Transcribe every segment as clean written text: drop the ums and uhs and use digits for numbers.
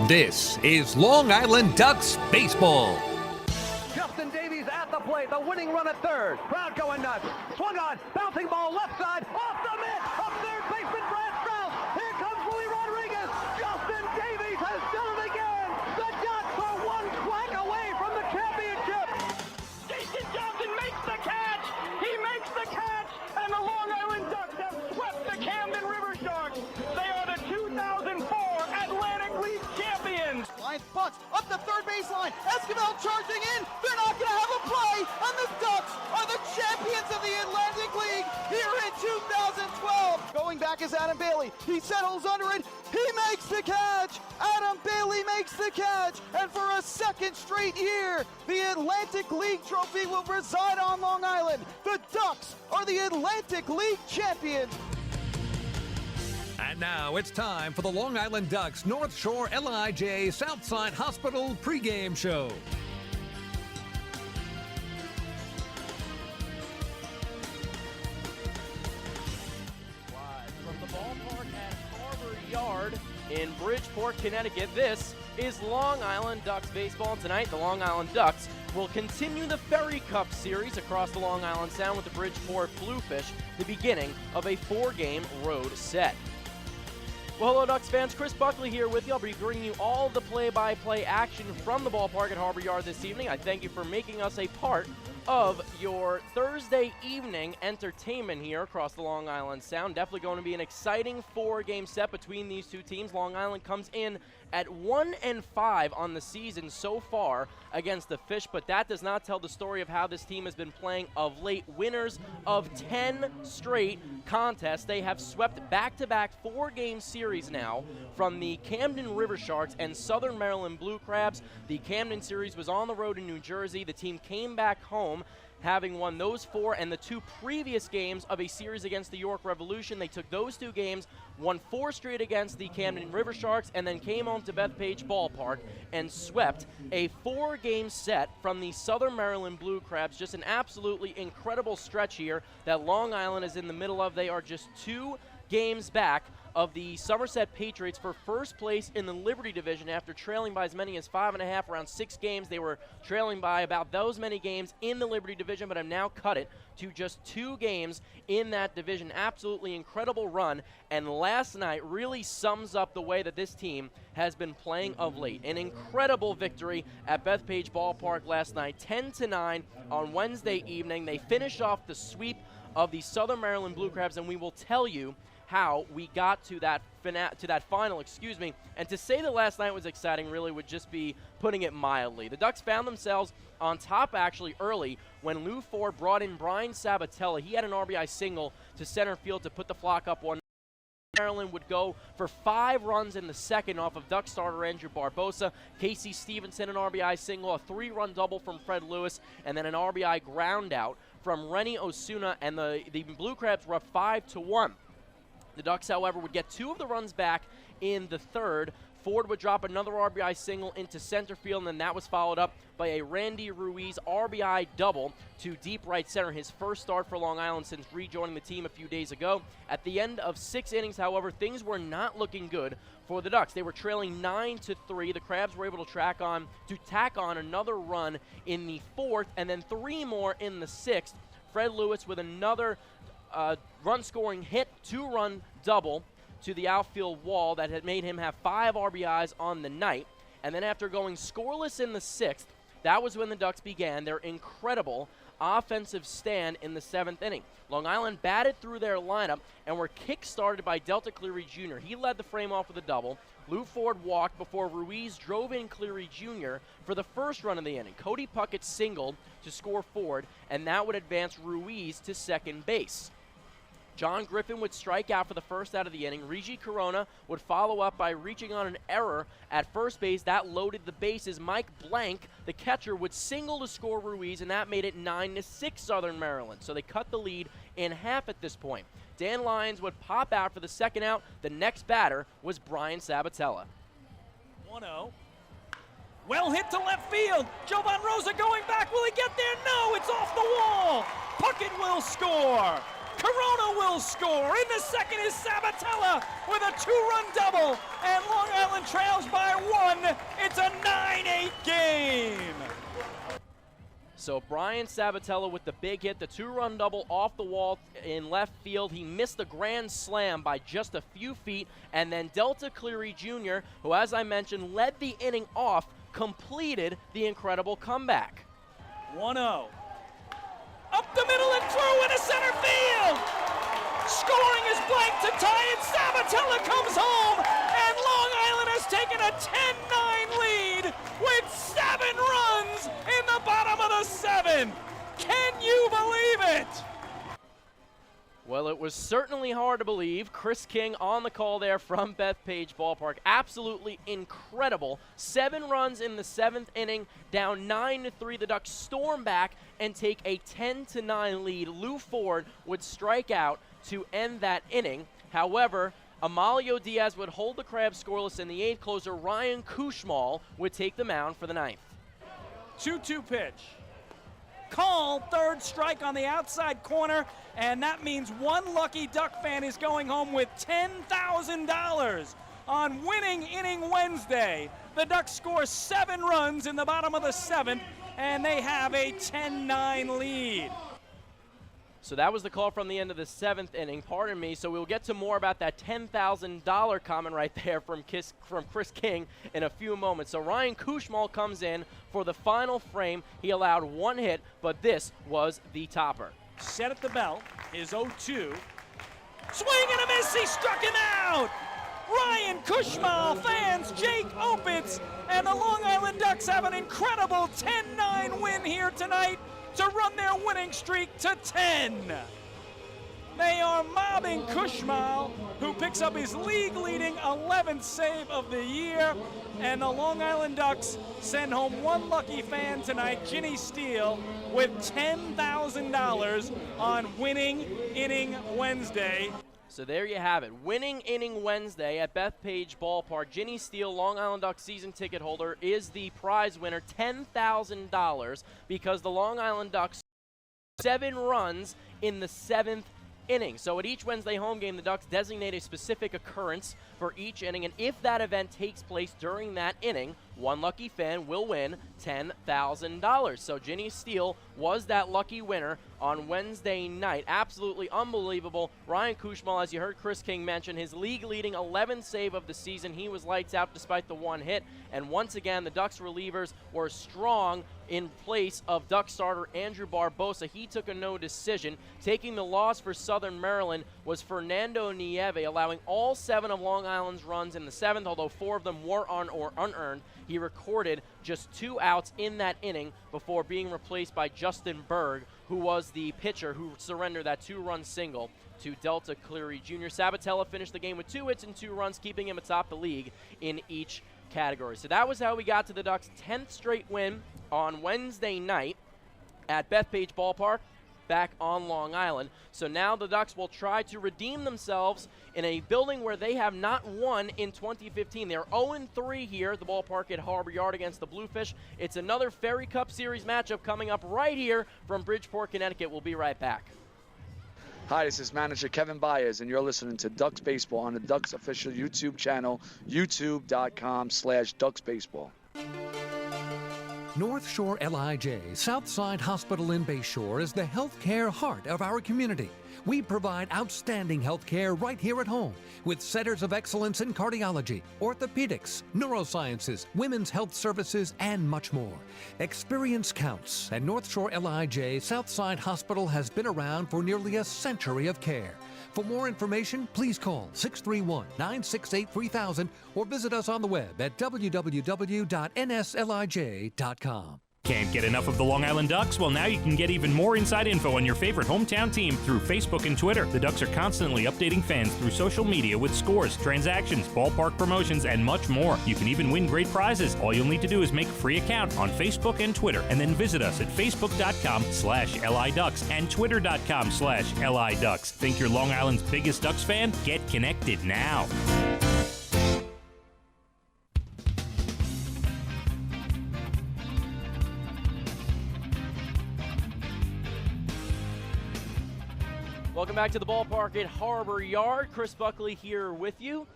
This is Long Island Ducks baseball. Justin Davies at the plate, the winning run at third. Crowd going nuts. Swung on, bouncing ball left side, off the mitt, up third baseman Brad Strauss. Here comes Willie Rodriguez. Justin Davies has done it again. The Ducks are one quack away from the championship. Jason Johnson makes the catch. He makes the catch, and the Long Island Ducks have swept the Camden River Sharks. They are the 2004 Atlantic League champions. Lions bunts up the third baseline. Esquivel charging in. They're not going to have a play, and the Ducks are the champions of the Atlantic League here in 2012. Going back is Adam Bailey. He settles under it. He makes the catch. Adam Bailey makes the catch. And for a second straight year, the Atlantic League trophy will reside on Long Island. The Ducks are the Atlantic League champions. And now it's time for the Long Island Ducks North Shore LIJ Southside Hospital pregame show. Live from the ballpark at Harbor Yard in Bridgeport, Connecticut, this is Long Island Ducks baseball. Tonight, the Long Island Ducks will continue the Ferry Cup series across the Long Island Sound with the Bridgeport Bluefish, the beginning of a 4-game road set. Well, hello, Ducks fans. Chris Buckley here with you. I'll be bringing you all the play-by-play action from the ballpark at Harbor Yard this evening. I thank you for making us a part of your Thursday evening entertainment here across the Long Island Sound. Definitely going to be an exciting 4-game set between these two teams. Long Island comes in at 1-5 on the season so far against the Fish, but that does not tell the story of how this team has been playing of late. Winners of 10 straight contests. They have swept back-to-back 4-game series now from the Camden River Sharks and Southern Maryland Blue Crabs. The Camden series was on the road in New Jersey. The team came back home having won those 4 and the 2 previous games of a series against the York Revolution. They took those 2 games, won 4 straight against the Camden River Sharks, and then came home to Bethpage Ballpark and swept a 4-game set from the Southern Maryland Blue Crabs. Just an absolutely incredible stretch here that Long Island is in the middle of. They are just 2 games back of the Somerset Patriots for first place in the Liberty Division after trailing by as many as 5.5, around 6 games. They were trailing by about those many games in the Liberty Division, but have now cut it to just 2 games in that division. Absolutely incredible run, and last night really sums up the way that this team has been playing of late. An incredible victory at Bethpage Ballpark last night, 10-9 on Wednesday evening. They finish off the sweep of the Southern Maryland Blue Crabs, and we will tell you how we got to that final, and to say that last night was exciting really would just be putting it mildly. The Ducks found themselves on top actually early when Lou Ford brought in Brian Sabatella. He had an RBI single to center field to put the flock up 1. Maryland would go for 5 runs in the second off of Duck starter Andrew Barbosa. Casey Stevenson, an RBI single, a 3-run double from Fred Lewis, and then an RBI ground out from Rennie Osuna, and the Blue Crabs were up 5-1. The Ducks, however, would get 2 of the runs back in the third. Ford would drop another RBI single into center field, and then that was followed up by a Randy Ruiz RBI double to deep right center, his first start for Long Island since rejoining the team a few days ago. At the end of 6 innings, however, things were not looking good for the Ducks. They were trailing 9-3. The Crabs were able to tack on another run in the 4th, and then 3 more in the 6th. Fred Lewis with another run-scoring hit, 2-run double to the outfield wall that had made him have 5 RBIs on the night. And then after going scoreless in the 6th, that was when the Ducks began their incredible offensive stand in the 7th inning. Long Island batted through their lineup and were kick-started by Delta Cleary Jr. He led the frame off with a double. Lou Ford walked before Ruiz drove in Cleary Jr. for the first run of the inning. Cody Puckett singled to score Ford, and that would advance Ruiz to second base. John Griffin would strike out for the first out of the inning. Regi Corona would follow up by reaching on an error at first base. That loaded the bases. Mike Blank, the catcher, would single to score Ruiz, and that made it 9-6 Southern Maryland. So they cut the lead in half at this point. Dan Lyons would pop out for the second out. The next batter was Brian Sabatella. 1-0. Well hit to left field. Jovan Rosa going back. Will he get there? No, it's off the wall. Puckett will score. Corona will score. In the second is Sabatella with a 2-run double. And Long Island trails by 1. It's a 9-8 game. So Brian Sabatella with the big hit, the 2-run double off the wall in left field. He missed the grand slam by just a few feet. And then Delta Cleary Jr., who, as I mentioned, led the inning off, completed the incredible comeback. 1-0. Up the middle and through into center field. Scoring is blank to tie it. Sabatella comes home, and Long Island has taken a 10-9 lead with 7 runs in the bottom of the 7th. Can you believe it? Well, it was certainly hard to believe. Chris King on the call there from Bethpage Ballpark. Absolutely incredible. 7 runs in the 7th inning, down 9-3. The Ducks storm back and take a 10-9 lead. Lou Ford would strike out to end that inning. However, Amalio Diaz would hold the Crabs scoreless in the 8th. Closer Ryan Kushmal would take the mound for the 9th. 2-2 pitch. Call, 3rd strike on the outside corner, and that means one lucky Duck fan is going home with $10,000 on Winning Inning Wednesday. The Ducks score 7 runs in the bottom of the 7th, and they have a 10-9 lead. So that was the call from the end of the 7th inning, pardon me. So we'll get to more about that $10,000 comment right there from Chris King in a few moments. So Ryan Kushmal comes in for the final frame. He allowed 1 hit, but this was the topper. Set at the belt is 0-2. Swing and a miss, he struck him out! Ryan Kushmal fans Jake Opitz, and the Long Island Ducks have an incredible 10-9 win here tonight to run their winning streak to 10. They are mobbing Kushmal, who picks up his league-leading 11th save of the year, and the Long Island Ducks send home one lucky fan tonight, Ginny Steele, with $10,000 on Winning Inning Wednesday. So there you have it. Winning Inning Wednesday at Bethpage Ballpark. Ginny Steele, Long Island Ducks season ticket holder, is the prize winner, $10,000, because the Long Island Ducks 7 runs in the 7th inning. So at each Wednesday home game, the Ducks designate a specific occurrence for each inning, and if that event takes place during that inning, one lucky fan will win $10,000. So Ginny Steele was that lucky winner on Wednesday night. Absolutely unbelievable. Ryan Kushmal, as you heard Chris King mention, his league-leading 11th save of the season. He was lights out despite the 1 hit. And once again, the Ducks relievers were strong in place of Duck starter Andrew Barbosa. He took a no decision. Taking the loss for Southern Maryland was Fernando Nieve, allowing all 7 of Long Island's runs in the 7th, although 4 of them were on or unearned. He recorded just 2 outs in that inning before being replaced by Justin Berg, who was the pitcher who surrendered that 2-run single to Delta Cleary Jr. Sabatella finished the game with 2 hits and 2 runs, keeping him atop the league in each category. So that was how we got to the Ducks' 10th straight win on Wednesday night at Bethpage Ballpark back on Long Island. So now the Ducks will try to redeem themselves in a building where they have not won in 2015. They're 0-3 here at the ballpark at Harbor Yard against the Bluefish. It's another Ferry Cup Series matchup coming up right here from Bridgeport, Connecticut. We'll be right back. Hi, this is manager Kevin Byers, and you're listening to Ducks Baseball on the Ducks official YouTube channel, youtube.com/DucksBaseball. North Shore LIJ Southside Hospital in Bayshore is the healthcare heart of our community. We provide outstanding healthcare right here at home with centers of excellence in cardiology, orthopedics, neurosciences, women's health services, and much more. Experience counts, and North Shore LIJ Southside Hospital has been around for nearly a century of care. For more information, please call 631-968-3000 or visit us on the web at www.nslij.com. Can't get enough of the Long Island Ducks? Well, now you can get even more inside info on your favorite hometown team through Facebook and Twitter. The Ducks are constantly updating fans through social media with scores, transactions, ballpark promotions, and much more. You can even win great prizes. All you'll need to do is make a free account on Facebook and Twitter, and then visit us at facebook.com/LIDucks and twitter.com/LIDucks. Think you're Long Island's biggest Ducks fan? Get connected now. Welcome back to the ballpark at Harbor Yard. Chris Buckley here with you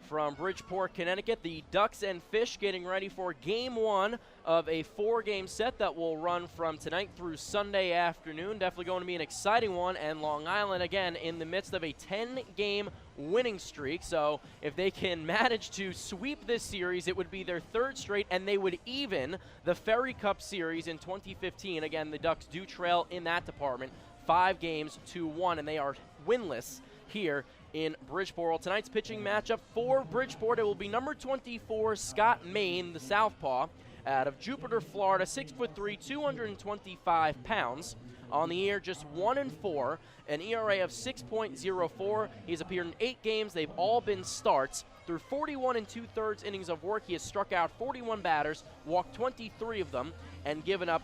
from Bridgeport, Connecticut. The Ducks and Fish getting ready for Game 1 of a 4-game set that will run from tonight through Sunday afternoon. Definitely going to be an exciting one, and Long Island, again, in the midst of a 10-game winning streak. So if they can manage to sweep this series, it would be their 3rd straight, and they would even the Ferry Cup series in 2015. Again, the Ducks do trail in that department 5 games to 1, and they are winless here in Bridgeport. Well, tonight's pitching matchup for Bridgeport, it will be number 24, Scott Main, the southpaw, out of Jupiter, Florida, 6'3", 225 pounds. On the year, just 1-4, an ERA of 6.04. He's appeared in 8 games. They've all been starts. Through 41 2/3 innings of work, he has struck out 41 batters, walked 23 of them, and given up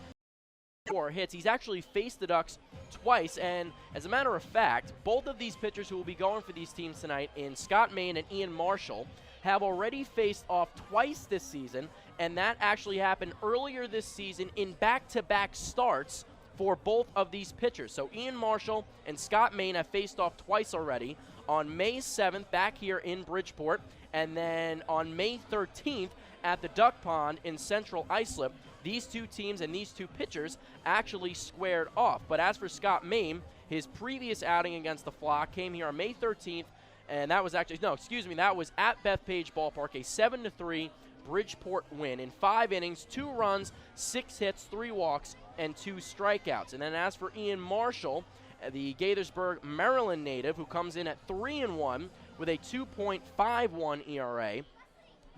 4 hits. He's actually faced the Ducks twice, and as a matter of fact, both of these pitchers who will be going for these teams tonight, in Scott Main and Ian Marshall, have already faced off twice this season, and that actually happened earlier this season in back-to-back starts for both of these pitchers. So Ian Marshall and Scott Main have faced off twice already, on May 7th back here in Bridgeport, and then on May 13th at the Duck Pond in Central Islip. These two teams and these two pitchers actually squared off. But as for Scott Main, his previous outing against the Flock came here on May 13th, and that was actually, no, excuse me, that was at Bethpage Ballpark, a 7-3 Bridgeport win in 5 innings, 2 runs, 6 hits, 3 walks, and 2 strikeouts. And then as for Ian Marshall, the Gaithersburg, Maryland native, who comes in at 3-1 with a 2.51 ERA.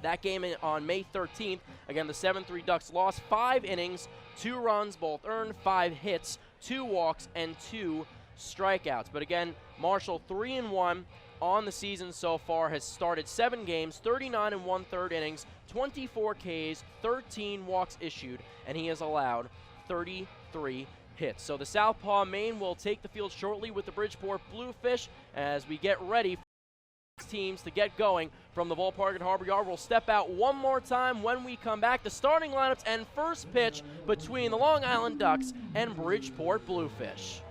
That game on May 13th, again, the 7-3 Ducks lost 5 innings, 2 runs, both earned, 5 hits, 2 walks, and 2 strikeouts. But again, Marshall 3-1 on the season so far, has started 7 games, 39 1/3 innings, 24 Ks, 13 walks issued, and he has allowed 33 hits. So the Southpaw Main will take the field shortly with the Bridgeport Bluefish as we get ready for teams to get going from the ballpark at Harbor Yard. We'll step out one more time when we come back. The starting lineups and first pitch between the Long Island Ducks and Bridgeport Bluefish.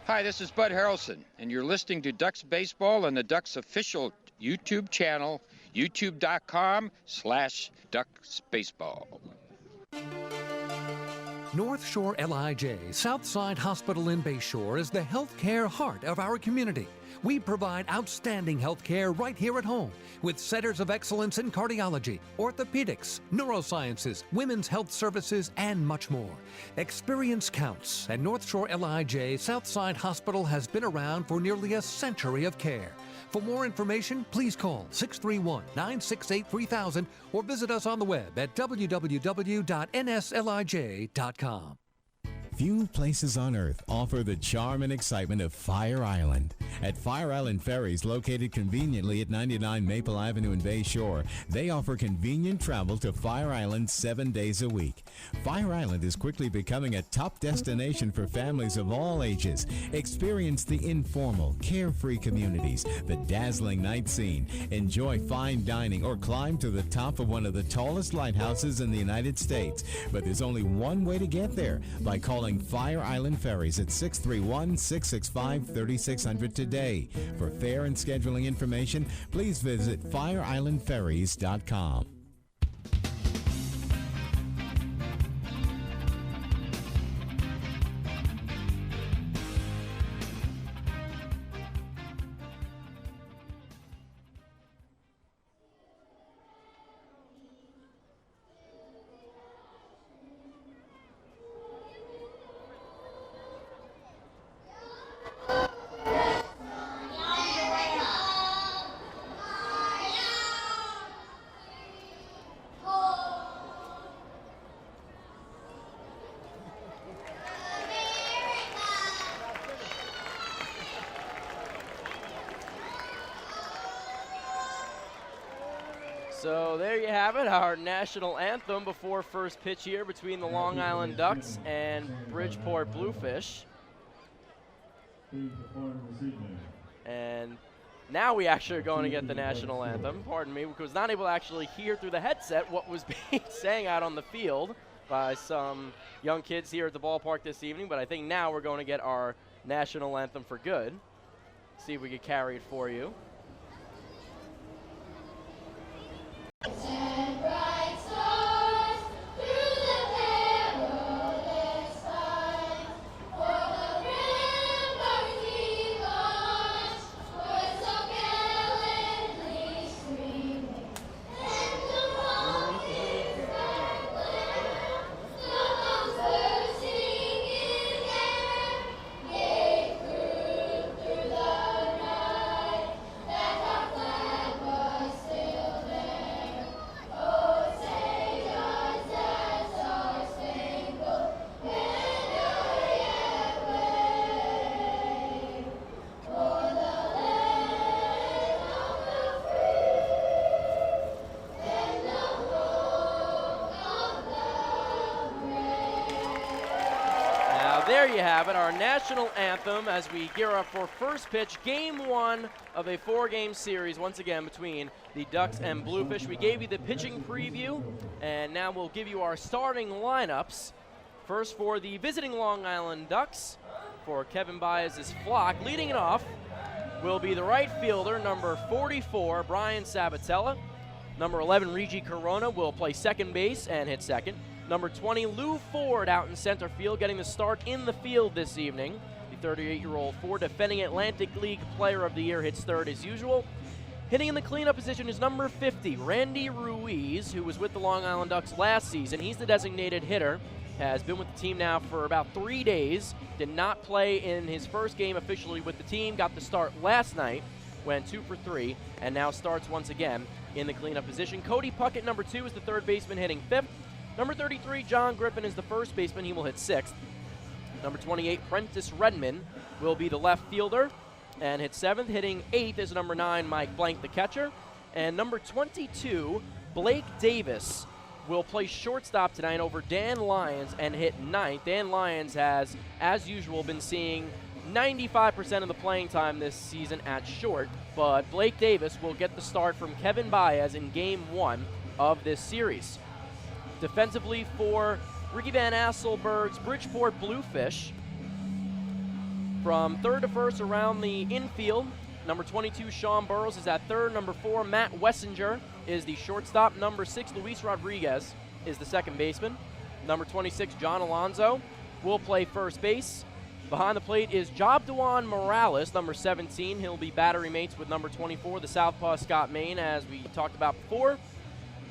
Hi, this is Bud Harrelson, and you're listening to Ducks Baseball on the Ducks official YouTube channel, youtube.com/DucksBaseball. North Shore LIJ Southside Hospital in Bayshore is the healthcare heart of our community. We provide outstanding healthcare right here at home with centers of excellence in cardiology, orthopedics, neurosciences, women's health services, and much more. Experience counts, and North Shore LIJ Southside Hospital has been around for nearly a century of care. For more information, please call 631-968-3000 or visit us on the web at www.nslij.com. Few places on earth offer the charm and excitement of Fire Island. At Fire Island Ferries, located conveniently at 99 Maple Avenue in Bayshore, they offer convenient travel to Fire Island 7 days a week. Fire Island is quickly becoming a top destination for families of all ages. Experience the informal, carefree communities, the dazzling night scene, enjoy fine dining, or climb to the top of one of the tallest lighthouses in the United States. But there's only one way to get there, by calling Fire Island Ferries at 631-665-3600 today. For fare and scheduling information, please visit fireislandferries.com. So there you have it, our national anthem before first pitch here between the Long Island Ducks and Bridgeport Bluefish. And now we actually are going to get the national anthem, pardon me, because not able to actually hear through the headset what was being sang out on the field by some young kids here at the ballpark this evening, but I think now we're going to get our national anthem for good. See if we can carry it for you. There you have it, our national anthem as we gear up for first pitch, game 1 of a 4-game series, once again between the Ducks and Bluefish. We gave you the pitching preview, and now we'll give you our starting lineups. First for the visiting Long Island Ducks, for Kevin Baez's flock. Leading it off will be the right fielder, number 44, Brian Sabatella. Number 11, Regi Corona, will play second base and hit second. Number 20, Lou Ford out in center field, getting the start in the field this evening. The 38-year-old Ford, defending Atlantic League Player of the Year, hits third as usual. Hitting in the cleanup position is number 50, Randy Ruiz, who was with the Long Island Ducks last season. He's the designated hitter, has been with the team now for about 3 days. Did not play in his first game officially with the team, got the start last night, went 2 for 3, and now starts once again in the cleanup position. Cody Puckett, number 2, is the third baseman, hitting 5th. Number 33, John Griffin, is the first baseman. He will hit 6th. Number 28, Prentice Redman, will be the left fielder and hit 7th. Hitting 8th is number 9, Mike Blank, the catcher. And number 22, Blake Davis, will play shortstop tonight over Dan Lyons and hit 9th. Dan Lyons has, as usual, been seeing 95% of the playing time this season at short, but Blake Davis will get the start from Kevin Baez in game 1 of this series. Defensively for Ricky Van Asselberg's Bridgeport Bluefish, from third to first around the infield, number 22, Sean Burrows, is at third. Number 4, Matt Wessinger, is the shortstop. Number 6, Luis Rodriguez, is the second baseman. Number 26, John Alonzo, will play first base. Behind the plate is Jobduan Morales, number 17. He'll be battery mates with number 24, the southpaw Scott Main, as we talked about before.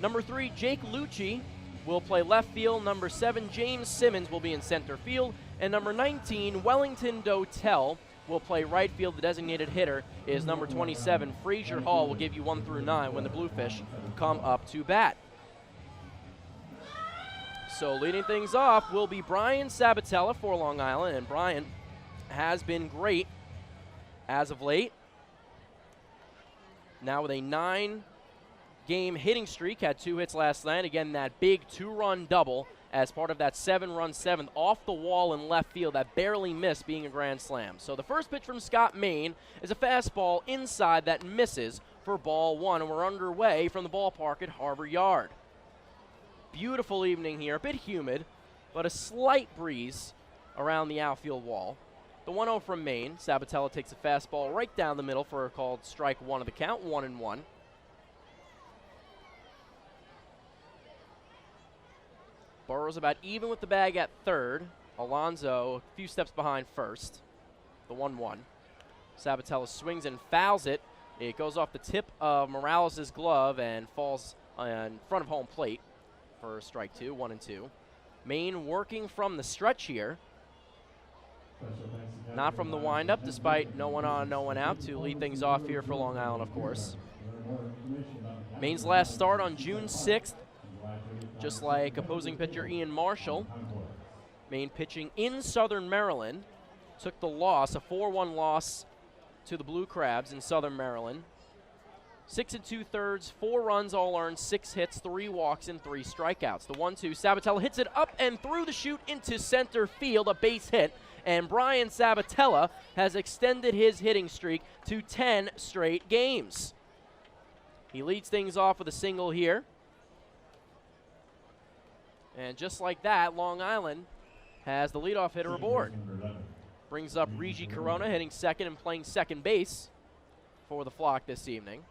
Number 3, Jake Lucci, will play left field. Number 7, James Simmons, will be in center field. And number 19, Wellington Dotel, will play right field. The designated hitter is number 27, Frazier Hall. Will give you 1 through 9 when the Bluefish come up to bat. So leading things off will be Brian Sabatella for Long Island, and Brian has been great as of late. Now with a 9-game hitting streak, had 2 hits last night. Again, that big 2-run double as part of that 7-run 7th off the wall in left field that barely missed, being a grand slam. So the first pitch from Scott Main is a fastball inside that misses for ball 1, and we're underway from the ballpark at Harbor Yard. Beautiful evening here, a bit humid, but a slight breeze around the outfield wall. The 1-0 from Maine. Sabatella takes a fastball right down the middle for a called strike 1 of the count, 1-1. Burrows about even with the bag at third. Alonzo a few steps behind first. The 1-1. Sabatella swings and fouls it. It goes off the tip of Morales' glove and falls in front of home plate for strike 2, 1-2. Maine working from the stretch here. Not from the windup, despite no one on, no one out, to lead things off here for Long Island, of course. Maine's last start on June 6th. Just like opposing pitcher Ian Marshall, Maine pitching in Southern Maryland, took the loss, a 4-1 loss to the Blue Crabs in Southern Maryland. 6 2/3, 4 runs all earned, 6 hits, 3 walks, and 3 strikeouts. The 1-2, Sabatella hits it up and through the chute into center field, a base hit, and Brian Sabatella has extended his hitting streak to 10 straight games. He leads things off with a single here. And just like that, Long Island has the leadoff hitter aboard. Brings up Regi Corona, hitting second and playing second base for the Flock this evening.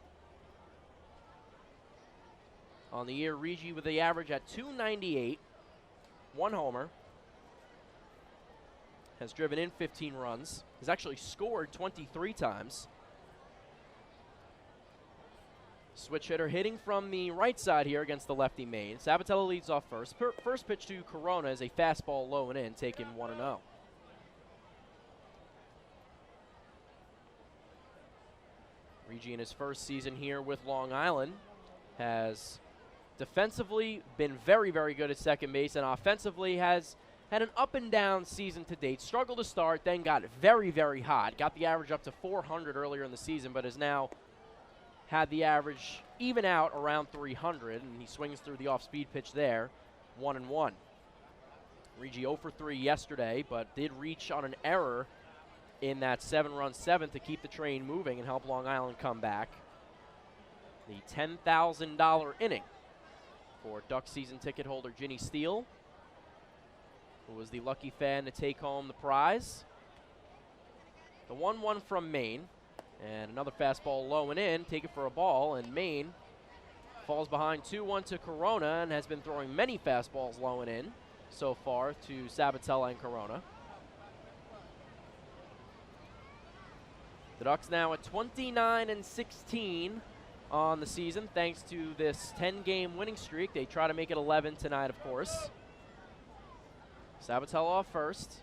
On the year, Regi with the average at .298, 1 homer. Has driven in 15 runs. Has actually scored 23 times. Switch hitter hitting from the right side here against the lefty Maine. Sabatella leads off first. First pitch to Corona is a fastball low and in, taken 1-0. Regi in his first season here with Long Island has defensively been very, very good at second base, and offensively has had an up and down season to date. Struggled to start, then got very, very hot. Got the average up to 400 earlier in the season, but has now had the average even out around 300, and he swings through the off-speed pitch there, 1-1. Regi 0 for 3 yesterday, but did reach on an error in that 7-run seventh to keep the train moving and help Long Island come back. The $10,000 inning for Duck season ticket holder Ginny Steele, who was the lucky fan to take home the prize. The 1-1 from Maine, and another fastball low and in, take it for a ball, and Maine falls behind 2-1 to Corona and has been throwing many fastballs low and in so far to Sabatella and Corona. The Ducks now at 29-16 on the season thanks to this 10-game winning streak. They try to make it 11 tonight, of course. Sabatella off first.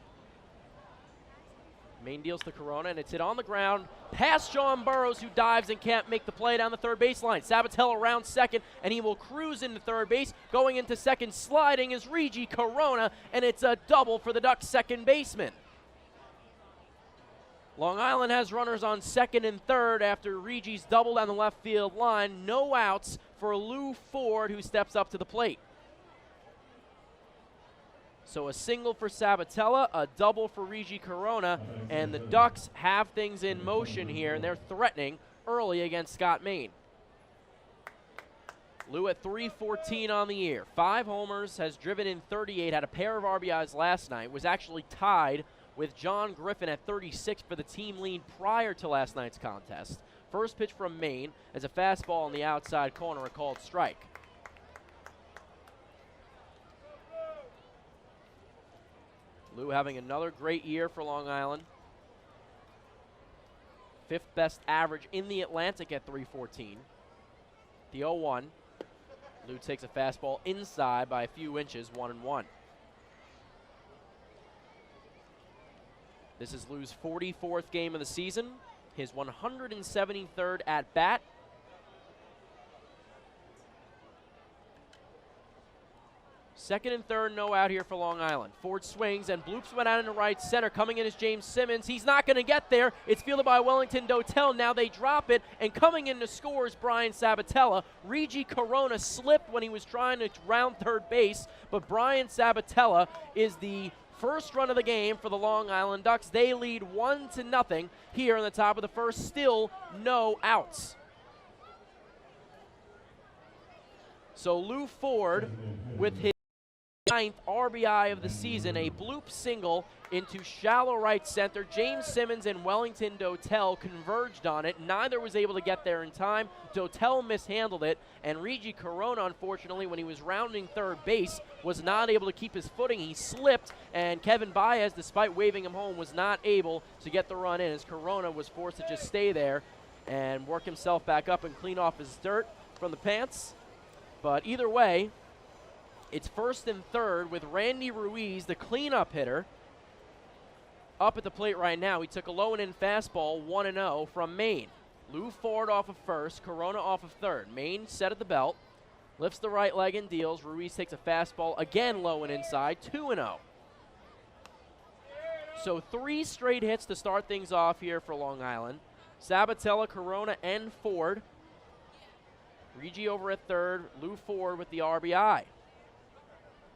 Maine deals to Corona, and it's hit on the ground past John Burroughs, who dives and can't make the play down the third baseline. Sabatella around second, and he will cruise into third base. Going into second, sliding is Regi Corona, and it's a double for the Ducks' second baseman. Long Island has runners on second and third after Regi's double down the left field line. No outs for Lou Ford, who steps up to the plate. So a single for Sabatella, a double for Regi Corona, and the Ducks have things in motion here, and they're threatening early against Scott Maine. Lou at .314 on the year. 5 homers, has driven in 38, had a pair of RBIs last night, was actually tied with John Griffin at 36 for the team lead prior to last night's contest. First pitch from Maine as a fastball on the outside corner, a called strike. Lou having another great year for Long Island. 5th best average in the Atlantic at .314. The 0-1. Lou takes a fastball inside by a few inches, 1-1. This is Lou's 44th game of the season, his 173rd at bat. Second and third, no out here for Long Island. Ford swings, and bloops went out into right center. Coming in is James Simmons. He's not going to get there. It's fielded by Wellington Dotel. Now they drop it, and coming in to score is Brian Sabatella. Regi Corona slipped when he was trying to round third base, but Brian Sabatella is the first run of the game for the Long Island Ducks. They lead 1-0 here in the top of the first. Still no outs. So Lou Ford with his 9th RBI of the season, a bloop single into shallow right center. James Simmons and Wellington Dotel converged on it. Neither was able to get there in time. Dotel mishandled it, and Regi Corona, unfortunately, when he was rounding third base, was not able to keep his footing. He slipped, and Kevin Baez, despite waving him home, was not able to get the run in, as Corona was forced to just stay there and work himself back up and clean off his dirt from the pants. But either way, it's first and third with Randy Ruiz, the cleanup hitter, up at the plate right now. He took a low and in fastball, 1-0 from Maine. Lou Ford off of first, Corona off of third. Maine set at the belt, lifts the right leg and deals. Ruiz takes a fastball, again low and inside, 2-0. So 3 straight hits to start things off here for Long Island. Sabatella, Corona, and Ford. Regi over at third, Lou Ford with the RBI.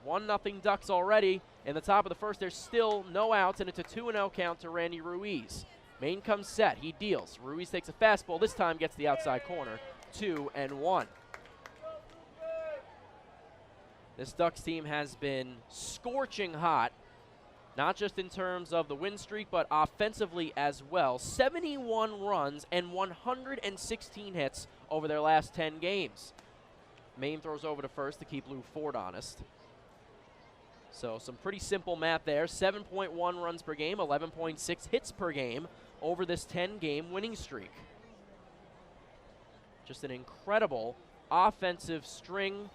1-0 Ducks already. In the top of the first, there's still no outs, and it's a 2-0 count to Randy Ruiz. Maine comes set. He deals. Ruiz takes a fastball. This time gets the outside corner. 2-1. This Ducks team has been scorching hot. not just in terms of the win streak, but offensively as well. 71 runs and 116 hits over their last 10 games. Maine throws over to first to keep Lou Ford honest. So some pretty simple math there. 7.1 runs per game, 11.6 hits per game over this 10-game winning streak. Just an incredible offensive string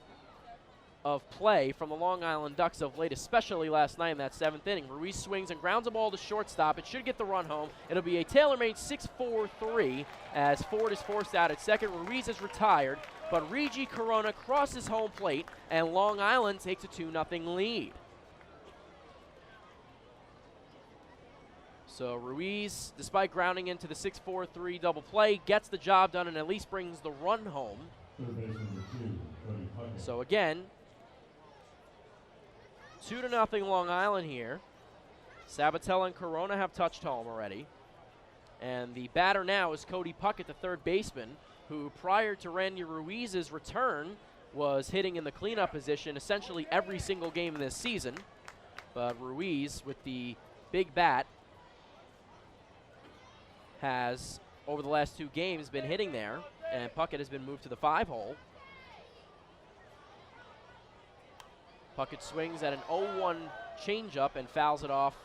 of play from the Long Island Ducks of late, especially last night in that 7th inning. Ruiz swings and grounds a ball to shortstop. It should get the run home. It'll be a tailor-made 6-4-3 as Ford is forced out at second. Ruiz is retired, but Regi Corona crosses home plate, and Long Island takes a 2-0 lead. So Ruiz, despite grounding into the 6-4-3 double play, gets the job done and at least brings the run home. So again, 2-0 Long Island here. Sabatella and Corona have touched home already. And the batter now is Cody Puckett, the third baseman, who prior to Randy Ruiz's return was hitting in the cleanup position essentially every single game this season. But Ruiz, with the big bat, has, over the last 2 games, been hitting there, and Puckett has been moved to the 5-hole. Puckett swings at an 0-1 changeup and fouls it off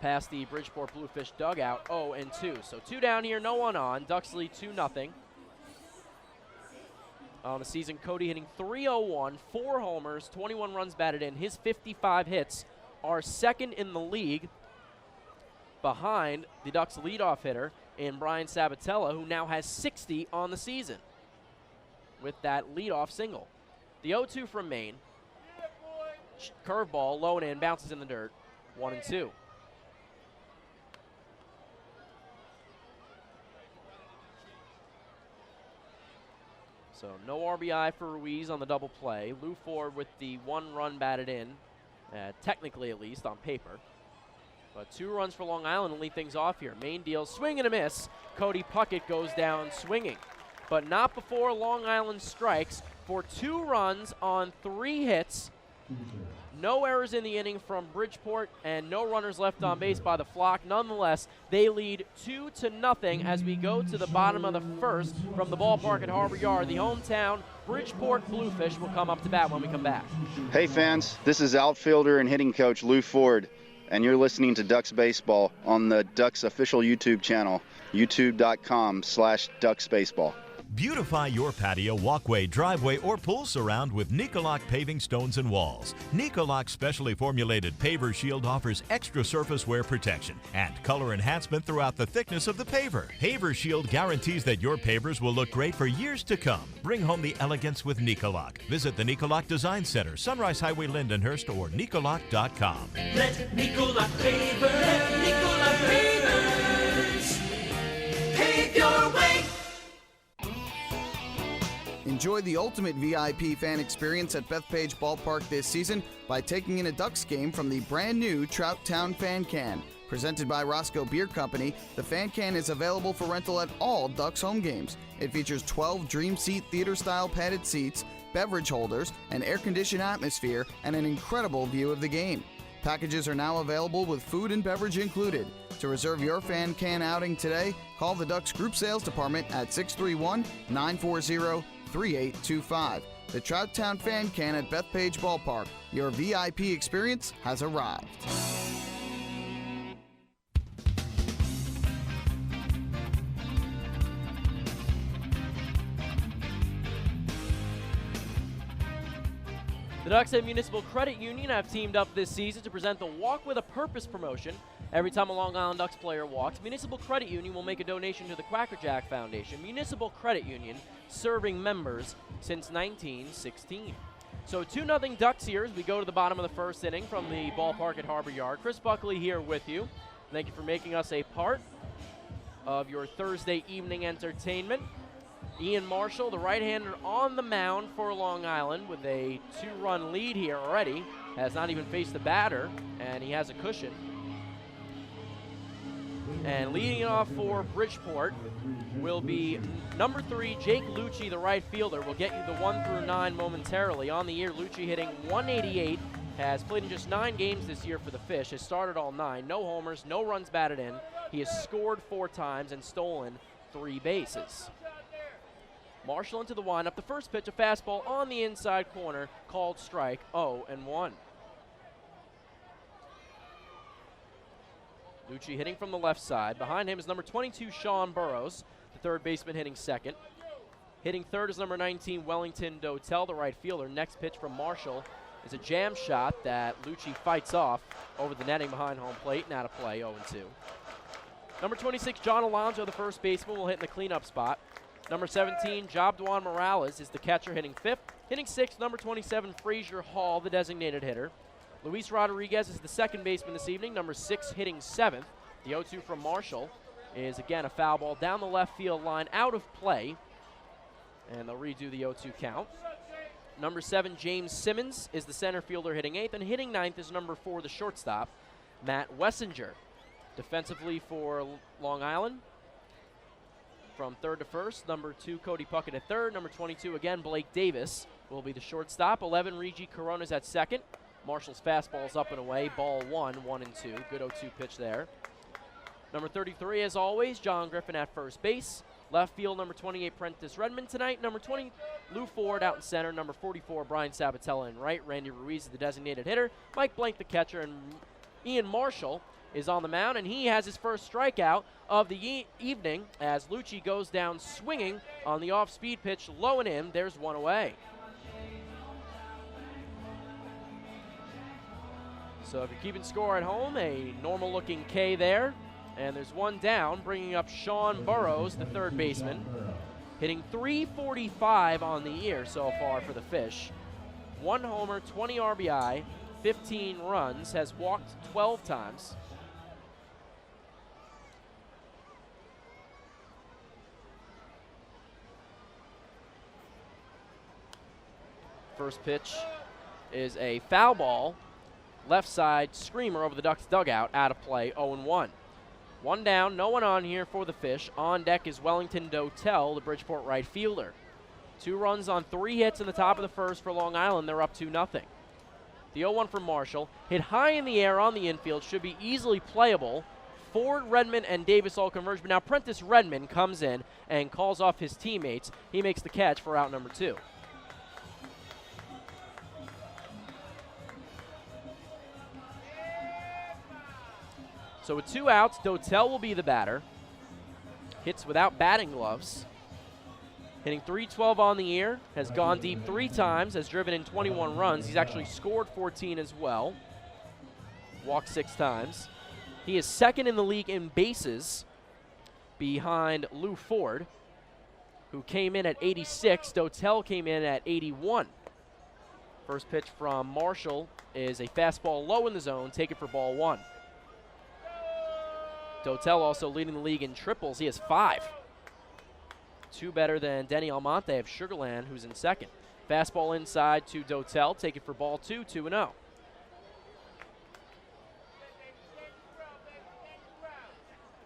past the Bridgeport Bluefish dugout, 0-2. So 2 down here, no one on. Ducks lead 2-0. On the season, Cody hitting .301, 4 homers, 21 runs batted in. His 55 hits are second in the league behind the Ducks' leadoff hitter in Brian Sabatella, who now has 60 on the season with that leadoff single. The 0-2 from Maine. Curveball, low and in, bounces in the dirt, 1-2. So no RBI for Ruiz on the double play. Lou Ford with the 1 run batted in, technically at least on paper. But 2 runs for Long Island to lead things off here. Maine deals, swing and a miss. Cody Puckett goes down swinging. But not before Long Island strikes for 2 runs on 3 hits. No errors in the inning from Bridgeport and no runners left on base by the Flock. Nonetheless, they lead 2-0 as we go to the bottom of the first from the ballpark at Harbor Yard. The hometown Bridgeport Bluefish will come up to bat when we come back. Hey fans, this is outfielder and hitting coach Lou Ford, and you're listening to Ducks Baseball on the Ducks official YouTube channel, youtube.com/DucksBaseball. Beautify your patio, walkway, driveway, or pool surround with Nicoloc paving stones and walls. Nicoloc's specially formulated paver shield offers extra surface wear protection and color enhancement throughout the thickness of the paver. Paver shield guarantees that your pavers will look great for years to come. Bring home the elegance with Nicoloc. Visit the Nicoloc Design Center, Sunrise Highway, Lindenhurst, or Nicoloc.com. Let Nicoloc pavers pave your way. Enjoy the ultimate VIP fan experience at Bethpage Ballpark this season by taking in a Ducks game from the brand new Trout Town Fan Can. Presented by Roscoe Beer Company, the Fan Can is available for rental at all Ducks home games. It features 12 Dream Seat theater-style padded seats, beverage holders, an air-conditioned atmosphere, and an incredible view of the game. Packages are now available with food and beverage included. To reserve your Fan Can outing today, call the Ducks Group Sales Department at 631-940-3825. The Trout Town Fan Can at Bethpage Ballpark. Your VIP experience has arrived. The Ducks and Municipal Credit Union have teamed up this season to present the Walk with a Purpose promotion. Every time a Long Island Ducks player walks, Municipal Credit Union will make a donation to the Quacker Jack Foundation. Municipal Credit Union, serving members since 1916. So 2-0 Ducks here as we go to the bottom of the first inning from the ballpark at Harbor Yard. Chris Buckley here with you. Thank you for making us a part of your Thursday evening entertainment. Ian Marshall, the right-hander, on the mound for Long Island with a 2-run lead here already. Has not even faced the batter, and he has a cushion. And leading it off for Bridgeport will be number 3, Jake Lucci, the right fielder. We'll get you the 1 through 9 momentarily. On the year, Lucci hitting .188, has played in just 9 games this year for the Fish, has started all 9, no homers, no runs batted in. He has scored 4 times and stolen 3 bases. Marshall into the windup. The first pitch, a fastball on the inside corner, called strike, 0-1. Lucci hitting from the left side. Behind him is number 22, Sean Burrows, the third baseman hitting second. Hitting third is number 19, Wellington Dotel, the right fielder. Next pitch from Marshall is a jam shot that Lucci fights off over the netting behind home plate and out of play, 0-2. Number 26, John Alonso, the first baseman, will hit in the cleanup spot. Number 17, Jobduan Morales is the catcher hitting fifth. Hitting sixth, number 27, Frazier Hall, the designated hitter. Luis Rodriguez is the second baseman this evening, number 6 hitting seventh. The 0-2 from Marshall is again a foul ball down the left field line, out of play. And they'll redo the 0-2 count. Number 7, James Simmons is the center fielder hitting eighth, and hitting ninth is number 4, the shortstop, Matt Wessinger. Defensively for Long Island, from third to first, number 2, Cody Puckett at third. Number 22, again, Blake Davis will be the shortstop. 11, Regi Corona's at second. Marshall's fastball is up and away. Ball 1, 1-2. Good 0-2 pitch there. Number 33, as always, John Griffin at first base. Left field, number 28, Prentice Redmond tonight. Number 20, Lou Ford out in center. Number 44, Brian Sabatella in right. Randy Ruiz is the designated hitter. Mike Blank the catcher, and Ian Marshall is on the mound, and he has his first strikeout of the evening as Lucci goes down swinging on the off-speed pitch, low and in. There's one away. So if you're keeping score at home, a normal-looking K there. And there's one down, bringing up Sean Burrows, the third baseman, hitting .345 on the year so far for the Fish. 1 homer, 20 RBI, 15 runs, has walked 12 times. First pitch is a foul ball, left side screamer over the Ducks dugout, out of play, 0-1. One down, no one on here for the Fish. On deck is Wellington Dotel, the Bridgeport right fielder. 2 runs on 3 hits in the top of the first for Long Island. They're up 2-0. The 0-1 from Marshall. Hit high in the air on the infield. Should be easily playable. Ford, Redmond, and Davis all converge. But now Prentice Redmond comes in and calls off his teammates. He makes the catch for out number 2. So with 2 outs, Dotel will be the batter. Hits without batting gloves. Hitting .312 on the year. Has gone deep 3 times. Has driven in 21 runs. He's actually scored 14 as well. Walked 6 times. He is second in the league in bases behind Lou Ford, who came in at 86. Dotel came in at 81. First pitch from Marshall is a fastball low in the zone. Taken for ball 1. Dotel also leading the league in triples. He has 5. 2 better than Denny Almonte of Sugarland, who's in second. Fastball inside to Dotel. Take it for ball 2, 2-0.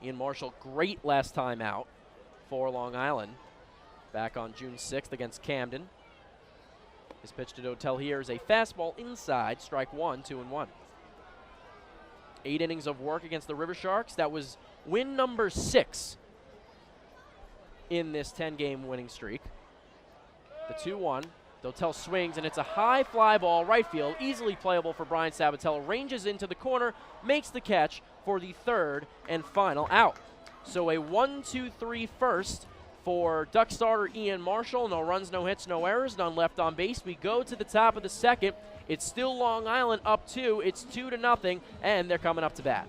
Ian Marshall, great last time out for Long Island. Back on June 6th against Camden. His pitch to Dotel here is a fastball inside, strike 1, 2-1. 8 innings of work against the River Sharks. That was win number 6 in this 10-game winning streak. The 2-1. Dotel swings, and it's a high fly ball right field, easily playable for Brian Sabatella. Ranges into the corner, makes the catch for the third and final out. So a 1-2-3 first for Duck starter Ian Marshall. No runs, no hits, no errors, none left on base. We go to the top of the second. It's still Long Island up 2. It's 2-0, and they're coming up to bat.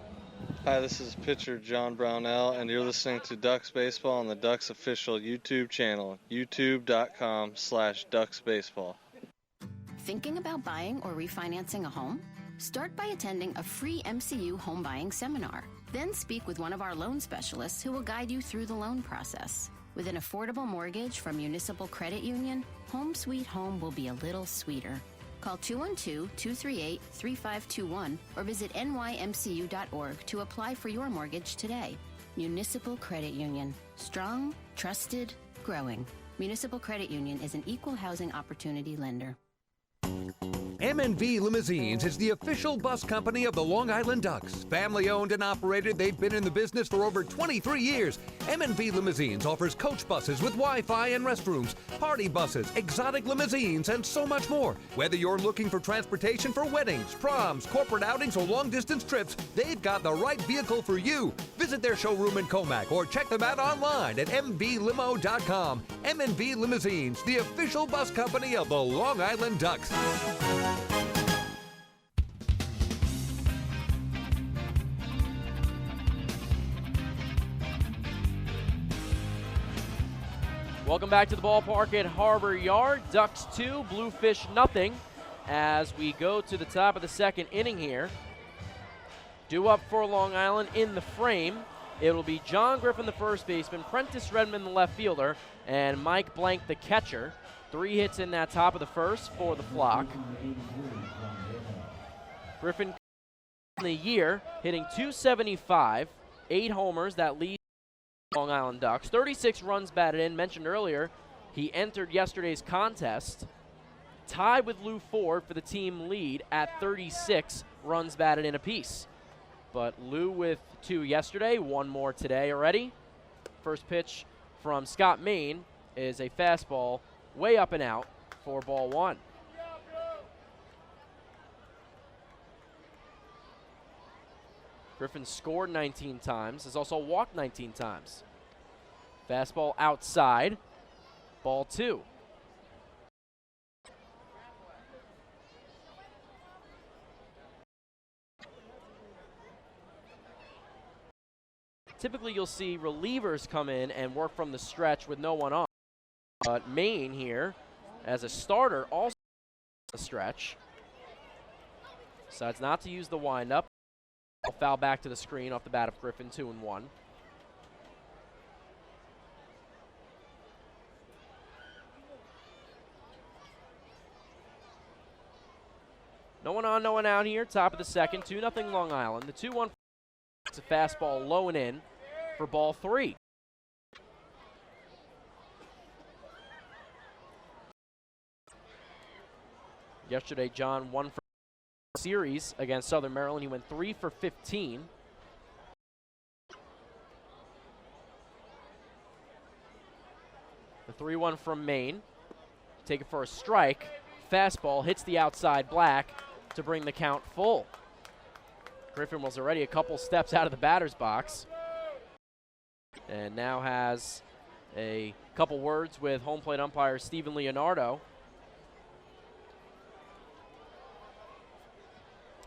Hi, this is pitcher John Brownell, and you're listening to Ducks Baseball on the Ducks official YouTube channel, youtube.com/DucksBaseball. Thinking about buying or refinancing a home? Start by attending a free MCU home buying seminar. Then speak with one of our loan specialists who will guide you through the loan process. With an affordable mortgage from Municipal Credit Union, Home Sweet Home will be a little sweeter. Call 212-238-3521 or visit nymcu.org to apply for your mortgage today. Municipal Credit Union. Strong, trusted, growing. Municipal Credit Union is an equal housing opportunity lender. M&V Limousines is the official bus company of the Long Island Ducks. Family owned and operated, they've been in the business for over 23 years. M&V Limousines offers coach buses with Wi-Fi and restrooms, party buses, exotic limousines, and so much more. Whether you're looking for transportation for weddings, proms, corporate outings, or long-distance trips, they've got the right vehicle for you. Visit their showroom in Comac or check them out online at mvlimo.com. M&V Limousines, the official bus company of the Long Island Ducks. Welcome back to the ballpark at Harbor Yard. Ducks 2, Bluefish nothing. As we go to the top of the second inning here. Due up for Long Island in the frame. It'll be John Griffin, the first baseman, Prentice Redmond, the left fielder, and Mike Blank, the catcher. 3 hits in that top of the first for the Flock. Griffin in the year hitting .275, 8 homers. That leads Long Island Ducks. 36 runs batted in. Mentioned earlier, he entered yesterday's contest, tied with Lou Ford for the team lead at 36 runs batted in apiece. But Lou with 2 yesterday, 1 more today already. First pitch from Scott Main is a fastball way up and out for ball 1. Griffin scored 19 times, has also walked 19 times. Fastball outside, ball 2. Typically you'll see relievers come in and work from the stretch with no one on. But Maine here, as a starter, also a stretch. Decides not to use the windup. Foul back to the screen off the bat of Griffin, 2-1. No one on, no one out here. Top of the second, 2-0 Long Island. The 2-1. It's a fastball low and in for ball 3. Yesterday, John won for series against Southern Maryland. He went 3 for 15. The 3-1 from Maine. Take it for a strike. Fastball hits the outside black to bring the count full. Griffin was already a couple steps out of the batter's box and now has a couple words with home plate umpire Steven Leonardo.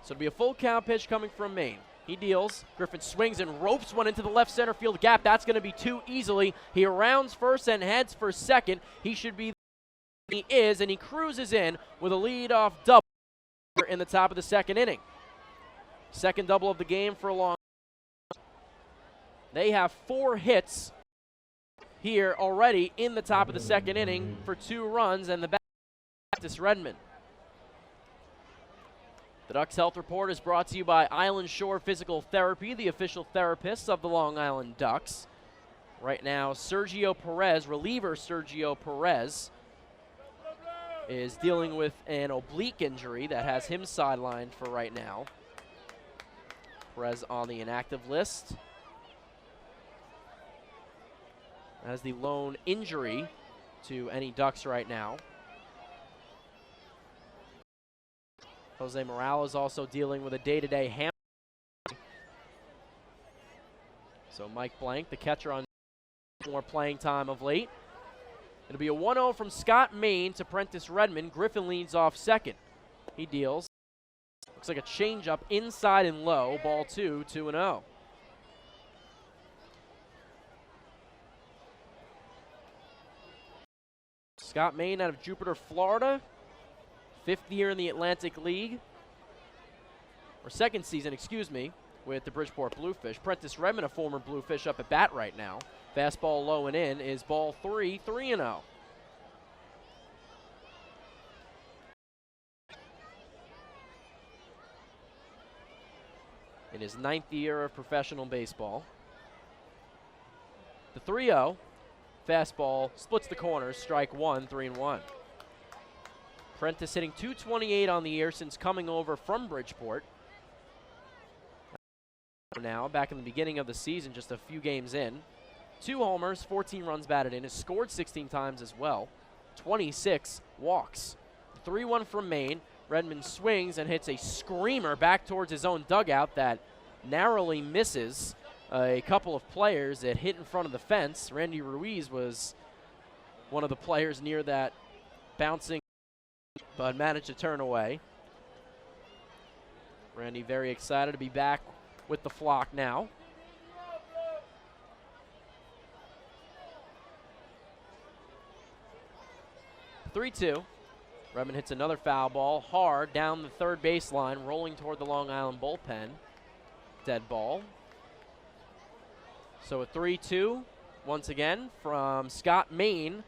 So it'll be a full count pitch coming from Maine. He deals. Griffin swings and ropes one into the left center field gap. That's going to be too easily. He rounds first and heads for second. He should be. He is, and he cruises in with a leadoff double in the top of the second inning. Second double of the game for Long. They have 4 hits here already in the top of the second inning for 2 runs, and the back Prentice Redmond. The Ducks Health Report is brought to you by Island Shore Physical Therapy, the official therapists of the Long Island Ducks. Right now, Sergio Perez, reliever Sergio Perez, is dealing with an oblique injury that has him sidelined for right now. Perez on the inactive list. As the lone injury to any Ducks right now. Jose Morales also dealing with a day-to-day hamstring. So Mike Blank, the catcher, on more playing time of late. It'll be a 1-0 from Scott Main to Prentice Redmond. Griffin leads off second. He deals. Looks like a changeup inside and low. Ball 2, 2-0. Scott Main out of Jupiter, Florida. 5th year in the Atlantic League. Or 2nd season, excuse me, with the Bridgeport Bluefish. Prentice Redmond, a former Bluefish, up at bat right now. Fastball low and in is ball 3, 3-0. In his 9th year of professional baseball. The 3-0. Fastball splits the corners, strike 1, 3-1. Prentice hitting .228 on the year since coming over from Bridgeport. Now, back in the beginning of the season, just a few games in. 2 homers, 14 runs batted in, has scored 16 times as well. 26 walks. 3-1 from Maine. Redmond swings and hits a screamer back towards his own dugout that narrowly misses a couple of players that hit in front of the fence. Randy Ruiz was one of the players near that bouncing, but managed to turn away. Randy very excited to be back with the flock now. (3-2). Redmond hits another foul ball hard down the third baseline, rolling toward the Long Island bullpen. Dead ball. So a 3-2 once again from Scott Maine.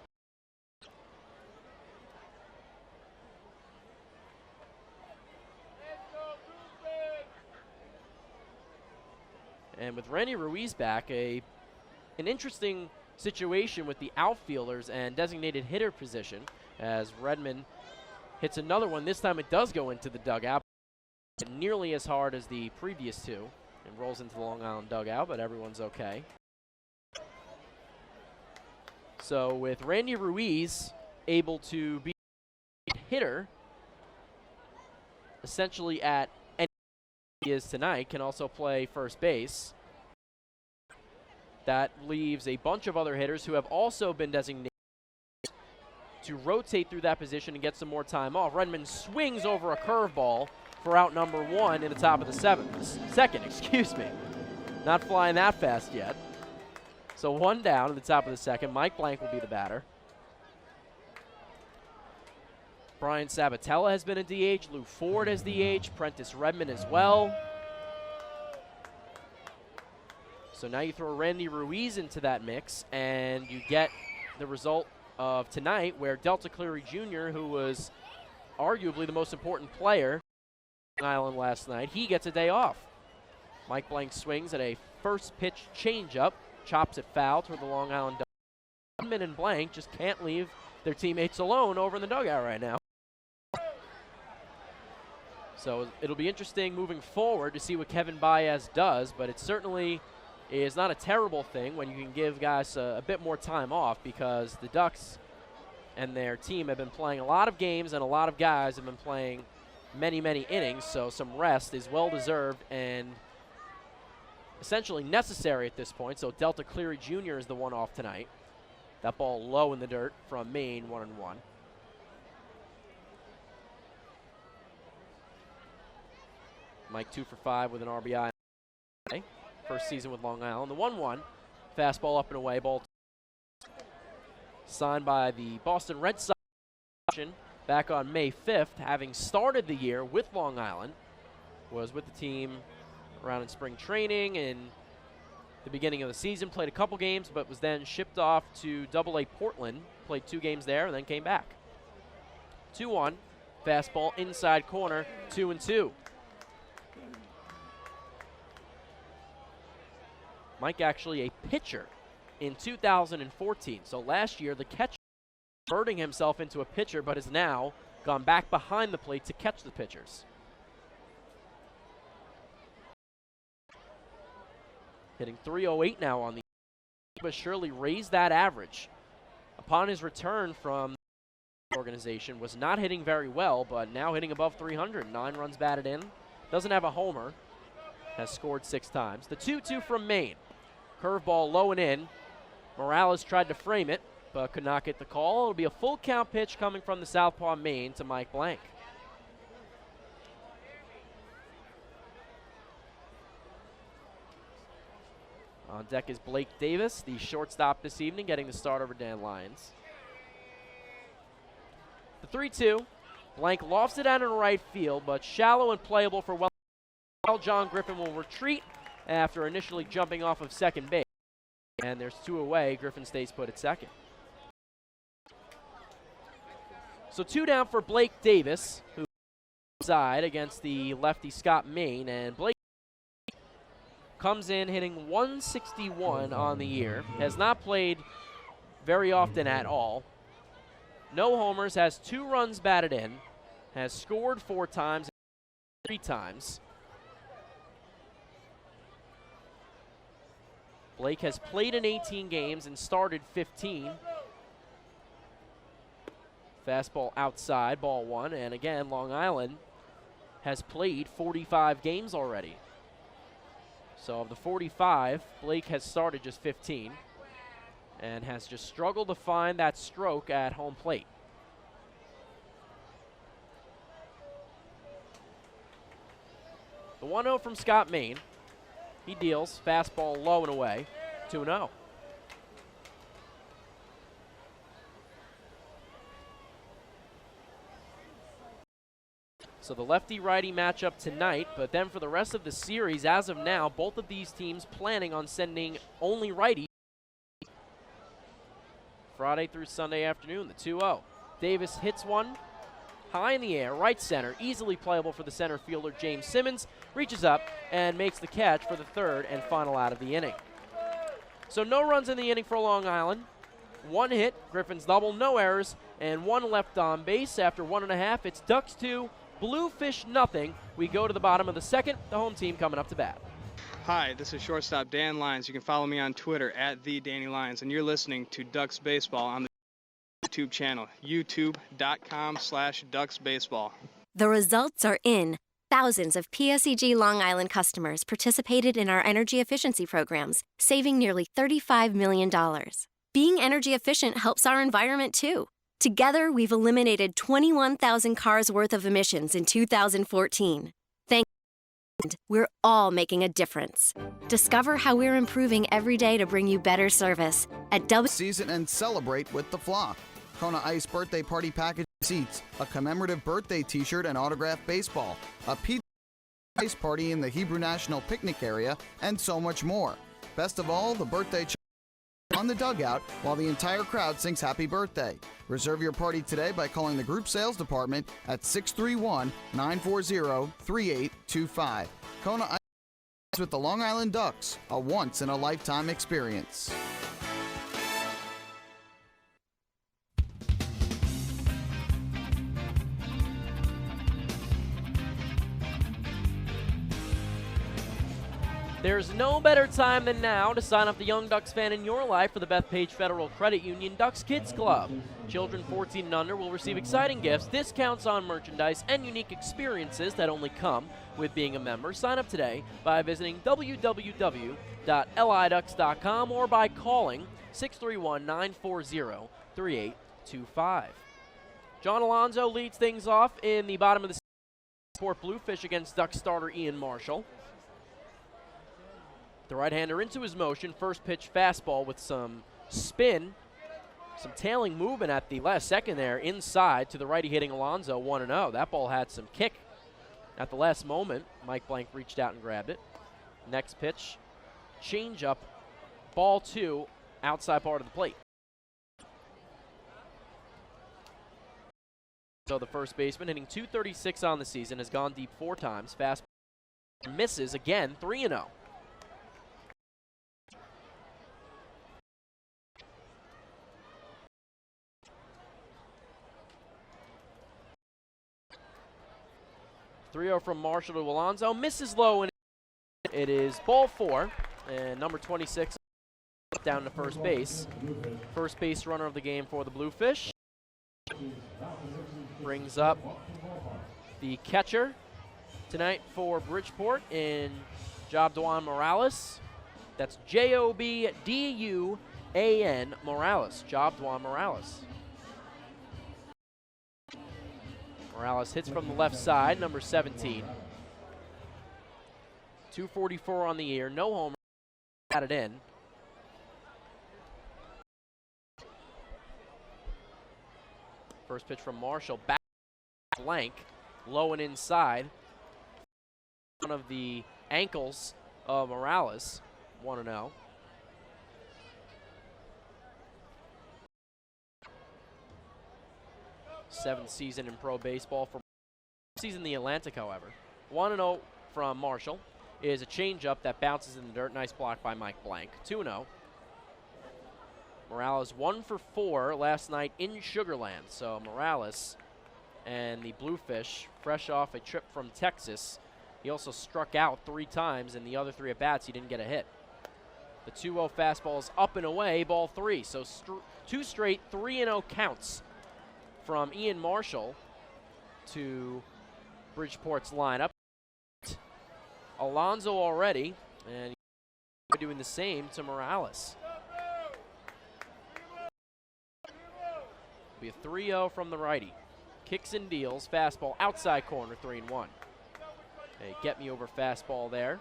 And with Randy Ruiz back, an interesting situation with the outfielders and designated hitter position, as Redmond hits another one. This time it does go into the dugout, nearly as hard as the previous two, and rolls into the Long Island dugout, but everyone's okay. So with Randy Ruiz able to be a hitter, essentially at any he is tonight, can also play first base. That leaves a bunch of other hitters who have also been designated to rotate through that position and get some more time off. Redmond swings over a curveball for out number 1 in the top of the second, excuse me. Not flying that fast yet. So 1 down in the top of the second. Mike Blank will be the batter. Brian Sabatella has been a DH. Lou Ford has DH. Prentice Redmond as well. So now you throw Randy Ruiz into that mix, and you get the result of tonight, where Delta Cleary Jr., who was arguably the most important player on Island last night, he gets a day off. Mike Blank swings at a first pitch changeup, chops it foul toward the Long Island dugout. Redmond and Blank just can't leave their teammates alone over in the dugout right now. So it'll be interesting moving forward to see what Kevin Baez does, but it certainly is not a terrible thing when you can give guys a bit more time off, because the Ducks and their team have been playing a lot of games and a lot of guys have been playing many, many innings, so some rest is well-deserved and essentially necessary at this point. So Delta Cleary Jr. is the one off tonight. That ball low in the dirt from Maine, 1-1. Mike 2 for 5 with an RBI. First season with Long Island. The 1-1, fastball up and away, ball signed by the Boston Red Sox back on May 5th, having started the year with Long Island. Was with the team around in spring training and the beginning of the season, played a couple games, but was then shipped off to AA Portland, played 2 games there, and then came back. 2-1, fastball inside corner, 2-2. Mike actually a pitcher in 2014. So last year, the catcher converting himself into a pitcher, but has now gone back behind the plate to catch the pitchers. Hitting .308 now on the year, but surely raised that average. Upon his return from the organization, was not hitting very well, but now hitting above 300. 9 runs batted in. Doesn't have a homer. Has scored 6 times. The 2-2 from Maine. Curveball low and in. Morales tried to frame it, but could not get the call. It'll be a full count pitch coming from the southpaw Maine to Mike Blank. On deck is Blake Davis, the shortstop this evening, getting the start over Dan Lyons. The 3-2. Blank lofts it out in right field, but shallow and playable for well. John Griffin will retreat after initially jumping off of second base. And there's 2 away. Griffin stays put at second. So 2 down for Blake Davis, who side against the lefty Scott Maine. And Blake comes in hitting 161 on the year. Has not played very often at all. No homers, has 2 runs batted in, has scored 4 times, 3 times. Blake has played in 18 games and started 15. Fastball outside, ball 1, and again, Long Island has played 45 games already. So of the 45, Blake has started just 15 and has just struggled to find that stroke at home plate. The 1-0 from Scott Main. He deals, fastball low and away, 2-0. So the lefty-righty matchup tonight, but then for the rest of the series, as of now, both of these teams planning on sending only righties Friday through Sunday afternoon, the 2-0. Davis hits one high in the air, right center, easily playable for the center fielder James Simmons, reaches up and makes the catch for the 3rd and final out of the inning. So no runs in the inning for Long Island. 1 hit, Griffin's double, no errors, and 1 left on base. After 1.5, it's Ducks 2, Bluefish nothing. We go to the bottom of the 2nd, the home team coming up to bat. Hi, this is shortstop Dan Lyons. You can follow me on Twitter at @TheDannyLyons, and you're listening to Ducks Baseball on the YouTube channel, youtube.com/DucksBaseball. The results are in. Thousands of PSEG Long Island customers participated in our energy efficiency programs, saving nearly $35 million. Being energy efficient helps our environment too. Together, we've eliminated 21,000 cars worth of emissions in 2014. Thank you. We're all making a difference. Discover how we're improving every day to bring you better service at Season and celebrate with the flock. Kona Ice birthday party package seats, a commemorative birthday t-shirt and autographed baseball, a pizza ice party in the Hebrew National Picnic area, and so much more. Best of all, the birthday on the dugout while the entire crowd sings happy birthday. Reserve your party today by calling the group sales department at 631-940-3825. Kona Ice with the Long Island Ducks, a once-in-a-lifetime experience. There's no better time than now to sign up the young Ducks fan in your life for the Bethpage Federal Credit Union Ducks Kids Club. Children 14 and under will receive exciting gifts, discounts on merchandise, and unique experiences that only come with being a member. Sign up today by visiting www.liducks.com or by calling 631-940-3825. John Alonso leads things off in the bottom of the Bridgeport Bluefish against Ducks starter Ian Marshall. The right-hander into his motion. First pitch fastball with some spin, some tailing movement at the last second there inside to the righty hitting Alonso, 1-0. That ball had some kick at the last moment. Mike Blank reached out and grabbed it. Next pitch, change-up, ball 2, outside part of the plate. So the first baseman, hitting .236 on the season, has gone deep 4 times. Fastball misses again, 3-0. From Marshall to Alonso, misses low, and it is ball 4, and number 26 down to first base. First base runner of the game for the Bluefish. Brings up the catcher tonight for Bridgeport in Jobduan Morales. That's Jobduan Morales, Jobduan Morales. Morales hits from the left side, number 17. 244 on the year, no homer, got it in. First pitch from Marshall, back blank, low and inside. One of the ankles of Morales, 1-0. Seventh season in pro baseball for season in the Atlantic, however. 1-0 from Marshall is a changeup that bounces in the dirt. Nice block by Mike Blank. 2-0. Morales 1 for 4 last night in Sugar Land. So Morales and the Bluefish, fresh off a trip from Texas. He also struck out 3 times, and the other 3 at-bats he didn't get a hit. The 2-0 fastball is up and away, ball 3. So 2 straight 3-0 counts from Ian Marshall to Bridgeport's lineup. Alonso already, and doing the same to Morales. Be a 3-0 from the righty. Kicks and deals, fastball outside corner, 3-1. A get-me-over fastball there.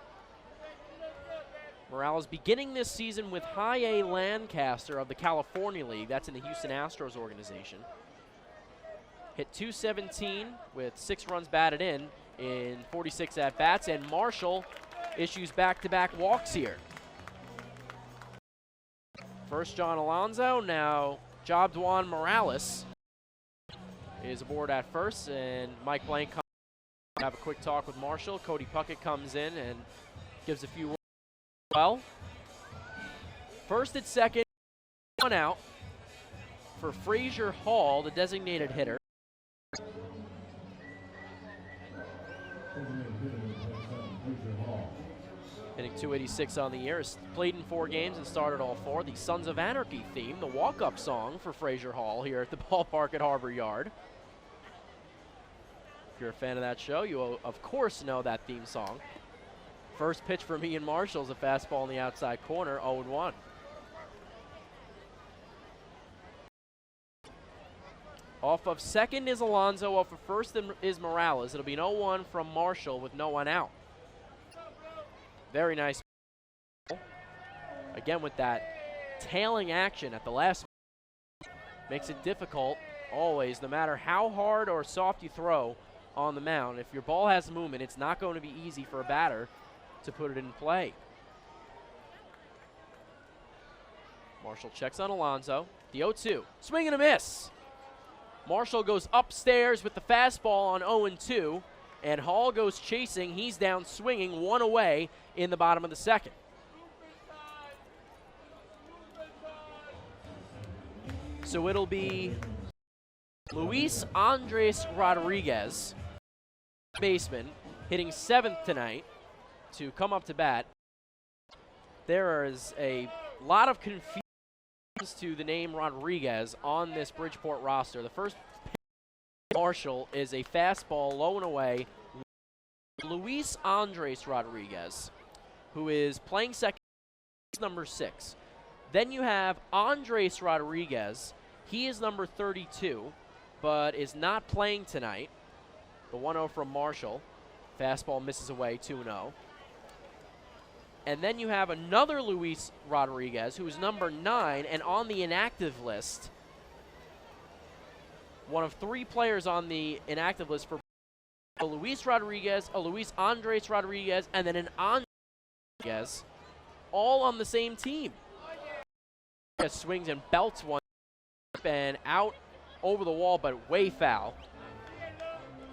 Morales beginning this season with High A Lancaster of the California League. That's in the Houston Astros organization. Hit .217 with 6 runs batted in 46 at-bats, and Marshall issues back-to-back walks here. First John Alonso, now Jobdwan Morales is aboard at first, and Mike Blank comes to have a quick talk with Marshall. Cody Puckett comes in and gives a few words as well. First at second, 1 out for Frazier Hall, the designated hitter. Hitting .286 on the year. Has played in 4 games and started all 4. The Sons of Anarchy theme, the walk-up song for Frazier Hall here at the ballpark at Harbor Yard. If you're a fan of that show, you of course know that theme song. First pitch from Ian Marshall is a fastball in the outside corner, 0-1. Off of second is Alonso. Off of first is Morales. It'll be an 0-1 from Marshall with no one out. Very nice. Again, with that tailing action at the last, makes it difficult always, no matter how hard or soft you throw on the mound. If your ball has movement, it's not going to be easy for a batter to put it in play. Marshall checks on Alonso. The 0-2. Swing and a miss. Marshall goes upstairs with the fastball on 0-2. And Hall goes chasing. He's down swinging, 1 away in the bottom of the second. So it'll be Luis Andres Rodriguez, baseman, hitting 7th tonight to come up to bat. There is a lot of confusion to the name Rodriguez on this Bridgeport roster. The first Marshall is a fastball low and away. Luis Andres Rodriguez, who is playing second, number 6. Then you have Andres Rodriguez. He is number 32, but is not playing tonight. The 1-0 from Marshall. Fastball misses away, 2-0. And then you have another Luis Rodriguez, who is number 9 and on the inactive list. One of 3 players on the inactive list for a Luis Rodriguez, a Luis Andres Rodriguez, and then an Andres Rodriguez, all on the same team. Swings and belts one and out over the wall, but way foul.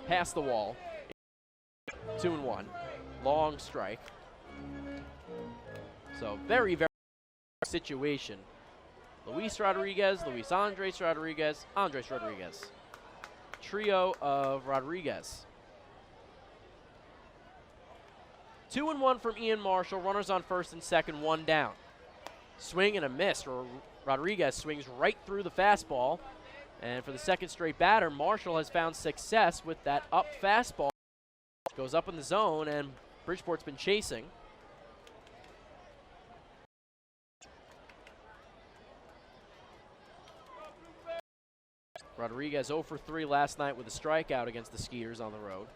Past the wall. 2-1. Long strike. So very, very situation. Luis Rodriguez, Luis Andres Rodriguez, Andres Rodriguez. Trio of Rodriguez. 2-1 from Ian Marshall. Runners on first and second, 1 down. Swing and a miss. Rodriguez swings right through the fastball. And for the second straight batter, Marshall has found success with that up fastball. Goes up in the zone, and Bridgeport's been chasing. Rodriguez 0 for 3 last night with a strikeout against the Skeeters on the road.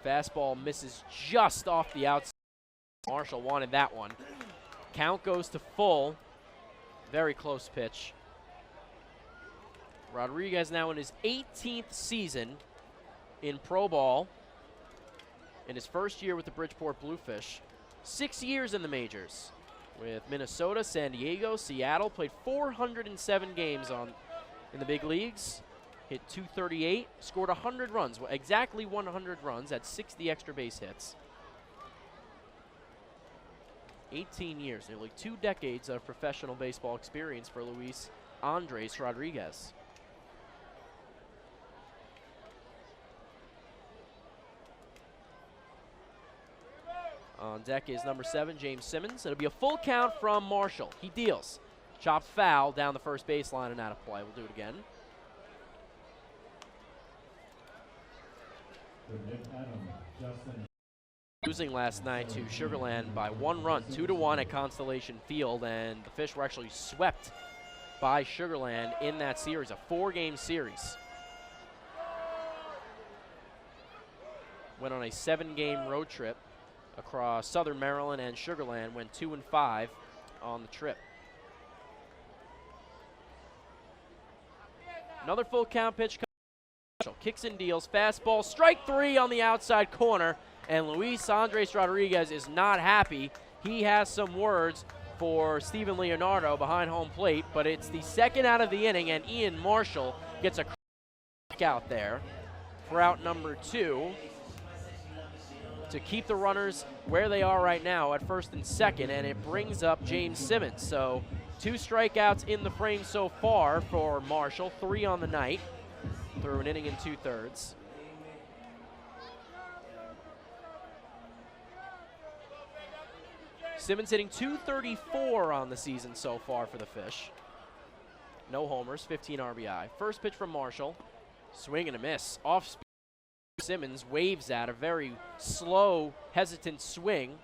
Fastball misses just off the outside. Marshall wanted that one. Count goes to full. Very close pitch. Rodriguez now in his 18th season in pro ball. In his first year with the Bridgeport Bluefish. 6 years in the majors. With Minnesota, San Diego, Seattle. Played 407 games in the big leagues. Hit .238. Scored 100 runs. Exactly 100 runs at 60 extra base hits. 18 years, nearly 2 decades of professional baseball experience for Luis Andres Rodriguez. On deck is number 7, James Simmons. It'll be a full count from Marshall. He deals. Chopped foul down the first baseline and out of play. We'll do it again. Losing last night to Sugar Land by 1 run, 2-1 at Constellation Field, and the Fish were actually swept by Sugar Land in that series, a 4-game series. Went on a 7-game road trip across Southern Maryland, and Sugar Land went 2-5 on the trip. Another full count pitch. Kicks and deals, fastball, strike 3 on the outside corner, and Luis Andres Rodriguez is not happy. He has some words for Steven Leonardo behind home plate, but it's the second out of the inning, and Ian Marshall gets a out there for out number 2 to keep the runners where they are right now at first and second, and it brings up James Simmons. So 2 strikeouts in the frame so far for Marshall, 3 on the night through an inning and 2/3. Simmons hitting .234 on the season so far for the Fish. No homers, 15 RBI. First pitch from Marshall. Swing and a miss. Off speed. Simmons waves at a very slow, hesitant swing.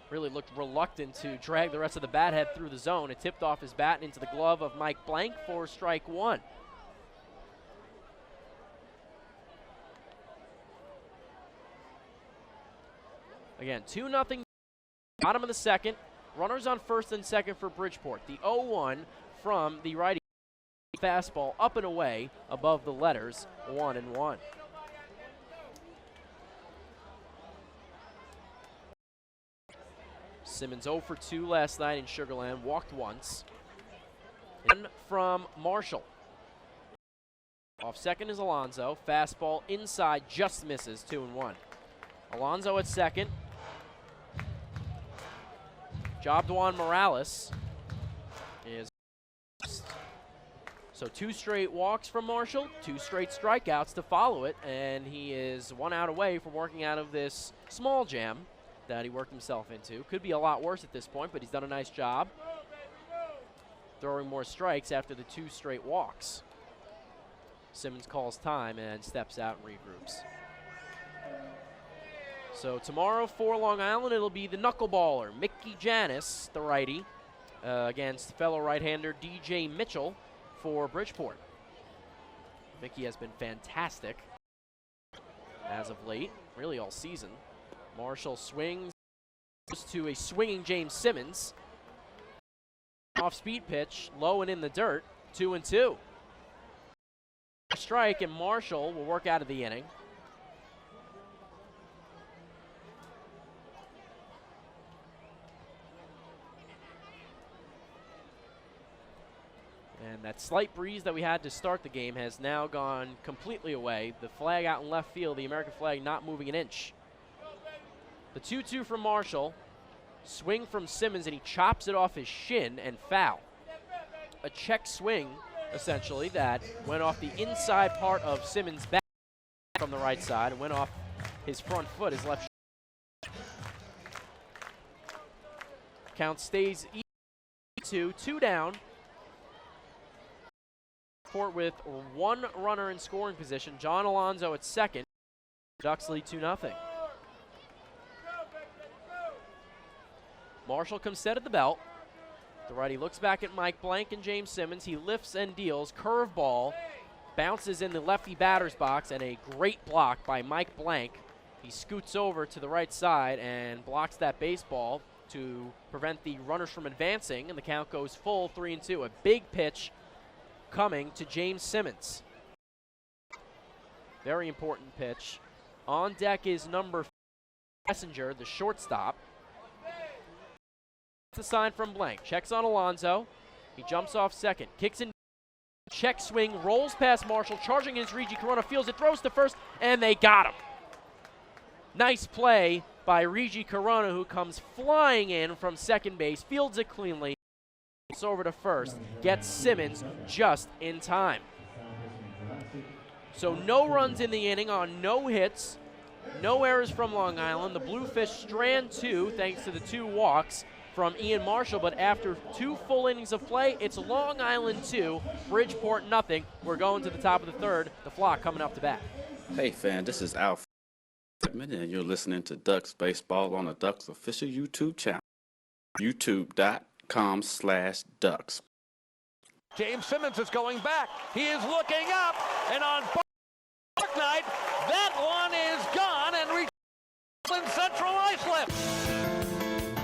Really looked reluctant to drag the rest of the bat head through the zone. It tipped off his bat and into the glove of Mike Blank for strike 1. Again, 2-0, bottom of the second. Runners on first and second for Bridgeport. The 0-1 from the righty. Fastball up and away above the letters, 1-1. Simmons 0 for 2 last night in Sugar Land, walked once. And from Marshall. Off second is Alonso. Fastball inside, just misses, 2-1. Alonso at second. Jobduan Morales is. So 2 straight walks from Marshall, 2 straight strikeouts to follow it, and he is 1 out away from working out of this small jam that he worked himself into. Could be a lot worse at this point, but he's done a nice job throwing more strikes after the 2 straight walks. Simmons calls time and steps out and regroups. So tomorrow for Long Island, it'll be the knuckleballer, Mickey Janis, the righty, against fellow right-hander DJ Mitchell for Bridgeport. Mickey has been fantastic as of late, really all season. Marshall swings to a swinging James Simmons. Off-speed pitch, low and in the dirt, 2-2. Strike, and Marshall will work out of the inning. And that slight breeze that we had to start the game has now gone completely away. The flag out in left field, the American flag not moving an inch. The 2-2 from Marshall. Swing from Simmons, and he chops it off his shin and foul. A check swing, essentially, that went off the inside part of Simmons' back from the right side and went off his front foot, his left shin. Count stays 2 down. Bridgeport with 1 runner in scoring position. John Alonso at second. Ducks lead 2-0. Marshall comes set at the belt. The righty looks back at Mike Blank and James Simmons. He lifts and deals. Curveball bounces in the lefty batter's box, and a great block by Mike Blank. He scoots over to the right side and blocks that baseball to prevent the runners from advancing, and the count goes full 3-2. A big pitch coming to James Simmons. Very important pitch. On deck is number 4, Messenger, the shortstop. That's a sign from Blank. Checks on Alonso. He jumps off second. Kicks in. Check swing. Rolls past Marshall. Charging his Regi Corona. Fields it. Throws to first. And they got him. Nice play by Regi Corona, who comes flying in from second base, fields it cleanly, gets over to first, gets Simmons just in time. So no runs in the inning on no hits, no errors from Long Island. The Bluefish strand 2 thanks to the 2 walks from Ian Marshall, but after 2 full innings of play, it's Long Island 2, Bridgeport nothing. We're going to the top of the third. The Flock coming up to bat. Hey fan, this is Alf, and you're listening to Ducks Baseball on the Ducks official YouTube channel, youtube.com/Ducks. James Simmons is going back. He is looking up, and on Park Night, that one is gone and reaches Central Islip.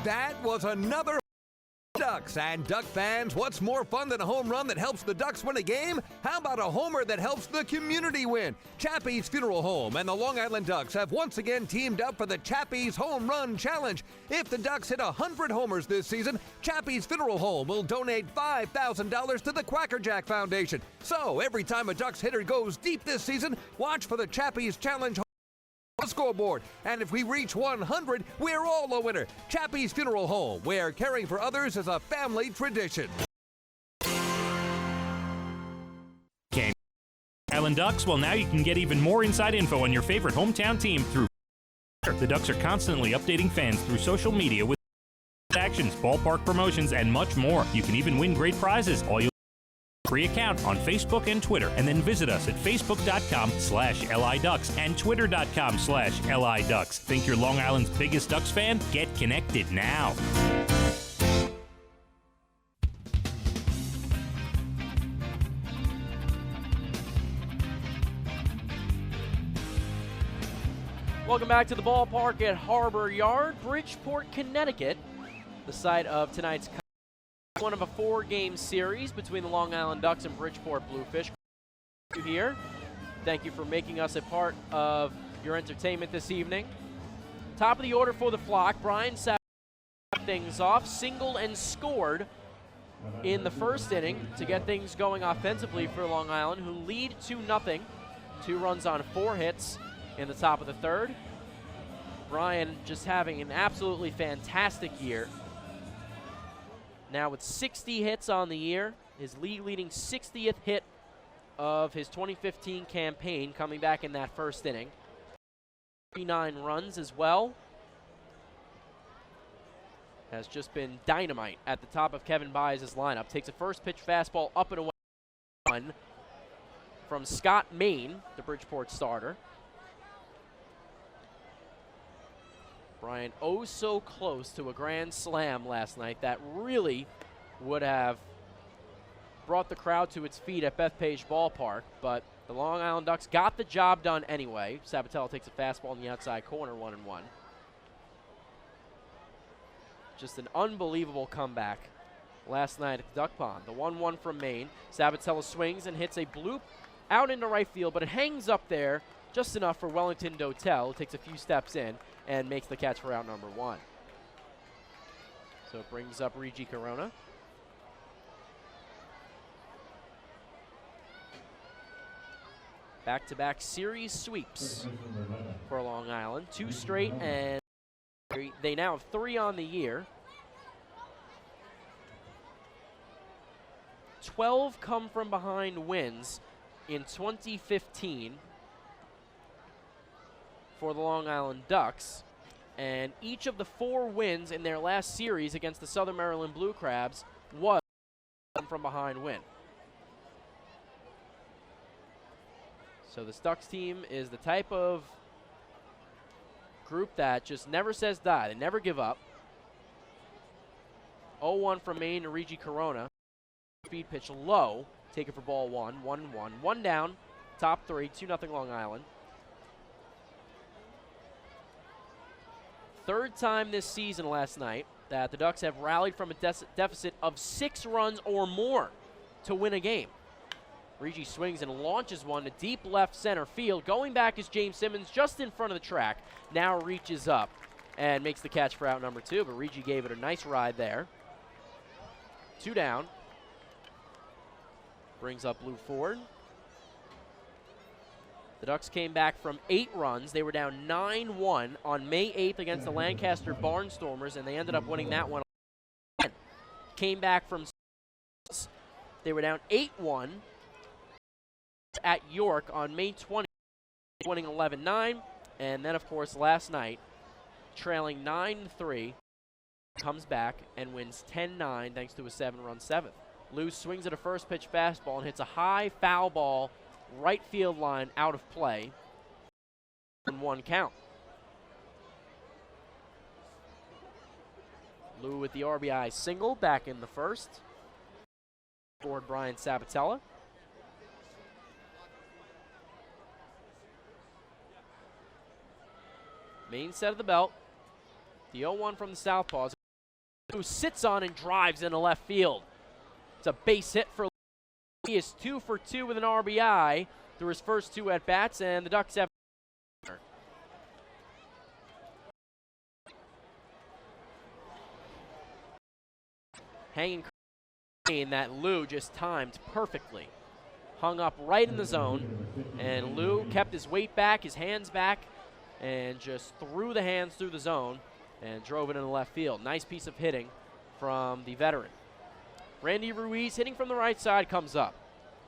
That was another Ducks. And Duck fans, what's more fun than a home run that helps the Ducks win a game? How about a homer that helps the community win? Chappie's Funeral Home and the Long Island Ducks have once again teamed up for the Chappie's Home Run Challenge. If the Ducks hit 100 homers this season, Chappie's Funeral Home will donate $5,000 to the Quackerjack Foundation. So every time a Ducks hitter goes deep this season, watch for the Chappie's Challenge scoreboard. And if we reach 100, we're all a winner. Chappie's Funeral Home, where caring for others is a family tradition. Island Ducks? Well, now you can get even more inside info on your favorite hometown team through the Ducks are constantly updating fans through social media with actions, ballpark promotions, and much more. You can even win great prizes. All you free account on Facebook and Twitter, and then visit us at facebook.com/LIDucks and twitter.com/LIDucks. Think you're Long Island's biggest Ducks fan? Get connected now. Welcome back to the ballpark at Harbor Yard, Bridgeport, Connecticut, the site of tonight's one of a 4-game series between the Long Island Ducks and Bridgeport Bluefish. You here. Thank you for making us a part of your entertainment this evening. Top of the order for the Flock, Brian Savage things off, singled and scored in the first inning to get things going offensively for Long Island, who lead 2-0. 2 runs on 4 hits in the top of the third. Brian just having an absolutely fantastic year. Now with 60 hits on the year, his league-leading 60th hit of his 2015 campaign coming back in that first inning. 39 runs as well. Has just been dynamite at the top of Kevin Baez' lineup. Takes a first pitch fastball up and away. One from Scott Main, the Bridgeport starter. Brian oh so close to a grand slam last night that really would have brought the crowd to its feet at Bethpage Ballpark, but the Long Island Ducks got the job done anyway. Sabatella takes a fastball in the outside corner, 1-1. Just an unbelievable comeback last night at the Duck Pond. The 1-1 from Maine. Sabatella swings and hits a bloop out into right field, but it hangs up there just enough for Wellington Dotel, who takes a few steps in and makes the catch for out number 1. So it brings up Regi Corona. Back-to-back series sweeps for Long Island. 2 straight, and they now have 3 on the year. 12 come from behind wins in 2015 for the Long Island Ducks, and each of the 4 wins in their last series against the Southern Maryland Blue Crabs was a from behind win. So this Ducks team is the type of group that just never says die. They never give up. 0-1 from Maine to Regi Corona. Speed pitch low. Take it for ball 1. 1-1. 1 down. Top 3. 2-0 Long Island. Third time this season last night that the Ducks have rallied from a deficit of 6 runs or more to win a game. Regi swings and launches one to deep left center field. Going back is James Simmons just in front of the track. Now reaches up and makes the catch for out number 2, but Regi gave it a nice ride there. 2 down. Brings up Blue Ford. The Ducks came back from 8 runs. They were down 9-1 on May 8th against the Lancaster Barnstormers, and they ended up winning that one. Came back from 6. They were down 8-1 at York on May 20th, winning 11-9. And then, of course, last night, trailing 9-3, comes back and wins 10-9 thanks to a 7-run 7th. Lou swings at a first pitch fastball and hits a high foul ball right field line out of play in 1 count. Lou with the RBI single back in the first. Forward Brian Sabatella. Main set of the belt. The 0-1 from the southpaws. Who sits on and drives into left field. It's a base hit for Lou. He is 2 for 2 with an RBI through his first 2 at-bats, and the Ducks have hanging that Lou just timed perfectly. Hung up right in the zone, and Lou kept his weight back, his hands back, and just threw the hands through the zone and drove it into left field. Nice piece of hitting from the veteran. Randy Ruiz hitting from the right side comes up.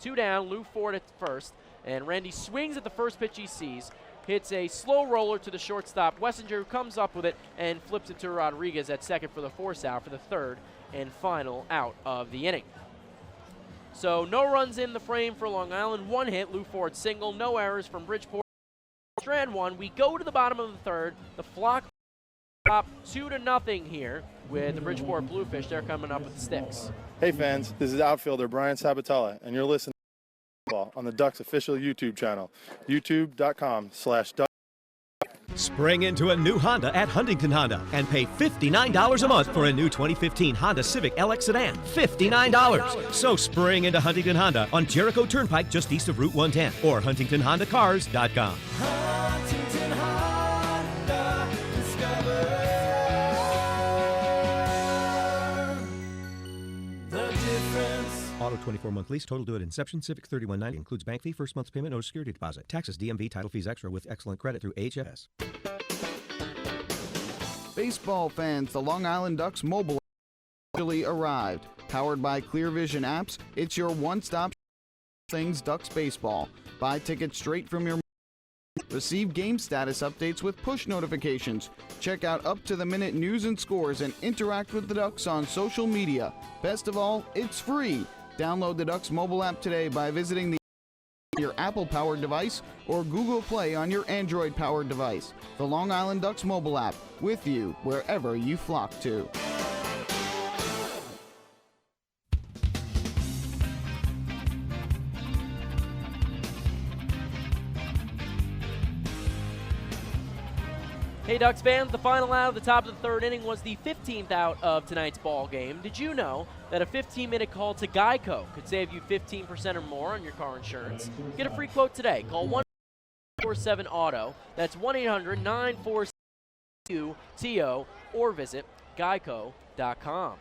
2 down, Lou Ford at first, and Randy swings at the first pitch he sees, hits a slow roller to the shortstop, Wessinger, who comes up with it and flips it to Rodriguez at second for the force out for the 3rd and final out of the inning. So no runs in the frame for Long Island, 1 hit, Lou Ford single, no errors from Bridgeport. Strand 1, we go to the bottom of the 3rd. The Flock top 2-0 here with the Bridgeport Bluefish. They're coming up with the sticks. Hey fans, this is outfielder Brian Sabatella, and you're listening to Baseball on the Ducks official YouTube channel, youtube.com/Ducks. Spring into a new Honda at Huntington Honda and pay $59 a month for a new 2015 Honda Civic LX sedan. $59. So spring into Huntington Honda on Jericho Turnpike just east of Route 110 or huntingtonhondacars.com. Huntington Honda, discover the difference. Auto 24-month lease, total due at inception. Civic $31.90 includes bank fee, first month's payment, no security deposit. Taxes, DMV, title fees extra with excellent credit through HFS. Baseball fans, the Long Island Ducks mobile app actually arrived. Powered by Clear Vision apps, it's your one-stop things Ducks baseball. Buy tickets straight from your receive game status updates with push notifications. Check out up-to-the-minute news and scores and interact with the Ducks on social media. Best of all, it's free. Download the Ducks mobile app today by visiting your Apple-powered device or Google Play on your Android-powered device. The Long Island Ducks mobile app, with you wherever you flock to. Hey Ducks fans, the final out of the top of the 3rd inning was the 15th out of tonight's ball game. Did you know that a 15-minute call to Geico could save you 15% or more on your car insurance? Get a free quote today. Call 1-847-AUTO. That's 1-800-947-TO or visit geico.com.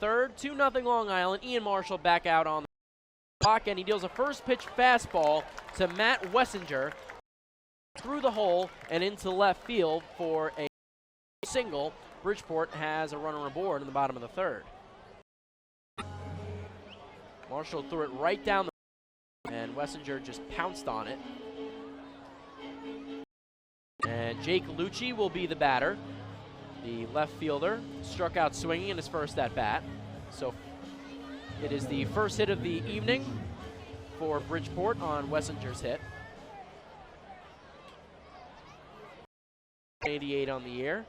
3rd, 2-0 Long Island. Ian Marshall back out on the clock, and he deals a first pitch fastball to Matt Wessinger through the hole and into left field for a single. Bridgeport has a runner aboard in the bottom of the 3rd. Marshall threw it right down the and Wessinger just pounced on it. And Jake Lucci will be the batter. The left fielder struck out swinging in his first at-bat. So it is the first hit of the evening for Bridgeport on Wessinger's hit. 88 on the year.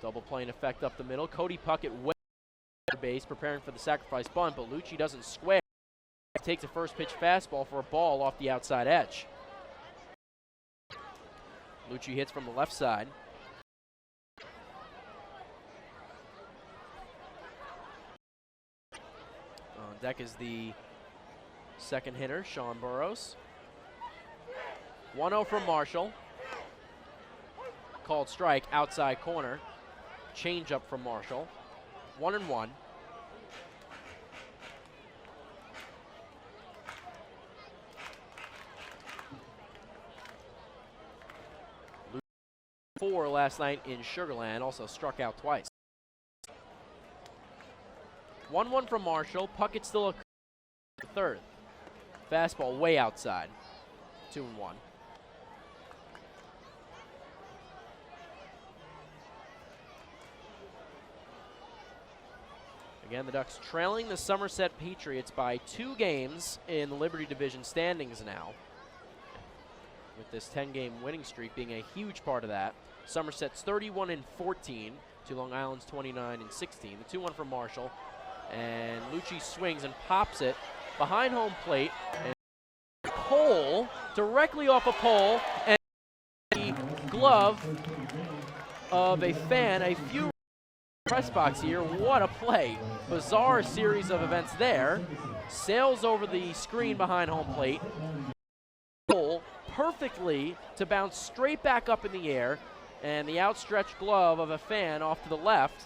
Double play in effect up the middle. Cody Puckett way base preparing for the sacrifice bunt, but Lucci doesn't square. Takes a first pitch fastball for a ball off the outside edge. Lucci hits from the left side. On deck is the second hitter, Sean Burrows. 1-0 from Marshall. Called strike, outside corner. Change up from Marshall. 1-1. last night in Sugar Land, also struck out twice. 1-1 from Marshall. Puckett still a third. Fastball way outside. 2-1. Again, the Ducks trailing the Somerset Patriots by 2 games in the Liberty Division standings now, with this 10-game winning streak being a huge part of that. Somerset's 31-14 to Long Island's 29-16. The 2-1 from Marshall, and Lucci swings and pops it behind home plate, and pole directly off a pole, and the glove of a fan, a few press box here. What a play. Bizarre series of events there. Sails over the screen behind home plate. Pole perfectly to bounce straight back up in the air, and the outstretched glove of a fan off to the left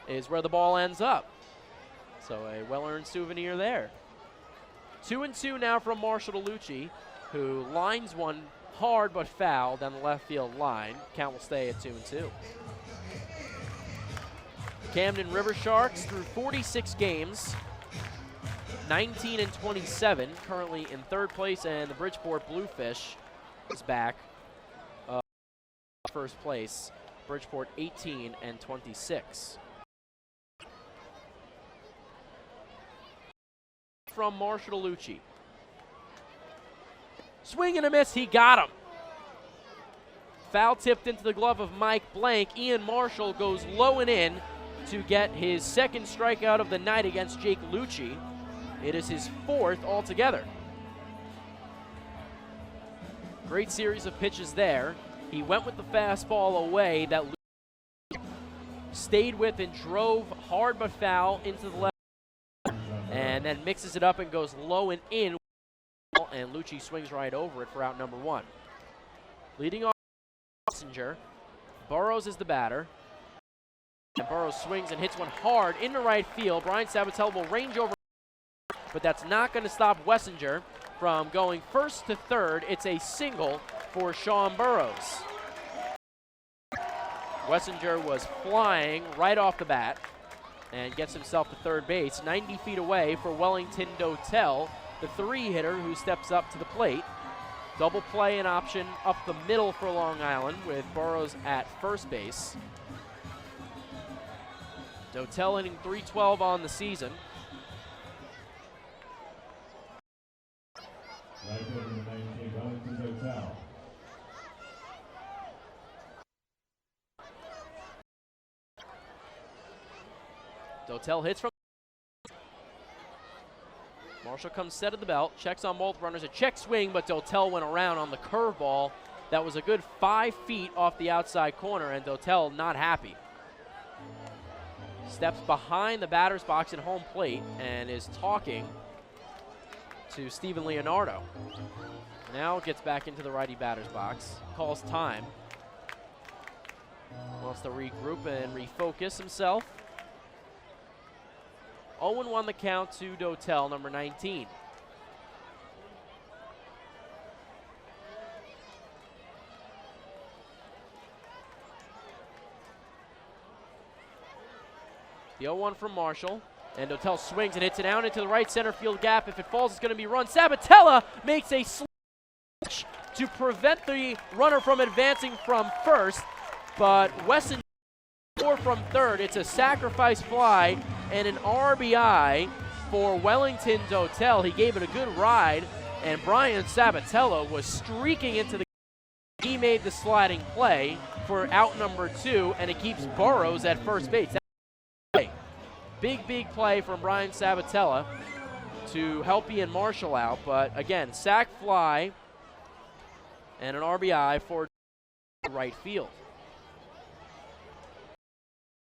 is where the ball ends up. So a well-earned souvenir there. 2-2 now from Marshall to Lucci, who lines one hard but foul down the left field line. Count will stay at 2-2. Camden River Sharks through 46 games, 19-27, currently in third place, and the Bridgeport Bluefish is back first place. Bridgeport 18-26. From Marshall to Lucci. Swing and a miss, he got him. Foul tipped into the glove of Mike Blank. Ian Marshall goes low and in to get his second strikeout of the night against Jake Lucci. It is his 4th altogether. Great series of pitches there. He went with the fastball away that Lucci stayed with and drove hard but foul into the left, and then mixes it up and goes low and in, and Lucci swings right over it for out number 1. Leading off Wessinger, Burrows is the batter. And Burrows swings and hits one hard into right field. Brian Sabatella will range over, but that's not going to stop Wessinger from going first to third. It's a single for Sean Burrows. Wessinger was flying right off the bat and gets himself to third base, 90 feet away for Wellington Dotel, the 3-hitter who steps up to the plate. Double play and option up the middle for Long Island with Burrows at first base. Dotel hitting .312 on the season. Dotel hits from. Marshall comes set of the belt, checks on both runners, a check swing, but Dotel went around on the curveball. That was a good 5 feet off the outside corner, and Dotel not happy. Steps behind the batter's box at home plate and is talking to Steven Leonardo. Now gets back into the righty batter's box, calls time. Wants to regroup and refocus himself. 0-1 the count to Dotel, number 19. The 0-1 from Marshall, and Dotel swings and hits it out into the right center field gap. If it falls, it's going to be run. Sabatella makes a switch to prevent the runner from advancing from first, but Wesson from third. It's a sacrifice fly and an RBI for Wellington Dotel. He gave it a good ride, and Brian Sabatella was streaking into the game. He made the sliding play for out number 2, and it keeps Burrows at first base. Big play from Brian Sabatella to help Ian Marshall out, but again, sac fly and an RBI for right field.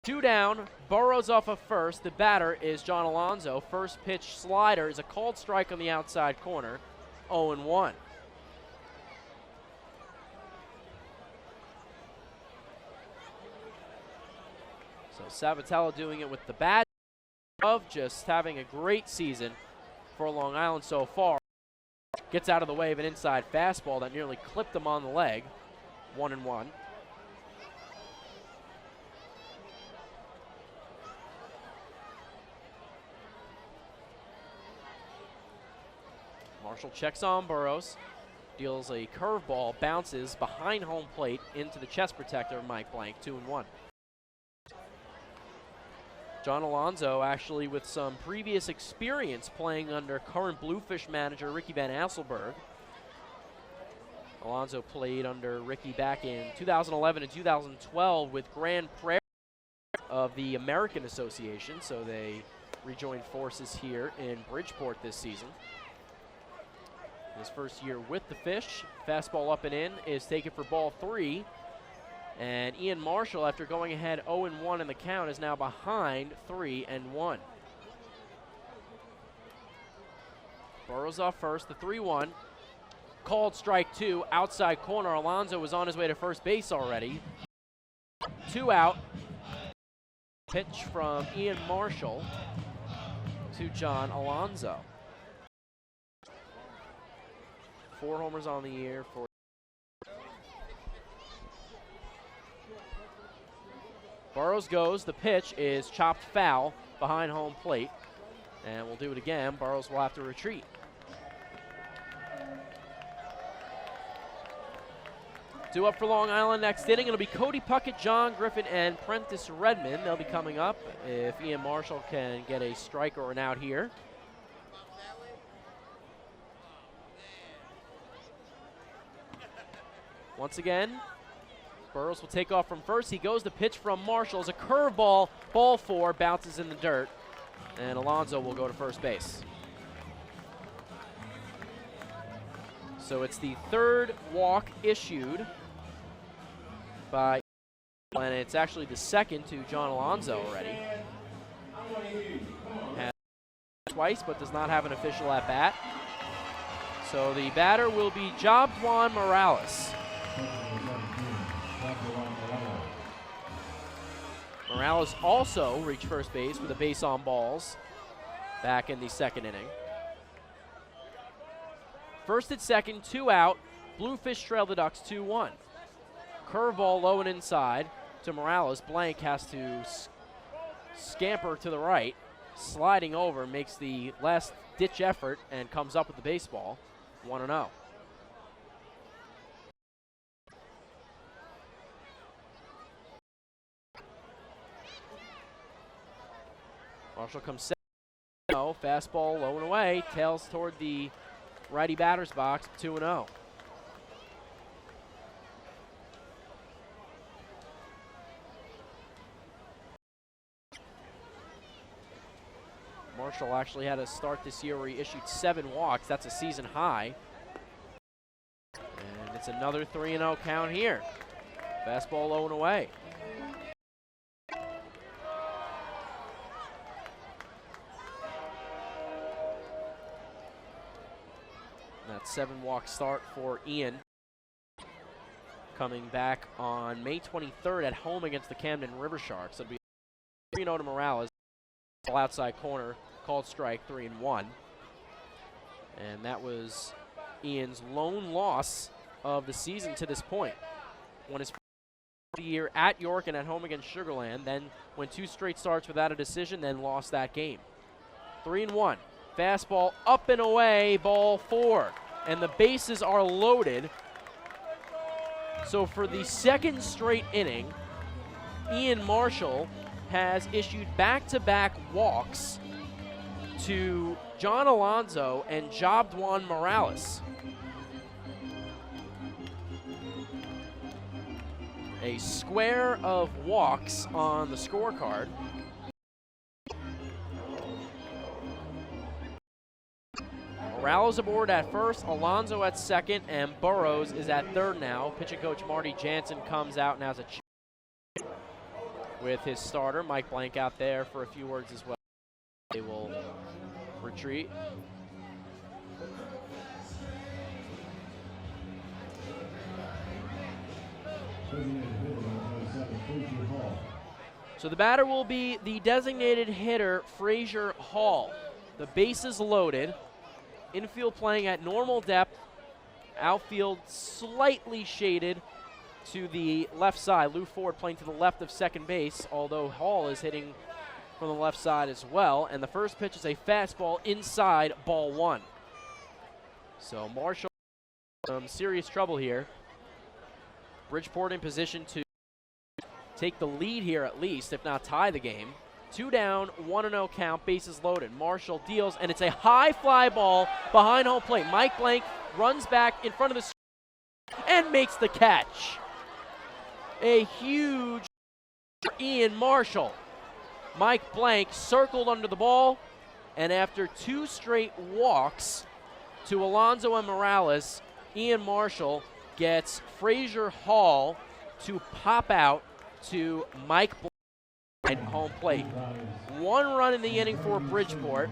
2 down, Burrows off of first. The batter is John Alonso. First pitch slider is a called strike on the outside corner, 0-1. So Sabatella doing it with the bat of just having a great season for Long Island so far. Gets out of the way of an inside fastball that nearly clipped him on the leg. 1-1. Marshall checks on Burrows, deals a curveball, bounces behind home plate into the chest protector of Mike Blank, 2-1. John Alonzo actually with some previous experience playing under current Bluefish manager Ricky Van Asselberg. Alonzo played under Ricky back in 2011 and 2012 with Grand Prairie of the American Association, so they rejoined forces here in Bridgeport this season. His first year with the Fish, fastball up and in is taken for ball 3. And Ian Marshall, after going ahead 0-1 in the count, is now behind 3-1. Burrows off first, the 3-1. Called strike 2, outside corner. Alonzo was on his way to first base already. 2 out. Pitch from Ian Marshall to John Alonzo. 4 homers on the year for Burrows goes. The pitch is chopped foul behind home plate. And we'll do it again. Burrows will have to retreat. Two up for Long Island next inning. It'll be Cody Puckett, John Griffin, and Prentice Redmond. They'll be coming up if Ian Marshall can get a strike or an out here. Once again, Burrows will take off from first. He goes to pitch from Marshall. It's a curveball, ball 4, bounces in the dirt. And Alonzo will go to first base. So it's the 3rd walk issued by, and it's actually the 2nd to John Alonzo already. Has twice, but does not have an official at bat. So the batter will be Jobjuan Morales. Morales also reached first base with a base on balls back in the 2nd inning. First at second, 2 out. Bluefish trail the Ducks 2-1. Curveball low and inside to Morales. Blank has to scamper to the right. Sliding over, makes the last ditch effort and comes up with the baseball. 1-0. Marshall comes second. Fastball low and away. Tails toward the righty batter's box. 2-0. Marshall actually had a start this year where he issued 7 walks. That's a season high. And it's another 3-0 count here. Fastball low and away. That 7-walk start for Ian. Coming back on May 23rd at home against the Camden River Sharks. It'll be 3-0 to Morales. Outside corner, called strike, 3-1. And that was Ian's lone loss of the season to this point. Won his first year at York and at home against Sugar Land. Then went 2 straight starts without a decision, then lost that game. 3-1. Fastball up and away, ball 4. And the bases are loaded. So for the 2nd straight inning, Ian Marshall has issued back-to-back walks to John Alonzo and Jobjuan Morales. A square of walks on the scorecard. Morales aboard at first, Alonzo at second, and Burrows is at third now. Pitching coach Marty Jansen comes out and has a chat with his starter, Mike Blank, out there for a few words as well. They will retreat. So the batter will be the designated hitter, Frazier Hall. The bases loaded. Infield playing at normal depth. Outfield slightly shaded to the left side. Lou Ford playing to the left of second base, although Hall is hitting from the left side as well. And the first pitch is a fastball inside, ball 1. So Marshall, some serious trouble here. Bridgeport in position to take the lead here at least, if not tie the game. 2 down, 1-0 count, bases loaded. Marshall deals, and it's a high fly ball behind home plate. Mike Blank runs back in front of the and makes the catch. A huge Ian Marshall. Mike Blank circled under the ball, and after 2 straight walks to Alonzo and Morales, Ian Marshall gets Frazier Hall to pop out to Mike Blank at home plate. 1 run in the inning for Bridgeport,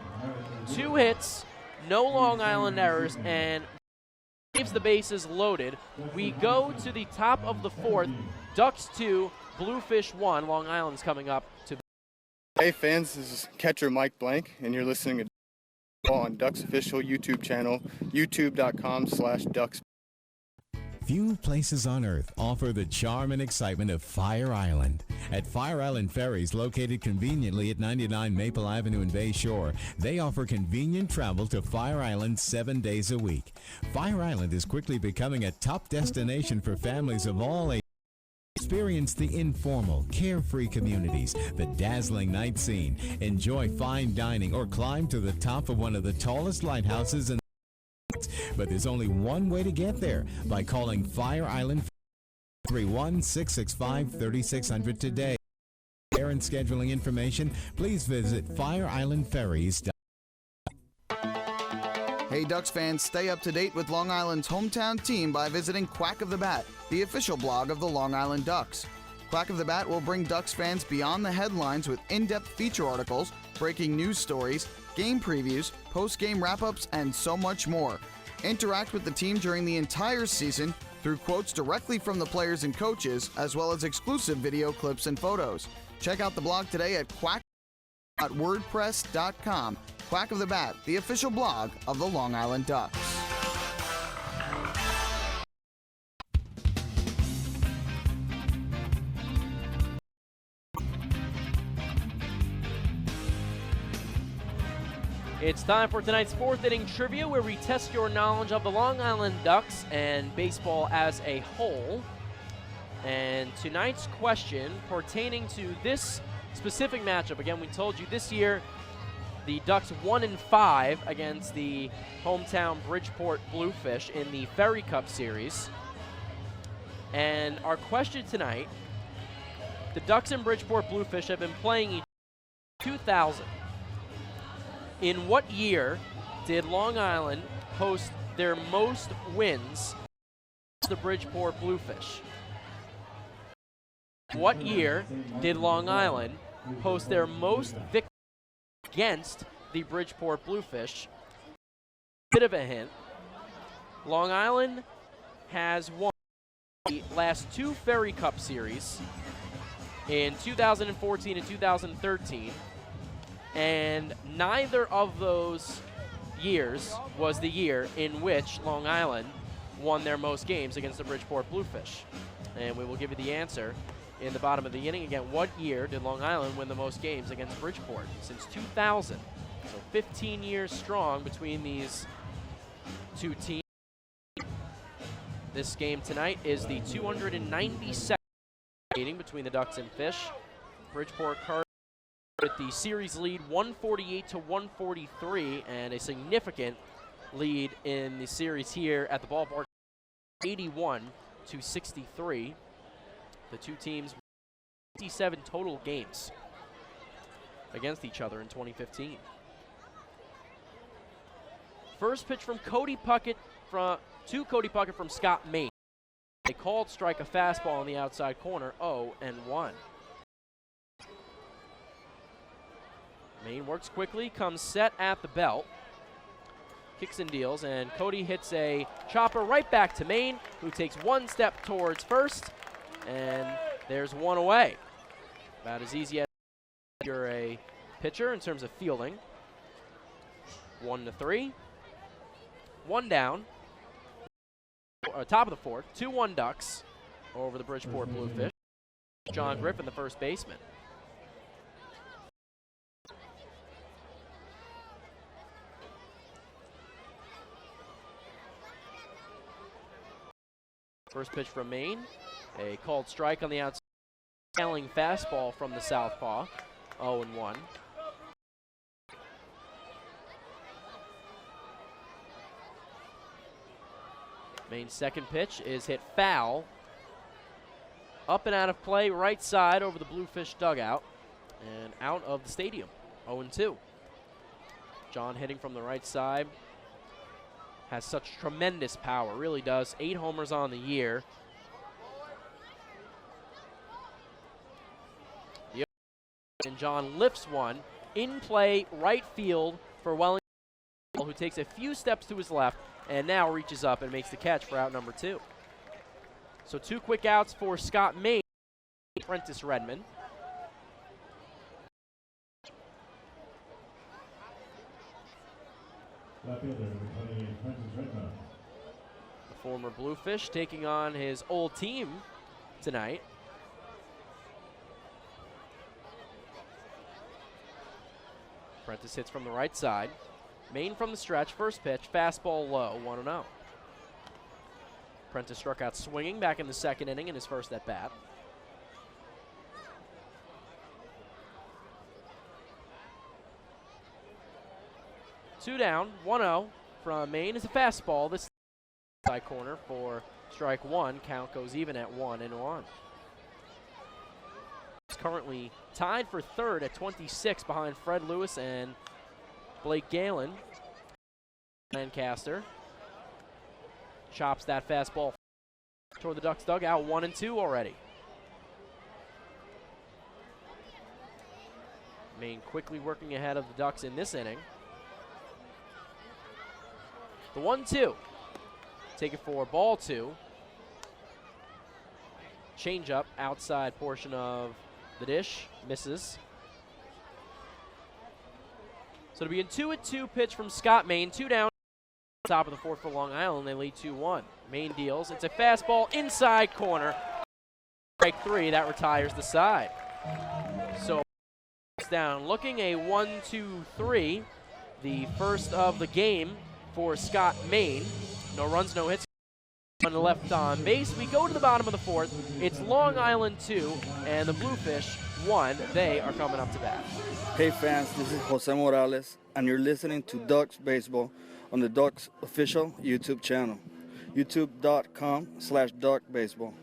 2 hits, no Long Island errors, and leaves the bases loaded. We go to the top of the 4th. Ducks 2, Bluefish 1. Long Island's coming up to. Hey fans, this is catcher Mike Blank, and you're listening to on Ducks official YouTube channel, youtube.com/Ducks. Few places on earth offer the charm and excitement of Fire Island. At Fire Island Ferries, located conveniently at 99 Maple Avenue in Bay Shore, they offer convenient travel to Fire Island 7 days a week. Fire Island is quickly becoming a top destination for families of all ages. Experience the informal, carefree communities, the dazzling night scene, enjoy fine dining, or climb to the top of one of the tallest lighthouses in. But there's only one way to get there, by calling Fire Island 31665-3600 today. For and scheduling information, please visit fireislandferries.com. Hey Ducks fans, stay up to date with Long Island's hometown team by visiting Quack of the Bat, the official blog of the Long Island Ducks. Quack of the Bat will bring Ducks fans beyond the headlines with in-depth feature articles, breaking news stories, game previews, post-game wrap-ups, and so much more. Interact with the team during the entire season through quotes directly from the players and coaches, as well as exclusive video clips and photos. Check out the blog today at quack.wordpress.com. Quack of the Bat, the official blog of the Long Island Ducks. It's time for tonight's 4th inning trivia, where we test your knowledge of the Long Island Ducks and baseball as a whole. And tonight's question pertaining to this specific matchup. Again, we told you this year the Ducks 1-5 against the hometown Bridgeport Bluefish in the Ferry Cup Series. And our question tonight, the Ducks and Bridgeport Bluefish have been playing each other since 2000. In what year did Long Island post their most wins against the Bridgeport Bluefish? What year did Long Island post their most victories against the Bridgeport Bluefish? Bit of a hint. Long Island has won the last 2 Ferry Cup series in 2014 and 2013. And neither of those years was the year in which Long Island won their most games against the Bridgeport Bluefish. And we will give you the answer in the bottom of the inning. Again, what year did Long Island win the most games against Bridgeport? Since 2000. So 15 years strong between these 2 teams. This game tonight is the 292nd meeting between the Ducks and Fish. Bridgeport Cardinals with the series lead 148-143, and a significant lead in the series here at the ballpark, 81-63. The 2 teams 57 total games against each other in 2015. First pitch from Cody Puckett from Scott Main. They called strike a fastball on the outside corner, 0-1. Main works quickly, comes set at the belt, kicks and deals, and Cody hits a chopper right back to Main, who takes 1 step towards first, and there's 1 away. About as easy as you're a pitcher in terms of fielding. 1-3, 1 down, top of the 4th, 2-1 Ducks over the Bridgeport Bluefish. John Griffin, the first baseman. First pitch from Maine, a called strike on the outside, tailing fastball from the southpaw, 0-1. Maine's second pitch is hit foul, up and out of play, right side over the Bluefish dugout, and out of the stadium, 0-2. John hitting from the right side, has such tremendous power, really does. 8 homers on the year. And John lifts one in play right field for Wellington, who takes a few steps to his left and now reaches up and makes the catch for out number 2. So 2 quick outs for Scott Maine, Prentice Redmond. The former Bluefish taking on his old team tonight. Prentice hits from the right side. Maine from the stretch, first pitch, fastball low, 1-0. Prentice struck out swinging back in the second inning in his first at-bat. Two down, 1-0 from Maine is a fastball. This side corner for strike one. Count goes even at 1-1. He's currently tied for third at 26 behind Fred Lewis and Blake Galen. Lancaster chops that fastball toward the Ducks dugout, 1-2 already. Maine quickly working ahead of the Ducks in this inning. The 1-2. Take it for ball 2. Change up outside portion of the dish. Misses. So to be a 2-2 pitch from Scott Maine. 2 down. Top of the fourth for Long Island. They lead 2-1. Maine deals. It's a fastball inside corner. Strike 3. That retires the side. So down. Looking a 1-2-3. The first of the game for Scott Maine. No runs, no hits. On the left on base. We go to the bottom of the fourth. It's Long Island 2 and the Bluefish 1. They are coming up to bat. Hey fans, this is Jose Morales, and you're listening to Ducks Baseball on the Ducks official YouTube channel, youtube.com/DuckBaseball.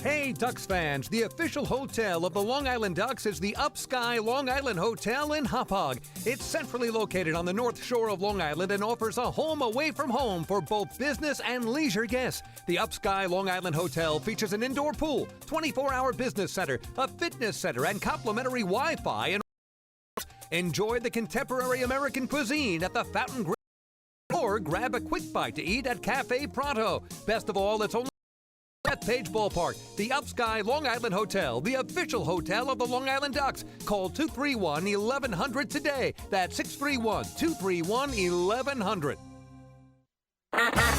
Hey, Ducks fans, the official hotel of the Long Island Ducks is the Upsky Long Island Hotel in Hauppauge. It's centrally located on the north shore of Long Island and offers a home away from home for both business and leisure guests. The Upsky Long Island Hotel features an indoor pool, 24-hour business center, a fitness center, and complimentary Wi-Fi. And enjoy the contemporary American cuisine at the Fountain Grill, or grab a quick bite to eat at Cafe Pronto. Best of all, it's only Bethpage Ballpark, the Upsky Long Island Hotel, the official hotel of the Long Island Ducks. Call 231-1100 today. That's 631-231-1100.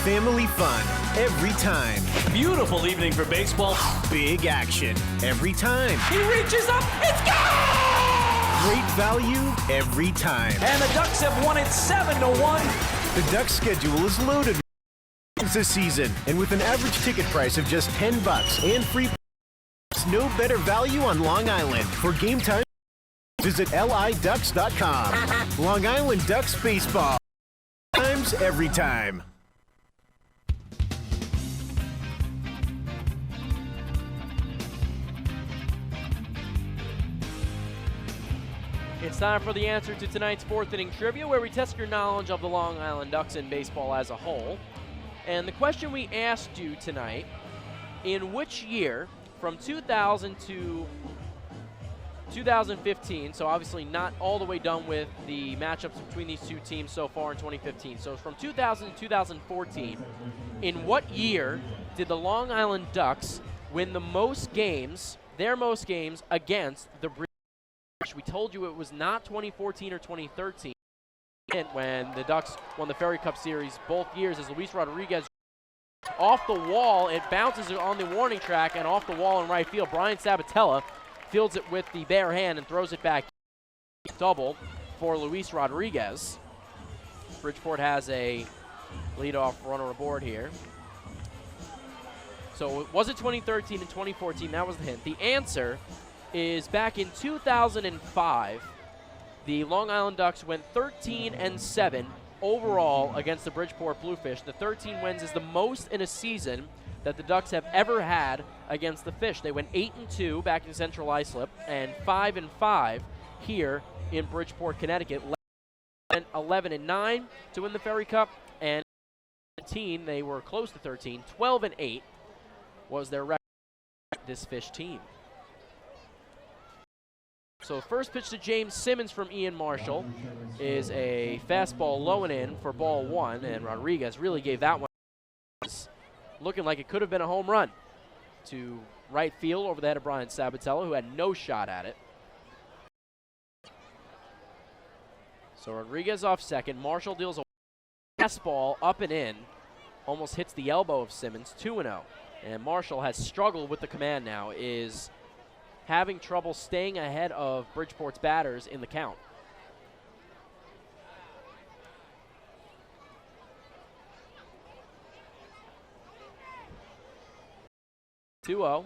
Family fun every time. Beautiful evening for baseball. Big action every time. He reaches up. It's gone! Great value every time. And the Ducks have won it 7-1. The Ducks schedule is loaded this season, and with an average ticket price of just $10 and free, no better value on Long Island. For game time, visit liducks.com. Long Island Ducks baseball. Times every time. It's time for the answer to tonight's fourth inning trivia, where we test your knowledge of the Long Island Ducks and baseball as a whole. And the question we asked you tonight, in which year, from 2000 to 2015, so obviously not all the way done with the matchups between these two teams so far in 2015. So from 2000 to 2014, in what year did the Long Island Ducks win the most games, their most games, against the Bridgeport? We told you it was not 2014 or 2013. When the Ducks won the Ferry Cup Series both years, as Luis Rodriguez off the wall, it bounces on the warning track and off the wall in right field. Brian Sabatella fields it with the bare hand and throws it back. Double for Luis Rodriguez. Bridgeport has a leadoff runner aboard here. So was it 2013 and 2014? That was the hint. The answer is back in 2005, the Long Island Ducks went 13-7 overall against the Bridgeport Bluefish. The 13 wins is the most in a season that the Ducks have ever had against the Fish. They went 8-2 back in Central Islip and 5-5 here in Bridgeport, Connecticut. 11-9 to win the Ferry Cup, and 13 they were close to 13. 12-8 was their record with this Fish team. So first pitch to James Simmons from Ian Marshall is a fastball low and in for ball one, and Rodriguez really gave that one looking like it could have been a home run to right field over the head of Brian Sabatello, who had no shot at it. So Rodriguez off second. Marshall deals a fastball up and in, almost hits the elbow of Simmons, 2-0. And Marshall has struggled with the command now, is having trouble staying ahead of Bridgeport's batters in the count. (2-0),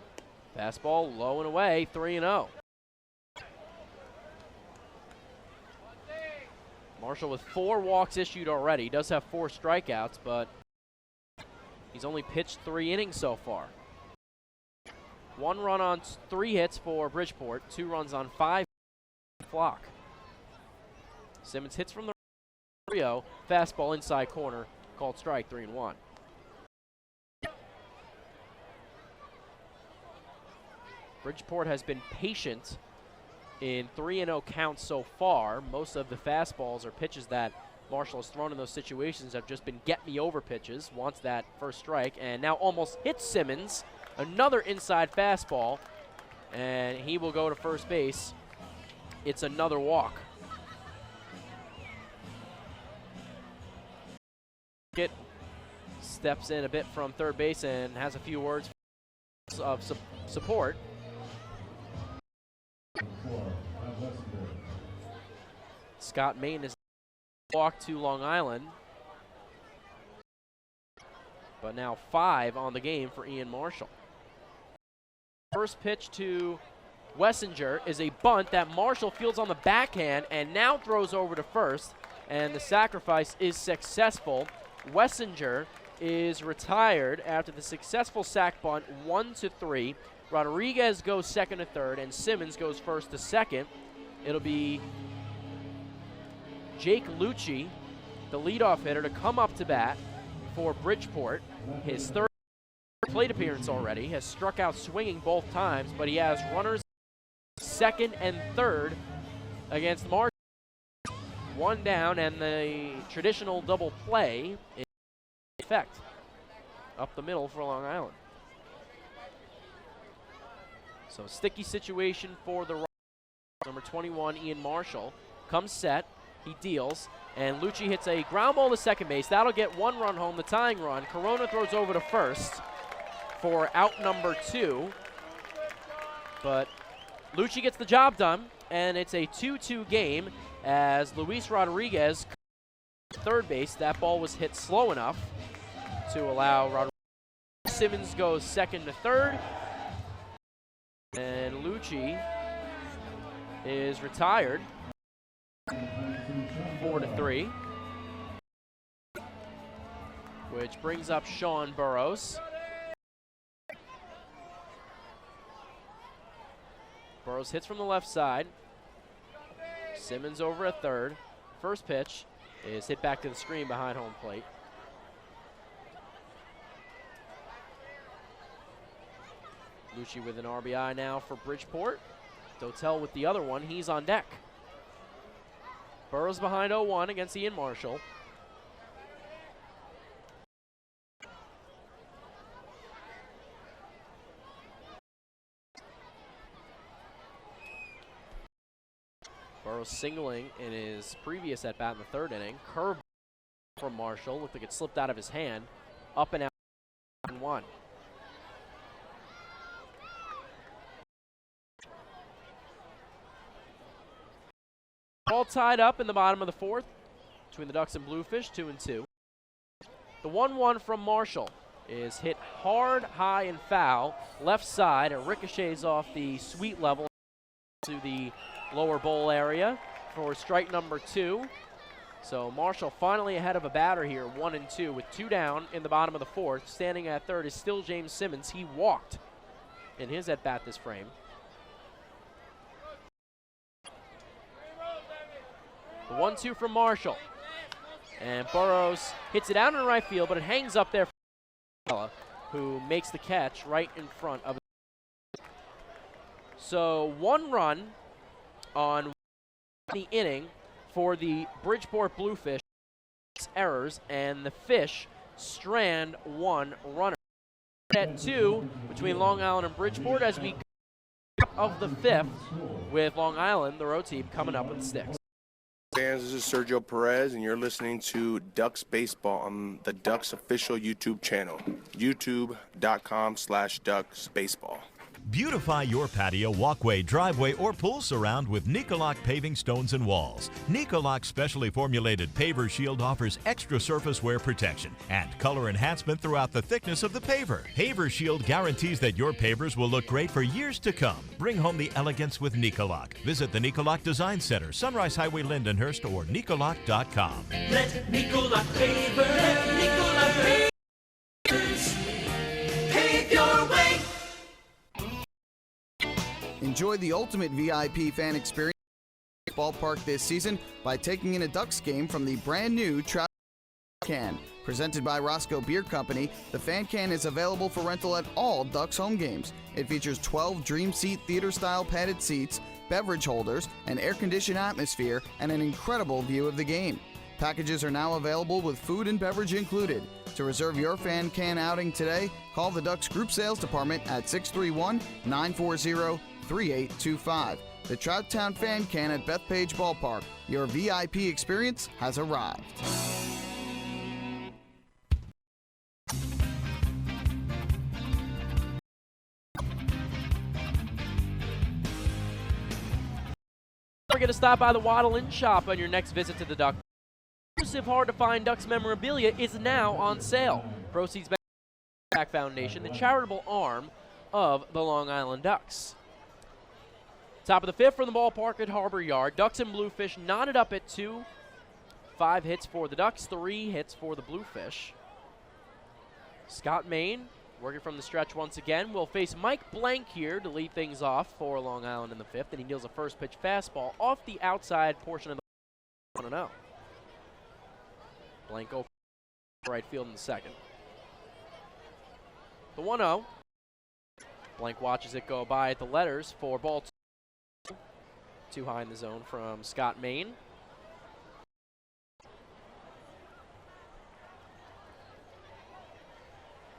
fastball low and away, 3-0. Marshall with 4 walks issued already. He does have 4 strikeouts, but he's only pitched 3 innings so far. 1 run on 3 hits for Bridgeport, 2 runs on 5 Flock. Simmons hits from the 3-0, fastball inside corner, called strike, 3-1. Bridgeport has been patient in 3-0 counts so far. Most of the fastballs or pitches that Marshall has thrown in those situations have just been get-me-over pitches. Wants that first strike, and now almost hits Simmons. Another inside fastball, and he will go to first base. It's another walk. It steps in a bit from third base and has a few words of support. Scott Main has walked to Long Island, but now 5 on the game for Ian Marshall. First pitch to Wessinger is a bunt that Marshall fields on the backhand and now throws over to first, and the sacrifice is successful. Wessinger is retired after the successful sac bunt, 1-3. Rodriguez goes second to third, and Simmons goes first to second. It'll be Jake Lucci, the leadoff hitter, to come up to bat for Bridgeport. His 3rd plate appearance already, has struck out swinging both times, but he has runners second and third against Marshall. 1 down, and the traditional double play in effect up the middle for Long Island. So sticky situation for the number 21, Ian Marshall. Comes set, he deals, and Lucci hits a ground ball to second base. That'll get 1 run home, the tying run. Corona throws over to first for out number 2. But Lucci gets the job done, and it's a 2-2 game as Luis Rodriguez third base. That ball was hit slow enough to allow Rodriguez. Simmons goes second to third, and Lucci is retired, 4-3, which brings up Sean Burrows. Burrows hits from the left side. Simmons over at third. First pitch is hit back to the screen behind home plate. Lucci with an RBI now for Bridgeport. Dotel with the other one. He's on deck. Burrows behind 0-1 against Ian Marshall. Burrows singling in his previous at-bat in the 3rd inning. Curve from Marshall. Looked like it slipped out of his hand. Up and out, 1. All tied up in the bottom of the 4th between the Ducks and Bluefish, 2-2. The 1-1 from Marshall. is hit hard, high, and foul. Left side, it ricochets off the suite level to the lower bowl area for strike number 2. So Marshall finally ahead of a batter here, 1-2, with 2 down in the bottom of the 4th. Standing at third is still James Simmons. He walked in his at-bat this frame. The 1-2 from Marshall. And Burrows hits it out in right field, but it hangs up there for who makes the catch right in front of it. So 1 run on the inning for the Bridgeport Bluefish errors, and the Fish strand 1 runner. At 2 between Long Island and Bridgeport as we go of the 5th with Long Island, the road team, coming up with the sticks. Fans, this is Sergio Perez, and you're listening to Ducks Baseball on the Ducks official YouTube channel, youtube.com/Ducks Baseball. Beautify your patio, walkway, driveway, or pool surround with Nicoloc paving stones and walls. Nicoloc's specially formulated paver shield offers extra surface wear protection and color enhancement throughout the thickness of the paver. Paver shield guarantees that your pavers will look great for years to come. Bring home the elegance with Nicoloc. Visit the Nicoloc Design Center, Sunrise Highway, Lindenhurst, or Nicoloc.com. Let Nicoloc paver, let Nicoloc pavers pave your way. Enjoy the ultimate VIP fan experience at the ballpark this season by taking in a Ducks game from the brand new Trout Can. Presented by Roscoe Beer Company, the Fan Can is available for rental at all Ducks home games. It features 12 Dream Seat theater-style padded seats, beverage holders, an air-conditioned atmosphere, and an incredible view of the game. Packages are now available with food and beverage included. To reserve your Fan-Can outing today, call the Ducks Group Sales Department at 631-940-3825. The Trouttown Fan Can at Bethpage Ballpark. Your VIP experience has arrived. Don't forget to stop by the Waddle Inn Shop on your next visit to the Ducks. Exclusive hard-to-find Ducks memorabilia is now on sale. Proceeds back to the Back Foundation, the charitable arm of the Long Island Ducks. Top of the 5th from the ballpark at Harbor Yard. Ducks and Bluefish knotted up at 2. 5 hits for the Ducks, 3 hits for the Bluefish. Scott Main, working from the stretch once again, will face Mike Blank here to lead things off for Long Island in the 5th, and he deals a first-pitch fastball off the outside portion of the 1-0. Blank open right field in the 2nd. The 1-0. Blank watches it go by at the letters for ball 2. Too high in the zone from Scott Main.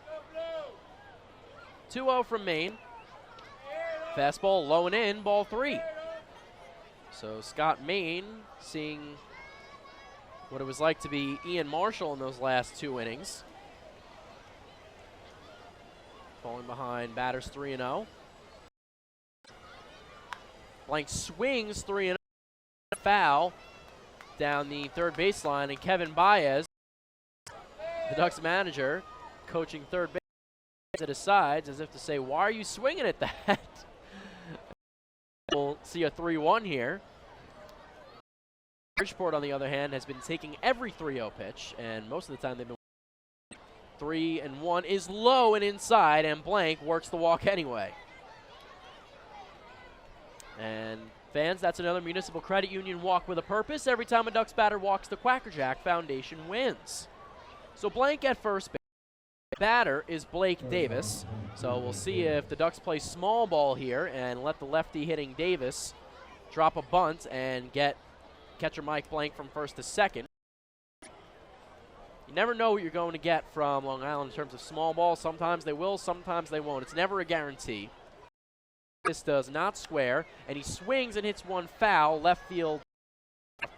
Go 2-0 from Main. Fastball low and in, ball 3. So Scott Main seeing what it was like to be Ian Marshall in those last 2 innings. Falling behind batters 3-0. Blank swings 3-0. Foul down the third baseline, and Kevin Baez, the Ducks manager, coaching third base, to the sides as if to say, why are you swinging at that? We'll see a 3-1 here. Bridgeport, on the other hand, has been taking every 3-0 pitch, and most of the time they've been 3-1 is low and inside, and Blank works the walk anyway. And fans, that's another Municipal Credit Union walk with a purpose. Every time a Ducks batter walks, the Quackerjack Foundation wins. So Blank at first base. Batter is Blake Davis. So we'll see if the Ducks play small ball here and let the lefty hitting Davis drop a bunt and get catcher Mike Blank from first to second. You never know what you're going to get from Long Island in terms of small ball. Sometimes they will, sometimes they won't. It's never a guarantee. This does not square, and he swings and hits one foul, left field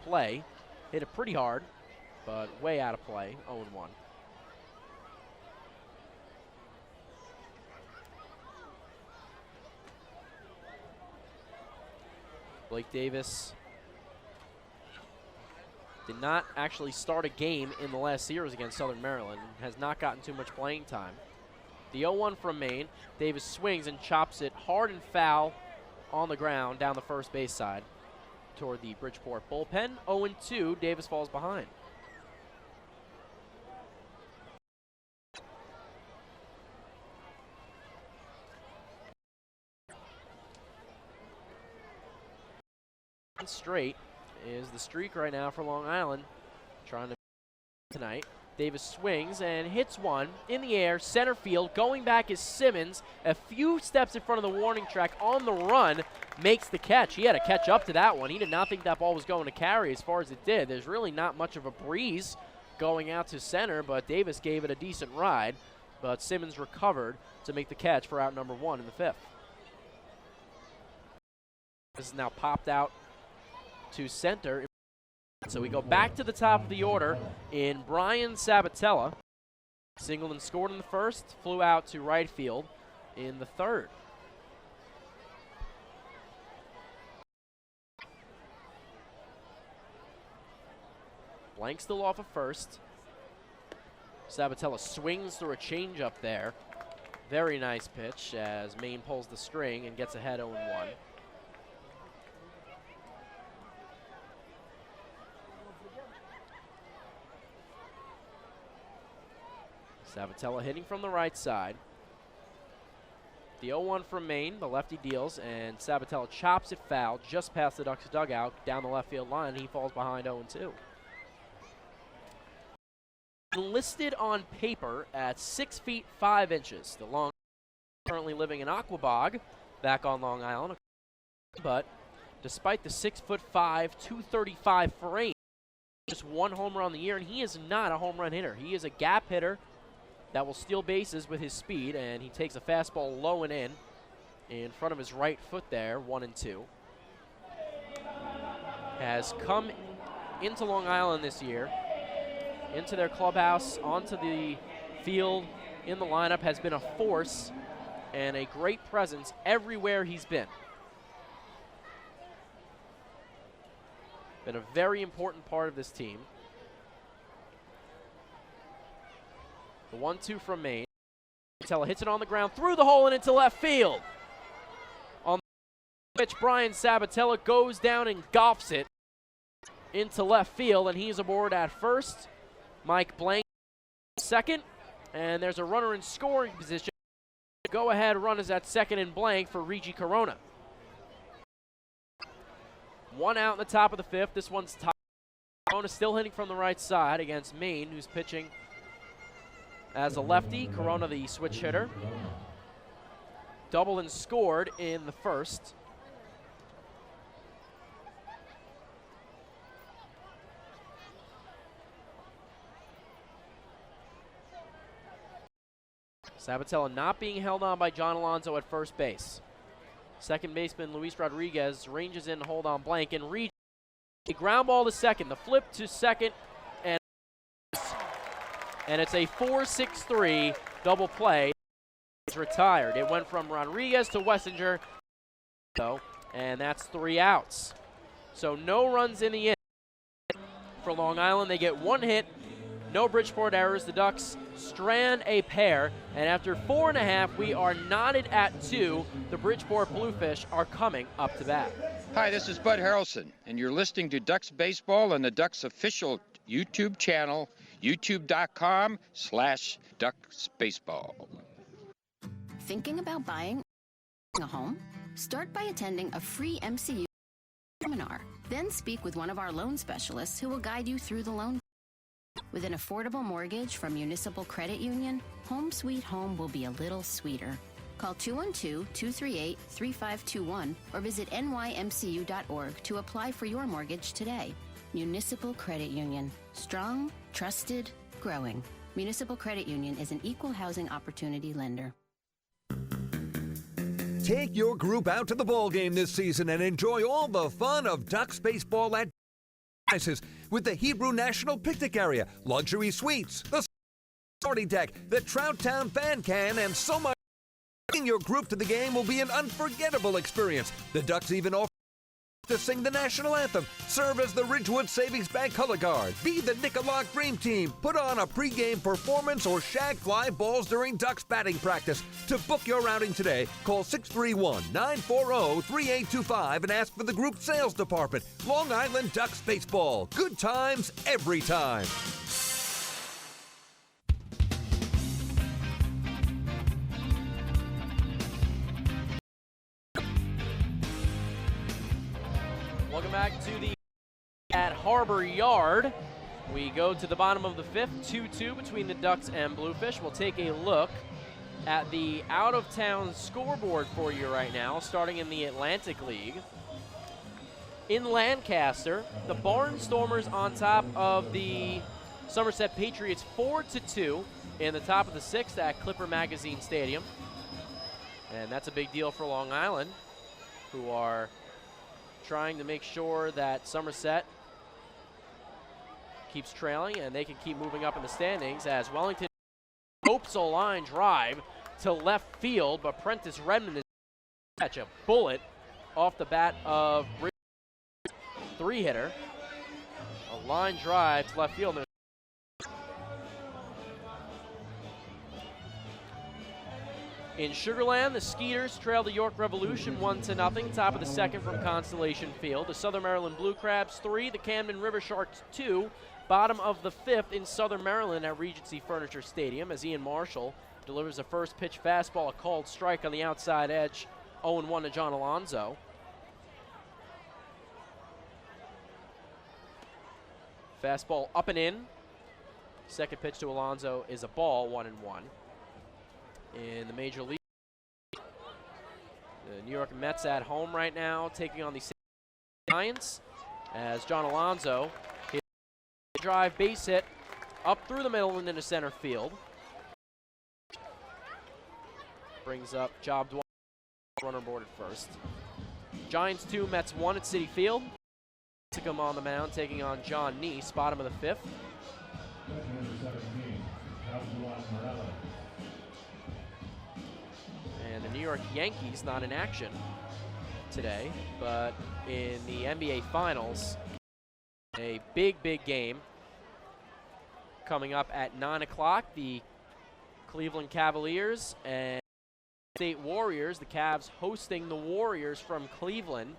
play. Hit it pretty hard, but way out of play, 0-1. Blake Davis Did not actually start a game in the last series against Southern Maryland. Has not gotten too much playing time. The 0-1 from Maine. Davis swings and chops it hard and foul on the ground down the first base side toward the Bridgeport bullpen. 0-2, Davis falls behind. Straight is the streak right now for Long Island, trying to tonight. Davis swings and hits one in the air, center field. Going back is Simmons, a few steps in front of the warning track on the run, makes the catch. He had to catch up to that one. He did not think that ball was going to carry as far as it did. There's really not much of a breeze going out to center, but Davis gave it a decent ride. But Simmons recovered to make the catch for out number 1 in the 5th. This is now popped out to center. So we go back to the top of the order in Brian Sabatella. Singleton scored in the 1st, flew out to right field in the 3rd. Blank still off of first. Sabatella swings through a changeup there. Very nice pitch as Maine pulls the string and gets ahead 0-1. Sabatella hitting from the right side. The 0-1 from Maine, the lefty deals, and Sabatella chops it foul just past the Ducks dugout down the left field line. He falls behind 0-2. Listed on paper at 6 feet 5 inches. The Long currently living in Aquabog, back on Long Island. But despite the 6'5", 235 frame, just 1 home run on the year, and he is not a home run hitter. He is a gap hitter that will steal bases with his speed, and he takes a fastball low and in front of his right foot there, 1-2. Has come into Long Island this year, into their clubhouse, onto the field, in the lineup, has been a force and a great presence everywhere he's been. Been a very important part of this team. The 1-2 from Maine. Sabatella hits it on the ground through the hole and into left field. On the pitch, Brian Sabatella goes down and golfs it into left field, and he's aboard at first. Mike Blank second, and there's a runner in scoring position. Go-ahead run is at second and blank for Regi Corona. 1 out in the top of the 5th. This one's tied. Corona still hitting from the right side against Maine, who's pitching as a lefty. Corona, the switch hitter. Doubled and scored in the 1st. Sabatella not being held on by John Alonso at first base. Second baseman Luis Rodriguez ranges in, hold on blank, and Regi, a ground ball to second. The flip to second, and it's a 4-6-3 double play. It's retired. It went from Rodriguez to Wessinger, and that's 3 outs. So no runs in the inning for Long Island. They get 1 hit, no Bridgeport errors. The Ducks strand a pair, and after 4.5, we are knotted at 2. The Bridgeport Bluefish are coming up to bat. Hi, this is Bud Harrelson, and you're listening to Ducks Baseball on the Ducks official YouTube channel, youtube.com/DucksBaseball. Thinking about buying a home? Start by attending a free MCU seminar. Then speak with one of our loan specialists who will guide you through the loan. With an affordable mortgage from Municipal Credit Union, Home Sweet Home will be a little sweeter. Call 212-238-3521 or visit nymcu.org to apply for your mortgage today. Municipal Credit Union. Strong, trusted, growing. Municipal Credit Union is an equal housing opportunity lender. Take your group out to the ball game this season and enjoy all the fun of Ducks baseball at prices with the Hebrew National Picnic Area, luxury suites, the party deck, the Trout Town fan can, and so much. Taking your group to the game will be an unforgettable experience. The Ducks even offer to sing the national anthem. Serve as the Ridgewood Savings Bank color guard. Be the Nick-a-Lock Dream Team. Put on a pregame performance or shag fly balls during Ducks batting practice. To book your outing today, call 631-940-3825 and ask for the group sales department. Long Island Ducks Baseball. Good times every time. Welcome back to the at Harbor Yard. We go to the bottom of the fifth, 2-2 between the Ducks and Bluefish. We'll take a look at the out-of-town scoreboard for you right now, starting in the Atlantic League. In Lancaster, the Barnstormers on top of the Somerset Patriots 4-2 in the top of the sixth at Clipper Magazine Stadium. And that's a big deal for Long Island, who are trying to make sure that Somerset keeps trailing and they can keep moving up in the standings as Wellington hopes a line drive to left field, but Prentice Redmond is catch a bullet off the bat of three-hitter. A line drive to left field. In Sugarland, the Skeeters trail the York Revolution 1-0, top of the second from Constellation Field. The Southern Maryland Blue Crabs 3, the Camden River Sharks 2, bottom of the fifth in Southern Maryland at Regency Furniture Stadium as Ian Marshall delivers a first pitch fastball, a called strike on the outside edge, 0-1 to John Alonzo. Fastball up and in. Second pitch to Alonzo is a ball, 1-1. In the Major League, the New York Mets at home right now, taking on the Giants, as John Alonzo hit a drive base hit up through the middle and into center field. Brings up Job Dwyer, runner board at first. Giants 2, Mets 1 at Citi Field. Sickham on the mound, taking on John Neese, bottom of the fifth. And the New York Yankees not in action today, but in the NBA Finals, a big game coming up at 9 o'clock. The Cleveland Cavaliers and State Warriors, the Cavs hosting the Warriors from Cleveland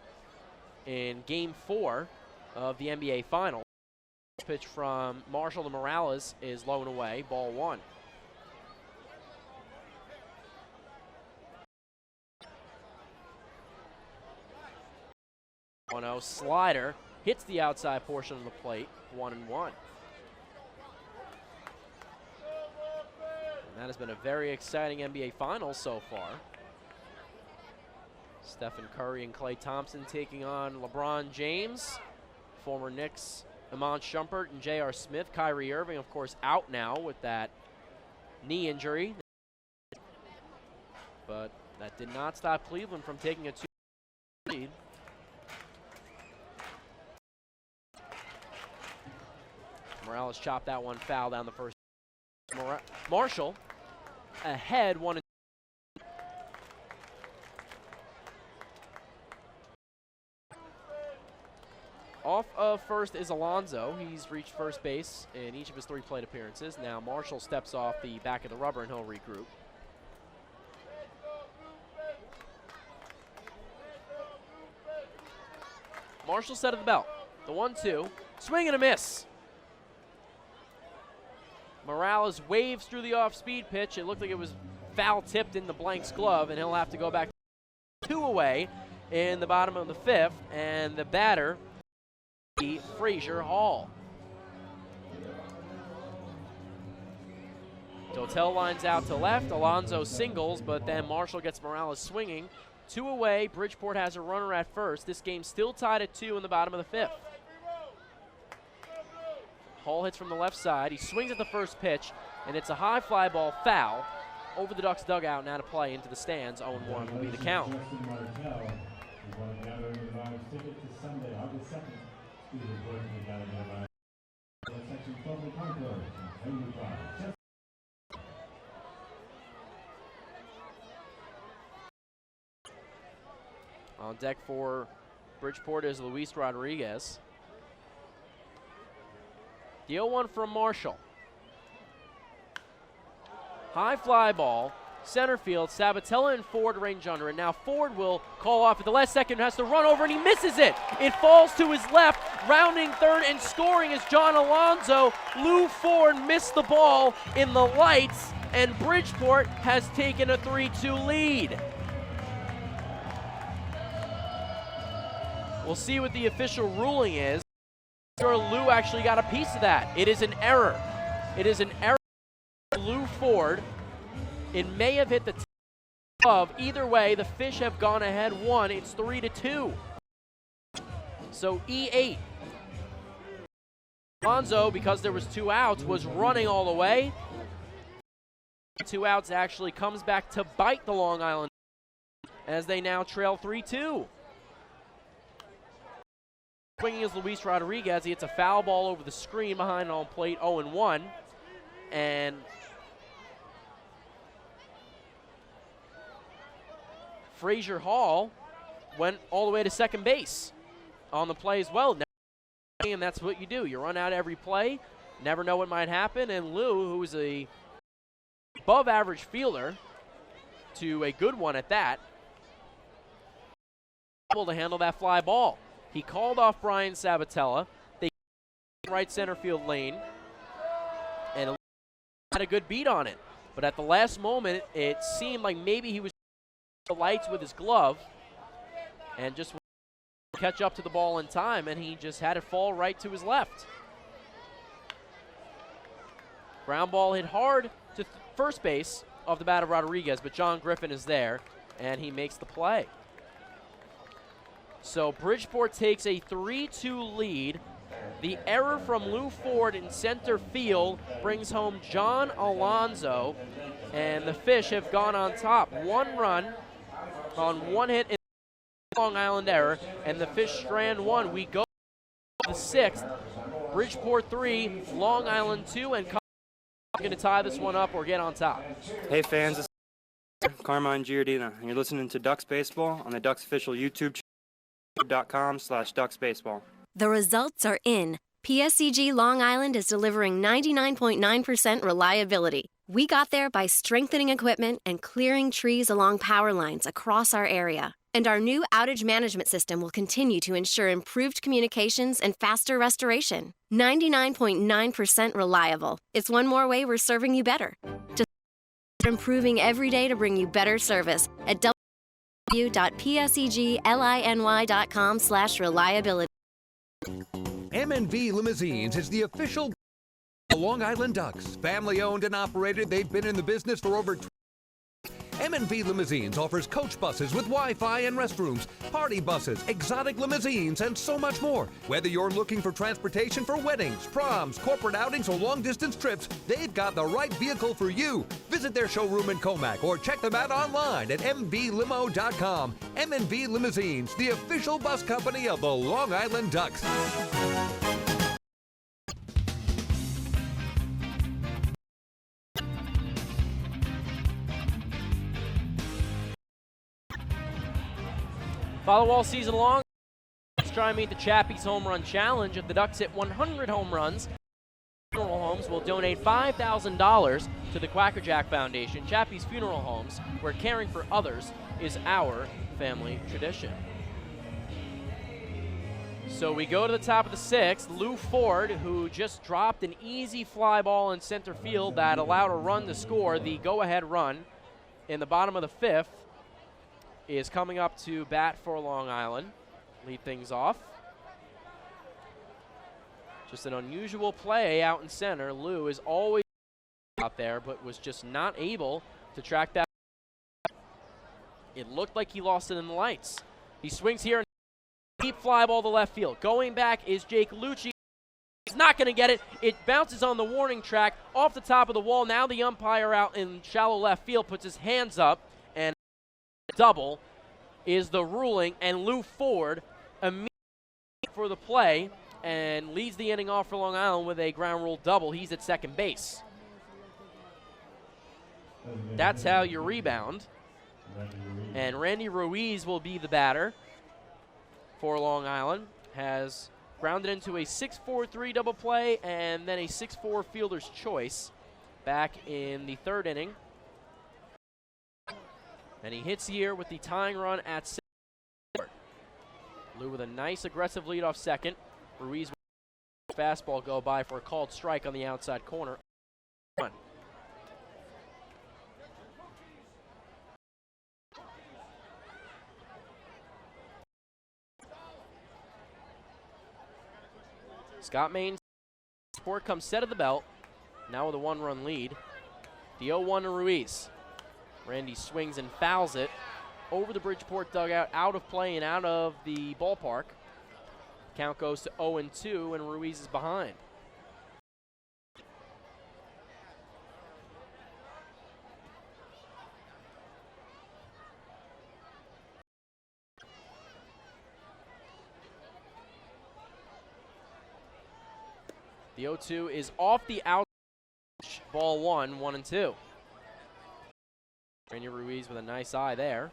in Game 4 of the NBA Finals. Pitch from Marshall to Morales is low and away, ball 1. Slider hits the outside portion of the plate, 1-1. And that has been a very exciting NBA Finals so far. Stephen Curry and Klay Thompson taking on LeBron James, former Knicks Iman Shumpert and J.R. Smith. Kyrie Irving, of course, out now with that knee injury. But that did not stop Cleveland from taking a 2 lead. Morales chopped that one foul down the first. Marshall ahead, 1-2. Off of first is Alonzo. He's reached first base in each of his 3 plate appearances. Now Marshall steps off the back of the rubber and he'll regroup. Marshall set of the belt. The 1-2. Swing and a miss. Morales waves through the off-speed pitch. It looked like it was foul-tipped in the blank's glove, and he'll have to go back 2 away in the bottom of the fifth, and the batter, Frazier Hall. Dotel lines out to left. Alonzo singles, but then Marshall gets Morales swinging. 2 away. Bridgeport has a runner at first. This game's still tied at 2 in the bottom of the fifth. Hall hits from the left side. He swings at the first pitch, and it's a high fly ball foul over the Ducks dugout and out of play into the stands. 0-1 will be the count. On deck for Bridgeport is Luis Rodriguez. The 0-1 from Marshall. High fly ball, center field. Sabatella and Ford range under it. Now Ford will call off at the last second, has to run over, and he misses it. It falls to his left, rounding third and scoring is John Alonso. Lou Ford missed the ball in the lights, and Bridgeport has taken a 3-2 lead. We'll see what the official ruling is. Lou actually got a piece of that. It is an error. It is an error. Lou Ford. It may have hit the glove. Either way, the Fish have gone ahead 1. It's 3-2. So E8. Alonso, because there was 2 outs, was running all the way. 2 outs actually comes back to bite the Long Island as they now trail 3-2. Swinging is Luis Rodriguez. He hits a foul ball over the screen behind home plate, 0-1. And Frazier Hall went all the way to second base on the play as well. And that's what you do. You run out every play, never know what might happen. And Lou, who is a above average fielder to a good one at that, able to handle that fly ball. He called off Brian Sabatella. They right center field lane and had a good beat on it. But at the last moment, it seemed like maybe he was the lights with his glove and just catch up to the ball in time, and he just had it fall right to his left. Ground ball hit hard to first base off the bat of Rodriguez, but John Griffin is there, and he makes the play. So Bridgeport takes a 3-2 lead. The error from Lou Ford in center field brings home John Alonso, and the Fish have gone on top. 1 run on 1 hit in the Long Island error, and the Fish strand 1. We go to the 6th. Bridgeport 3, Long Island 2, and going to tie this one up or get on top. Hey fans, this is Carmine Giardina, and you're listening to Ducks Baseball on the Ducks official YouTube channel, youtube.com/ducksbaseball. The results are in. PSEG Long Island is delivering 99.9% reliability. We got there by strengthening equipment and clearing trees along power lines across our area. And our new outage management system will continue to ensure improved communications and faster restoration. 99.9% reliable. It's one more way we're serving you better. Just improving every day to bring you better service at www.psegliny.com/reliability. M&V Limousines is the official Long Island Ducks. Family owned and operated, they've been in the business for over 20 years. M&V Limousines offers coach buses with Wi-Fi and restrooms, party buses, exotic limousines, and so much more. Whether you're looking for transportation for weddings, proms, corporate outings, or long-distance trips, they've got the right vehicle for you. Visit their showroom in Comac or check them out online at mvlimo.com. M&V Limousines, the official bus company of the Long Island Ducks. Follow all season long. Let's try and meet the Chappie's Home Run Challenge. If the Ducks hit 100 home runs, Funeral Homes will donate $5,000 to the Quackerjack Foundation. Chappie's Funeral Homes, where caring for others is our family tradition. So we go to the top of the 6th. Lou Ford, who just dropped an easy fly ball in center field that allowed a run to score, the go-ahead run in the bottom of the 5th, is coming up to bat for Long Island. Lead things off. Just an unusual play out in center. Lou is always out there, but was just not able to track that. It looked like he lost it in the lights. He swings here, and deep fly ball to left field. Going back is Jake Lucci. He's not going to get it. It bounces on the warning track off the top of the wall. Now the umpire out in shallow left field puts his hands up, and double is the ruling, and Lou Ford immediately for the play and leads the inning off for Long Island with a ground rule double. He's at second base. That's how you rebound. And Randy Ruiz will be the batter. for Long Island has grounded into a 6-4-3 double play and then a 6-4 fielder's choice back in the third inning. And he hits here with the tying run at second. Lou with a nice aggressive lead off second. Ruiz with a fastball go by for a called strike on the outside corner. Run. Scott Main Sport comes set of the belt. Now with a 1-run lead. The 0-1 to Ruiz. Randy swings and fouls it over the Bridgeport dugout, out of play and out of the ballpark. Count goes to 0-2, and Ruiz is behind. The 0-2 is off the out. Ball 1, 1-2. Randy Ruiz with a nice eye there.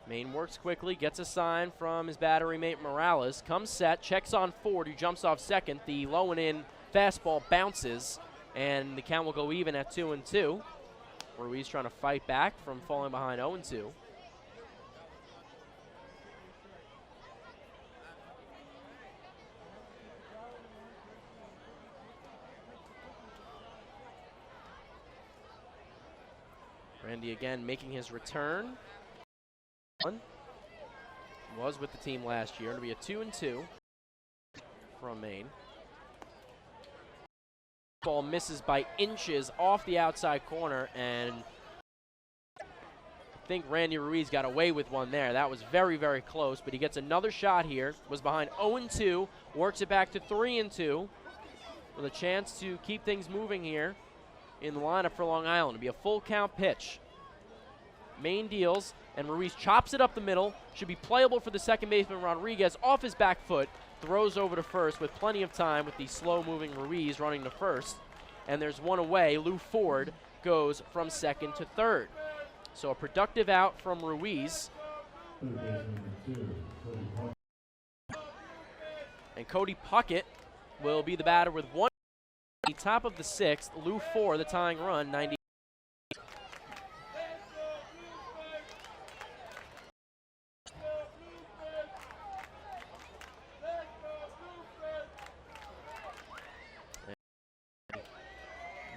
Main works quickly, gets a sign from his battery mate Morales, comes set, checks on Ford, who jumps off second. The low and in fastball bounces, and the count will go even at 2-2. Ruiz trying to fight back from falling behind 0-2. Randy again making his return. Was with the team last year. It'll be a 2-2 from Maine. Ball misses by inches off the outside corner, and I think Randy Ruiz got away with one there. That was very, very close, but he gets another shot here. Was behind 0-2, works it back to 3-2 with a chance to keep things moving here in the lineup for Long Island. It'll be a full count pitch. Main deals, and Ruiz chops it up the middle. Should be playable for the second baseman Rodriguez. Off his back foot, throws over to first with plenty of time with the slow-moving Ruiz running to first. And there's one away. Lou Ford goes from second to third. So a productive out from Ruiz. And Cody Puckett will be the batter with one. Top of the sixth, Lou Ford, the tying run, 90.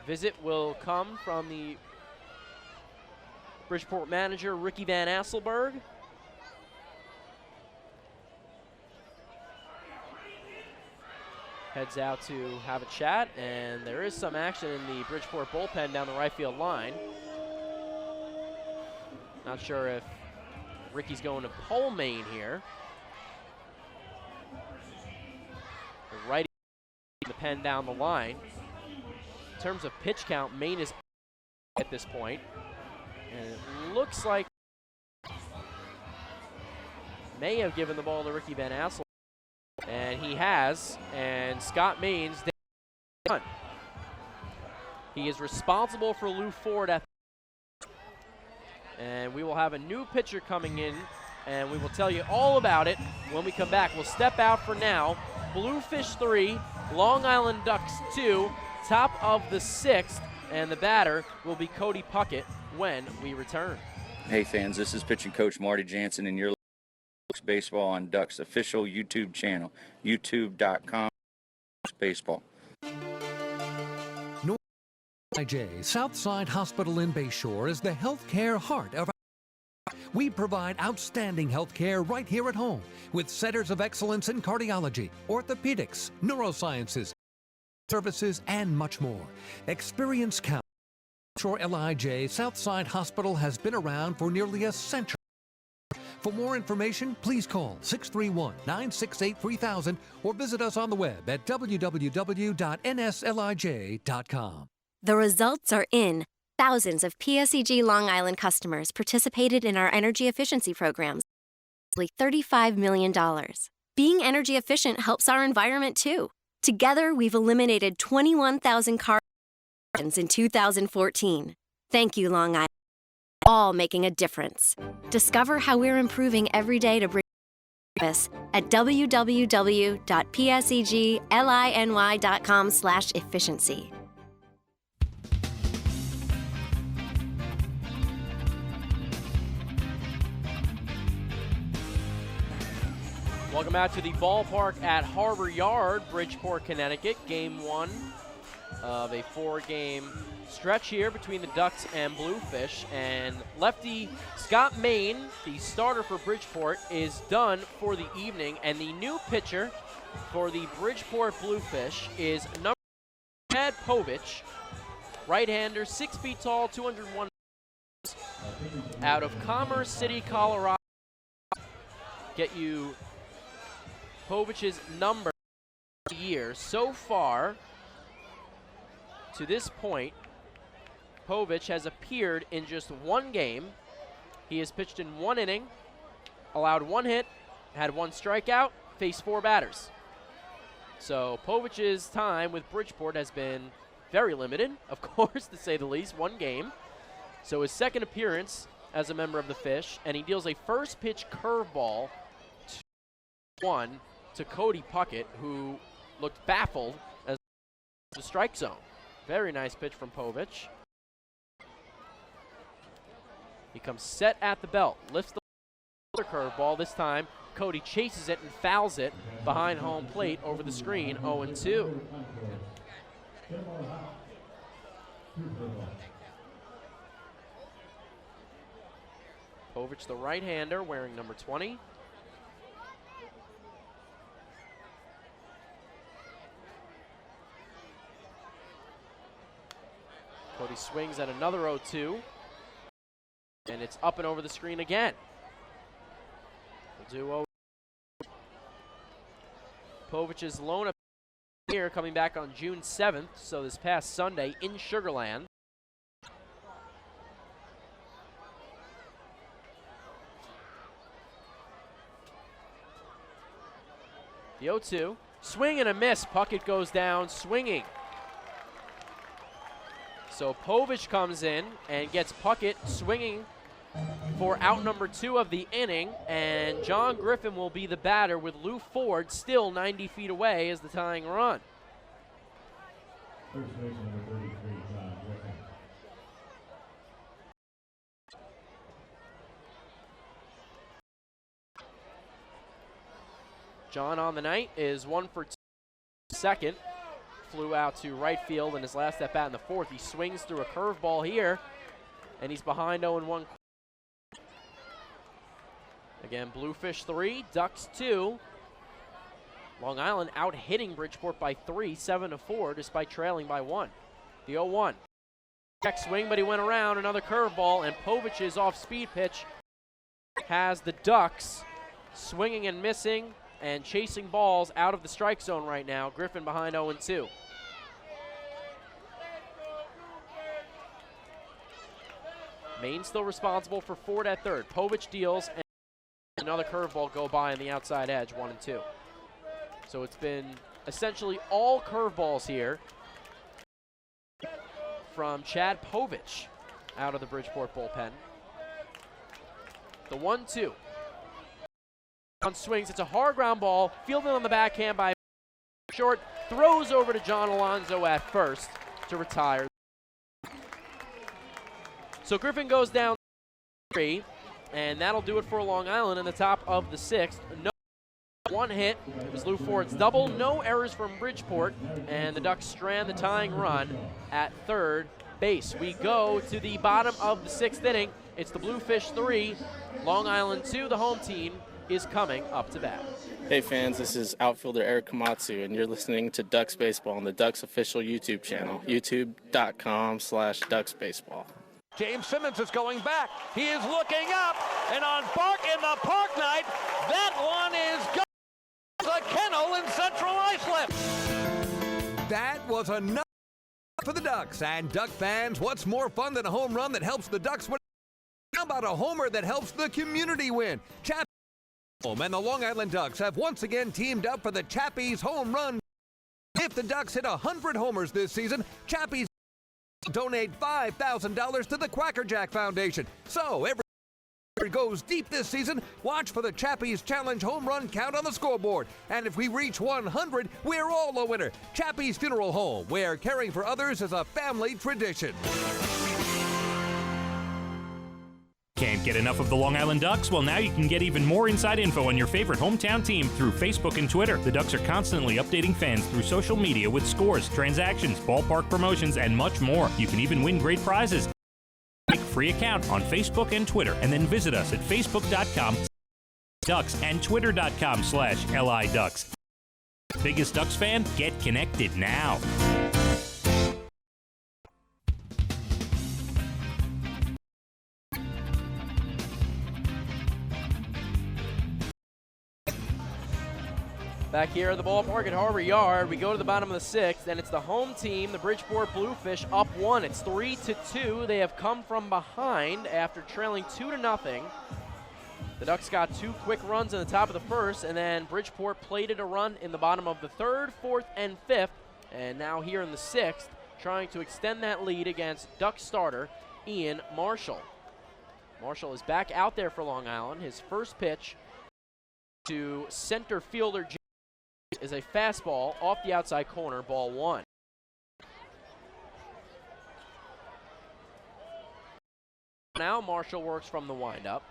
Visit will come from the Bridgeport manager, Ricky Van Asselberg. Heads out to have a chat, and there is some action in the Bridgeport bullpen down the right field line. Not sure if Ricky's going to pull Maine here. The righty the pen down the line. In terms of pitch count, Maine is at this point. And it looks like may have given the ball to Ricky Van Assel. And he has, and Scott Main's done. He is responsible for Lou Ford at and we will have a new pitcher coming in, and we will tell you all about it when we come back. We'll step out for now. Bluefish 3, Long Island Ducks 2, top of the sixth, and the batter will be Cody Puckett when we return. Hey fans, this is pitching coach Marty Jansen, and you're Ducks Baseball on Ducks official YouTube channel, youtube.com/baseball. IJ Southside Hospital in Bayshore is the healthcare heart of our. We provide outstanding healthcare right here at home with centers of excellence in cardiology, orthopedics, neurosciences, services, and much more. Experience counts. Bayshore LIJ Southside Hospital has been around for nearly a century. For more information, please call 631-968-3000 or visit us on the web at www.nslij.com. The results are in. Thousands of PSEG Long Island customers participated in our energy efficiency programs. Like $35 million. Being energy efficient helps our environment too. Together, we've eliminated 21,000 cars in 2014. Thank you, Long Island. All making a difference. Discover how we're improving every day to bring service at www.pseglyny.com/efficiency. Welcome back to the ballpark at Harbor Yard, Bridgeport, Connecticut. Game 1 of a 4-game stretch here between the Ducks and Bluefish. And lefty Scott Main, the starter for Bridgeport, is done for the evening. And the new pitcher for the Bridgeport Bluefish is number Chad Povich, right-hander, 6 feet tall, 201 out of Commerce City, Colorado. Get you Povich's number year. So far, to this point, Povich has appeared in just 1 game. He has pitched in 1 inning, allowed 1 hit, had 1 strikeout, faced 4 batters. So Povich's time with Bridgeport has been very limited, of course, to say the least, 1 game. So his second appearance as a member of the Fish, and he deals a first pitch curveball to Cody Puckett, who looked baffled as the strike zone. Very nice pitch from Povich. He comes set at the belt, lifts the other curveball. This time, Cody chases it and fouls it behind home plate over the screen, 0-2. Povich, the right-hander, wearing number 20. Cody swings at another 0-2, and it's up and over the screen again. We'll do Povich's lone here, coming back on June 7th, so this past Sunday in Sugarland. The 0-2, swing and a miss. Puckett goes down swinging. So Povich comes in and gets Puckett swinging for out number 2 of the inning, and John Griffin will be the batter with Lou Ford still 90 feet away as the tying run. First base number 33, John Griffin. John on the night is 1 for 2. Second. Flew out to right field in his last at bat in the 4th. He swings through a curveball here, and he's behind 0-1. Again, Bluefish 3, Ducks 2. Long Island out hitting Bridgeport by 3, 7-4, despite trailing by 1. The 0-1. Check swing, but he went around. Another curveball, and Povich's off-speed pitch has the Ducks swinging and missing and chasing balls out of the strike zone right now. Griffin behind 0-2. Main still responsible for Ford at third. Povich deals, and another curveball go by on the outside edge, 1-2. So it's been essentially all curveballs here from Chad Povich out of the Bridgeport bullpen. The 1-2. On swings, it's a hard ground ball, fielded on the backhand by short, throws over to John Alonso at first to retire. So Griffin goes down 3, and that'll do it for Long Island in the top of the 6th. No 1 hit. It was Lou Ford's double. No errors from Bridgeport, and the Ducks strand the tying run at third base. We go to the bottom of the 6th inning. It's the Bluefish 3, Long Island 2. The home team is coming up to bat. Hey fans, this is outfielder Eric Komatsu, and you're listening to Ducks Baseball on the Ducks official YouTube channel, youtube.com/DucksBaseball. James Simmons is going back. He is looking up, and on Bark in the Park Night, that one is a kennel in Central Islip. That was enough for the Ducks. And Duck fans, what's more fun than a home run that helps the Ducks win? How about a homer that helps the community win? And the Long Island Ducks have once again teamed up for the Chappies Home Run. If the Ducks hit 100 homers this season, Chappies Donate $5,000 to the Quackerjack Foundation. So every goes deep this season, watch for the Chappie's Challenge home run count on the scoreboard. And if we reach 100, we're all a winner. Chappie's Funeral Home, where caring for others is a family tradition. Can't get enough of the Long Island Ducks? Well, now you can get even more inside info on your favorite hometown team through Facebook and Twitter. The Ducks are constantly updating fans through social media with scores, transactions, ballpark promotions, and much more. You can even win great prizes. Make a free account on Facebook and Twitter, and then visit us at facebook.com/Ducks and twitter.com/LIDucks. Biggest Ducks fan? Get connected now. Back here at the ballpark at Harbor Yard, we go to the bottom of the sixth, and it's the home team, the Bridgeport Bluefish, up one. It's 3-2. They have come from behind after trailing 2-0. The Ducks got two quick runs in the top of the first, and then Bridgeport plated a run in the bottom of the third, fourth, and fifth, and now here in the sixth, trying to extend that lead against Duck starter Ian Marshall. Marshall is back out there for Long Island. His first pitch to center fielder is a fastball off the outside corner, ball one. Now Marshall works from the windup.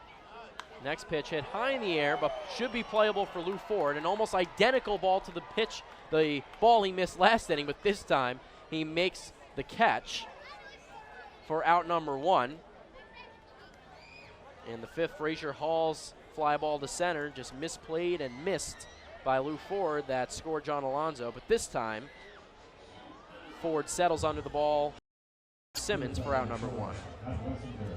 Next pitch hit high in the air, but should be playable for Lou Ford. An almost identical ball to the ball he missed last inning, but this time he makes the catch for out number one. In the fifth, Frazier Hall's fly ball to center, just misplayed and missed by Lou Ford that scored John Alonzo, but this time Ford settles under the ball. Simmons for out number one.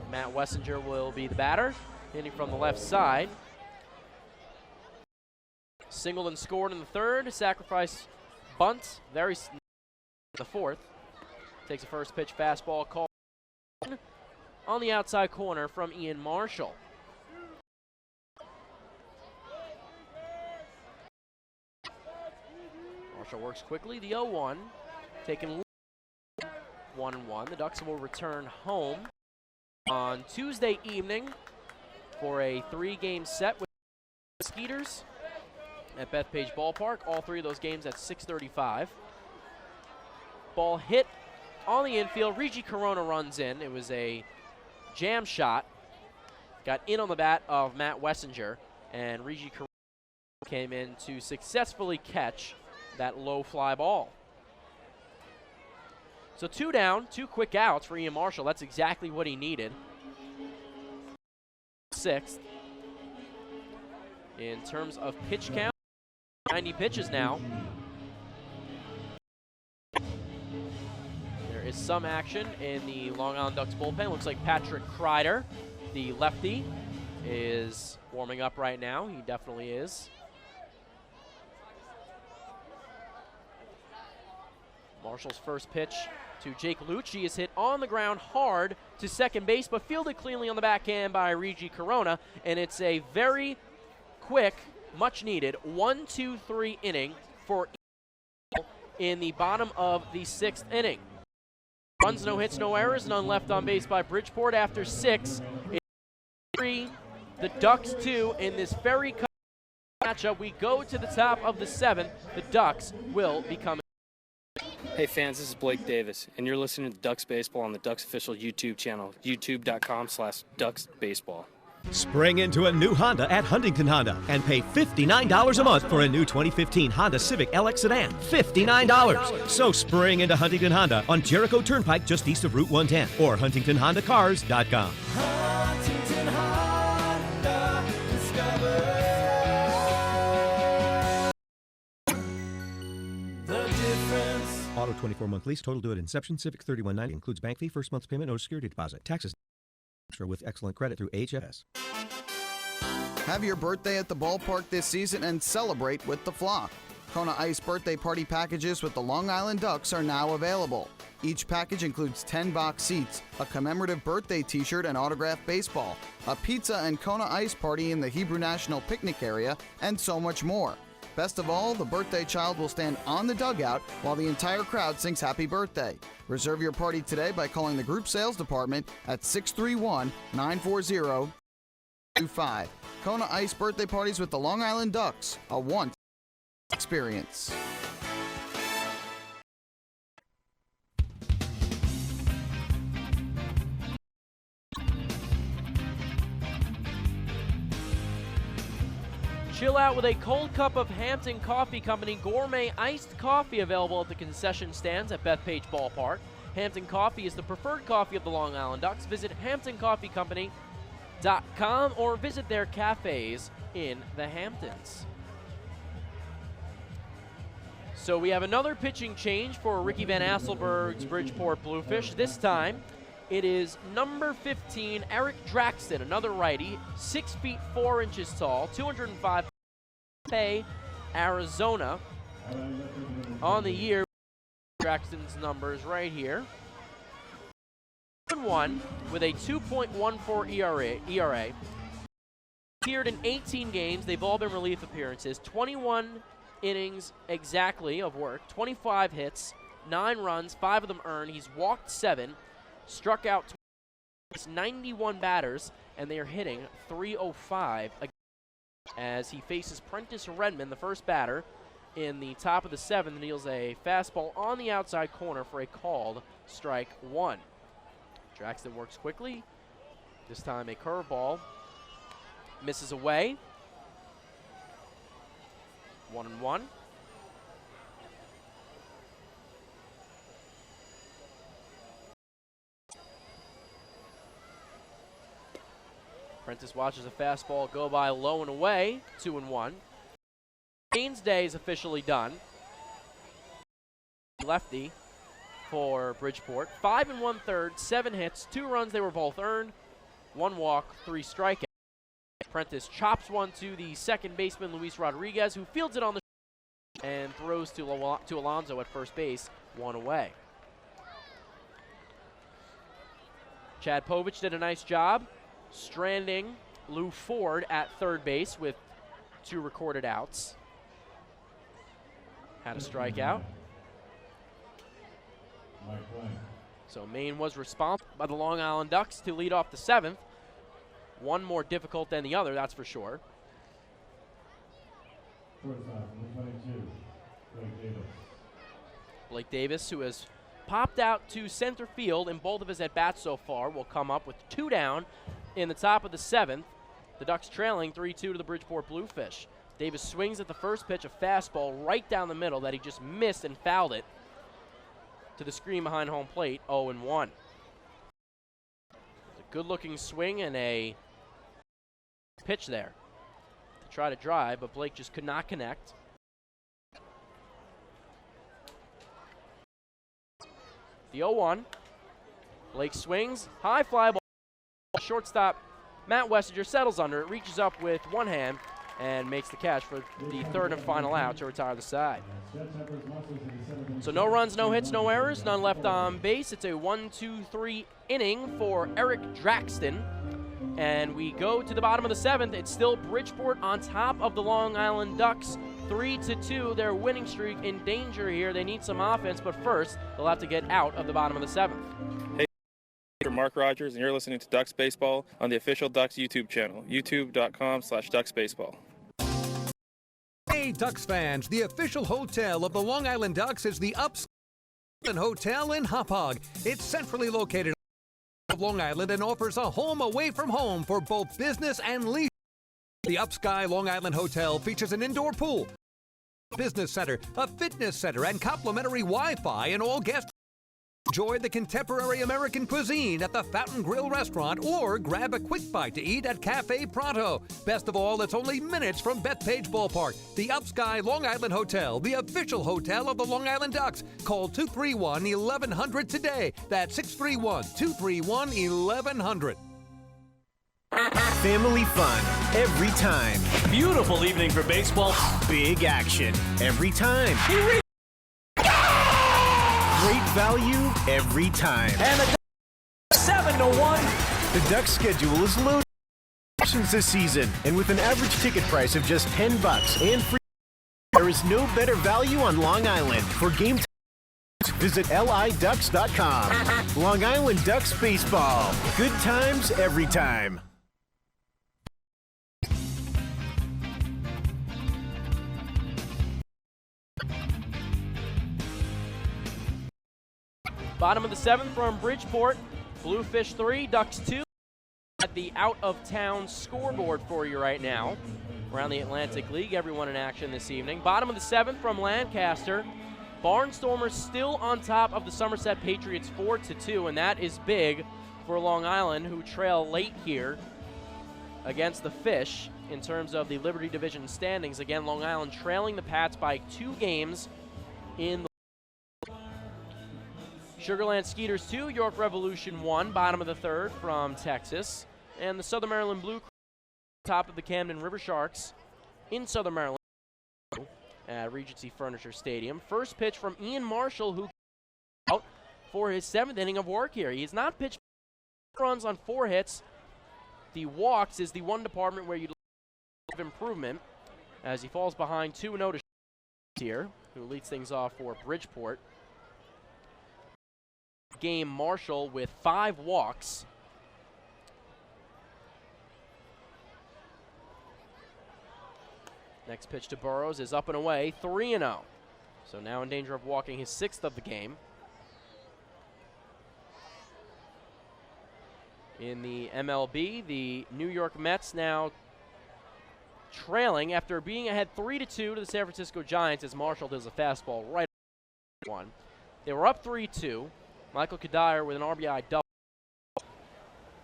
Matt Wessinger will be the batter, hitting from the left side. Singled and scored in the third, sacrifice bunt, the fourth. Takes a first pitch fastball call on the outside corner from Ian Marshall. Marshall works quickly, the 0-1, taking 1-1. The Ducks will return home on Tuesday evening for a 3-game set with the Skeeters at Bethpage Ballpark. All three of those games at 6:35. Ball hit on the infield. Rigi Corona runs in. It was a jam shot. Got in on the bat of Matt Wessinger, and Rigi Corona came in to successfully catch that low fly ball. So 2 down, 2 quick outs for Ian Marshall. That's exactly what he needed. Sixth. In terms of pitch count, 90 pitches now. There is some action in the Long Island Ducks bullpen. Looks like Patrick Kreider, the lefty, is warming up right now. He definitely is. Marshall's first pitch to Jake Lucci is hit on the ground hard to second base, but fielded cleanly on the backhand by Rigi Corona, and it's a very quick, much-needed 1-2-3 inning for in the bottom of the sixth inning. Runs, no hits, no errors, none left on base by Bridgeport after 6. It's 3, the Ducks 2 in this very matchup. We go to the top of the 7th. The Ducks will be coming. Hey fans, this is Blake Davis, and you're listening to Ducks Baseball on the Ducks official YouTube channel, youtube.com/DucksBaseball. Spring into a new Honda at Huntington Honda and pay $59 a month for a new 2015 Honda Civic LX sedan. $59. So spring into Huntington Honda on Jericho Turnpike just east of Route 110 or HuntingtonHondaCars.com. Huntington Honda, discover the difference. Auto 24-month lease, total due at inception. Civic $31.90 includes bank fee, first month's payment, no security deposit. Taxes with excellent credit through HFS. Have your birthday at the ballpark this season and celebrate with the flock. Kona Ice birthday party packages with the Long Island Ducks are now available. Each package includes 10 box seats, a commemorative birthday t-shirt and autographed baseball, a pizza and Kona Ice party in the Hebrew National Picnic area, and so much more. Best of all, the birthday child will stand on the dugout while the entire crowd sings happy birthday. Reserve your party today by calling the group sales department at 631-940-25. Kona Ice birthday parties with the Long Island Ducks, a once experience. Chill out with a cold cup of Hampton Coffee Company gourmet iced coffee available at the concession stands at Bethpage Ballpark. Hampton Coffee is the preferred coffee of the Long Island Ducks. Visit HamptonCoffeeCompany.com or visit their cafes in the Hamptons. So we have another pitching change for Ricky Van Asselberg's Bridgeport Bluefish. This time, it is number 15, Eric Draxton, another righty, 6 feet 4 inches tall, 205 pay, Arizona. On the year, Draxton's numbers right here. 1 with a 2.14 ERA. Appeared in 18 games. They've all been relief appearances. 21 innings exactly of work, 25 hits, 9 runs, 5 of them earned. He's walked 7. Struck out 91 batters, and they are hitting .305 as he faces Prentice Redmond, the first batter, in the top of the 7th, and deals a fastball on the outside corner for a called strike 1. Draxton works quickly. This time a curveball misses away. 1-1. Prentice watches a fastball go by low and away, 2-1. Haynes' day is officially done. Lefty for Bridgeport. 5 1/3, 7 hits, 2 runs, they were both earned. 1 walk, 3 strikeouts. Prentice chops one to the second baseman, Luis Rodriguez, who fields it on the and throws to Alonso at first base, 1 away. Chad Povich did a nice job stranding Lou Ford at third base with 2 recorded outs. Had a strikeout. So Maine was responsible by the Long Island Ducks to lead off the 7th. One more difficult than the other, that's for sure. Blake Davis, who has popped out to center field in both of his at-bats so far, will come up with 2 down in the top of the 7th. The Ducks trailing 3-2 to the Bridgeport Bluefish. Davis swings at the first pitch, a fastball right down the middle that he just missed and fouled it to the screen behind home plate, 0-1. It's a good-looking swing and a pitch there to try to drive, but Blake just could not connect. The 0-1. Blake swings, high fly ball. Shortstop Matt Wessinger settles under it, reaches up with one hand, and makes the catch for the 3rd and final out to retire the side. So no runs, no hits, no errors, none left on base. It's a 1-2-3 inning for Eric Draxton. And we go to the bottom of the 7th. It's still Bridgeport on top of the Long Island Ducks. 3-2, their winning streak in danger here. They need some offense, but first, they'll have to get out of the bottom of the 7th. Hey, I'm Mark Rogers, and you're listening to Ducks Baseball on the official Ducks YouTube channel, youtube.com/DucksBaseball. Hey, Ducks fans, the official hotel of the Long Island Ducks is the Upsky Hotel in Hauppauge. It's centrally located on Long Island and offers a home away from home for both business and leisure. The Upsky Long Island Hotel features an indoor pool, business center, a fitness center, and complimentary Wi-Fi in all guest. Enjoy the contemporary American cuisine at the Fountain Grill restaurant or grab a quick bite to eat at Cafe Pronto. Best of all, it's only minutes from Bethpage Ballpark. The Upsky Long Island Hotel, the official hotel of the Long Island Ducks. Call 231-1100 today. That's 631-231-1100. Family fun every time. Beautiful evening for baseball. Big action every time. Great value every time. And the 7-1. The Ducks schedule is loaded this season, and with an average ticket price of just $10 and free There is no better value on Long Island. For game times, visit liducks.com. Long Island Ducks baseball. Good times every time. Bottom of the 7th from Bridgeport. Bluefish 3, Ducks 2. At the out-of-town scoreboard for you right now. Around the Atlantic League, everyone in action this evening. Bottom of the 7th from Lancaster. Barnstormers still on top of the Somerset Patriots 4-2, and that is big for Long Island, who trail late here against the Fish in terms of the Liberty Division standings. Again, Long Island trailing the Pats by 2 games in the Sugarland Skeeters 2, York Revolution 1, bottom of the 3rd from Texas. And the Southern Maryland Blue, top of the Camden River Sharks in Southern Maryland at Regency Furniture Stadium. First pitch from Ian Marshall, who out for his 7th inning of work here. He has not pitched runs on 4 hits. The walks is the one department where you'd like improvement as he falls behind 2-0 to here, who leads things off for Bridgeport. Game Marshall with 5 walks. Next pitch to Burrows is up and away, 3-0. So now in danger of walking his 6th of the game. In the MLB, the New York Mets now trailing after being ahead 3-2 to the San Francisco Giants as Marshall does a fastball right one. They were up 3-2. Michael Kadire with an RBI double.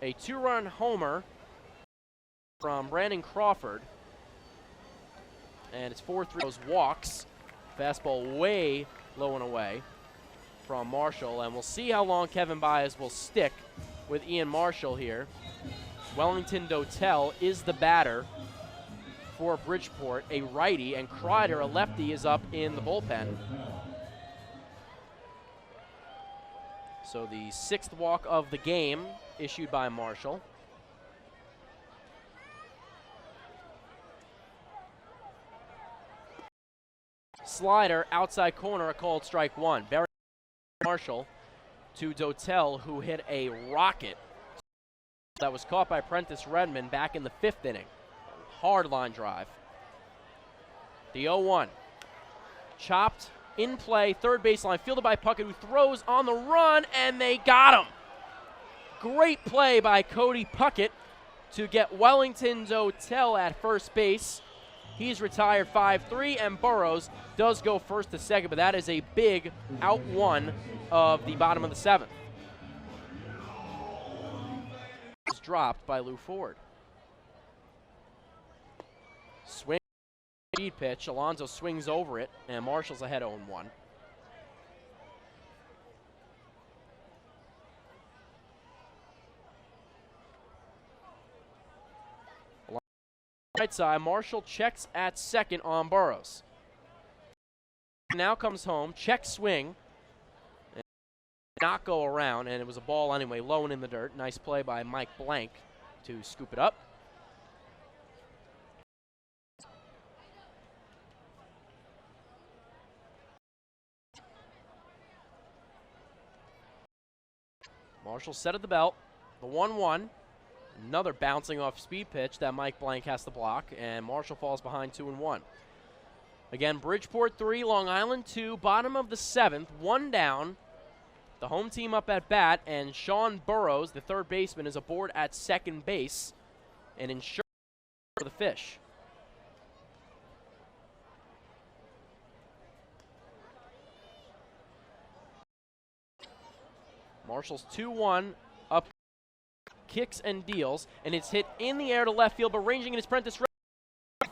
A 2-run homer from Brandon Crawford. And it's 4-3. Those walks. Fastball way low and away from Marshall. And we'll see how long Kevin Baez will stick with Ian Marshall here. Wellington Dotel is the batter for Bridgeport, a righty, and Kreider, a lefty, is up in the bullpen. So the 6th walk of the game issued by Marshall. Slider, outside corner, a called strike 1. Very Marshall to Dotel, who hit a rocket that was caught by Prentice Redmond back in the 5th inning. Hard line drive. The 0-1. Chopped. In play, 3rd baseline, fielded by Puckett, who throws on the run, and they got him. Great play by Cody Puckett to get Wellington Dotel at first base. He's retired 5-3, and Burrows does go first to second, but that is a big out one of the bottom of the 7th. It's dropped by Lou Ford. Swing. Speed pitch. Alonso swings over it, and Marshall's ahead 0-1. Right side, Marshall checks at second on Burrows. Now comes home, check swing, and not go around, and it was a ball anyway, low and in the dirt. Nice play by Mike Blank to scoop it up. Marshall set at the belt, the 1-1. Another bouncing off speed pitch that Mike Blank has to block, and Marshall falls behind 2-1. Again, Bridgeport 3, Long Island 2, bottom of the 7th, 1 down. The home team up at bat, and Sean Burrows, the 3rd baseman, is aboard at 2nd base and insured for the Fish. Marshall's 2-1 up, kicks and deals, and it's hit in the air to left field, but ranging in his Prentice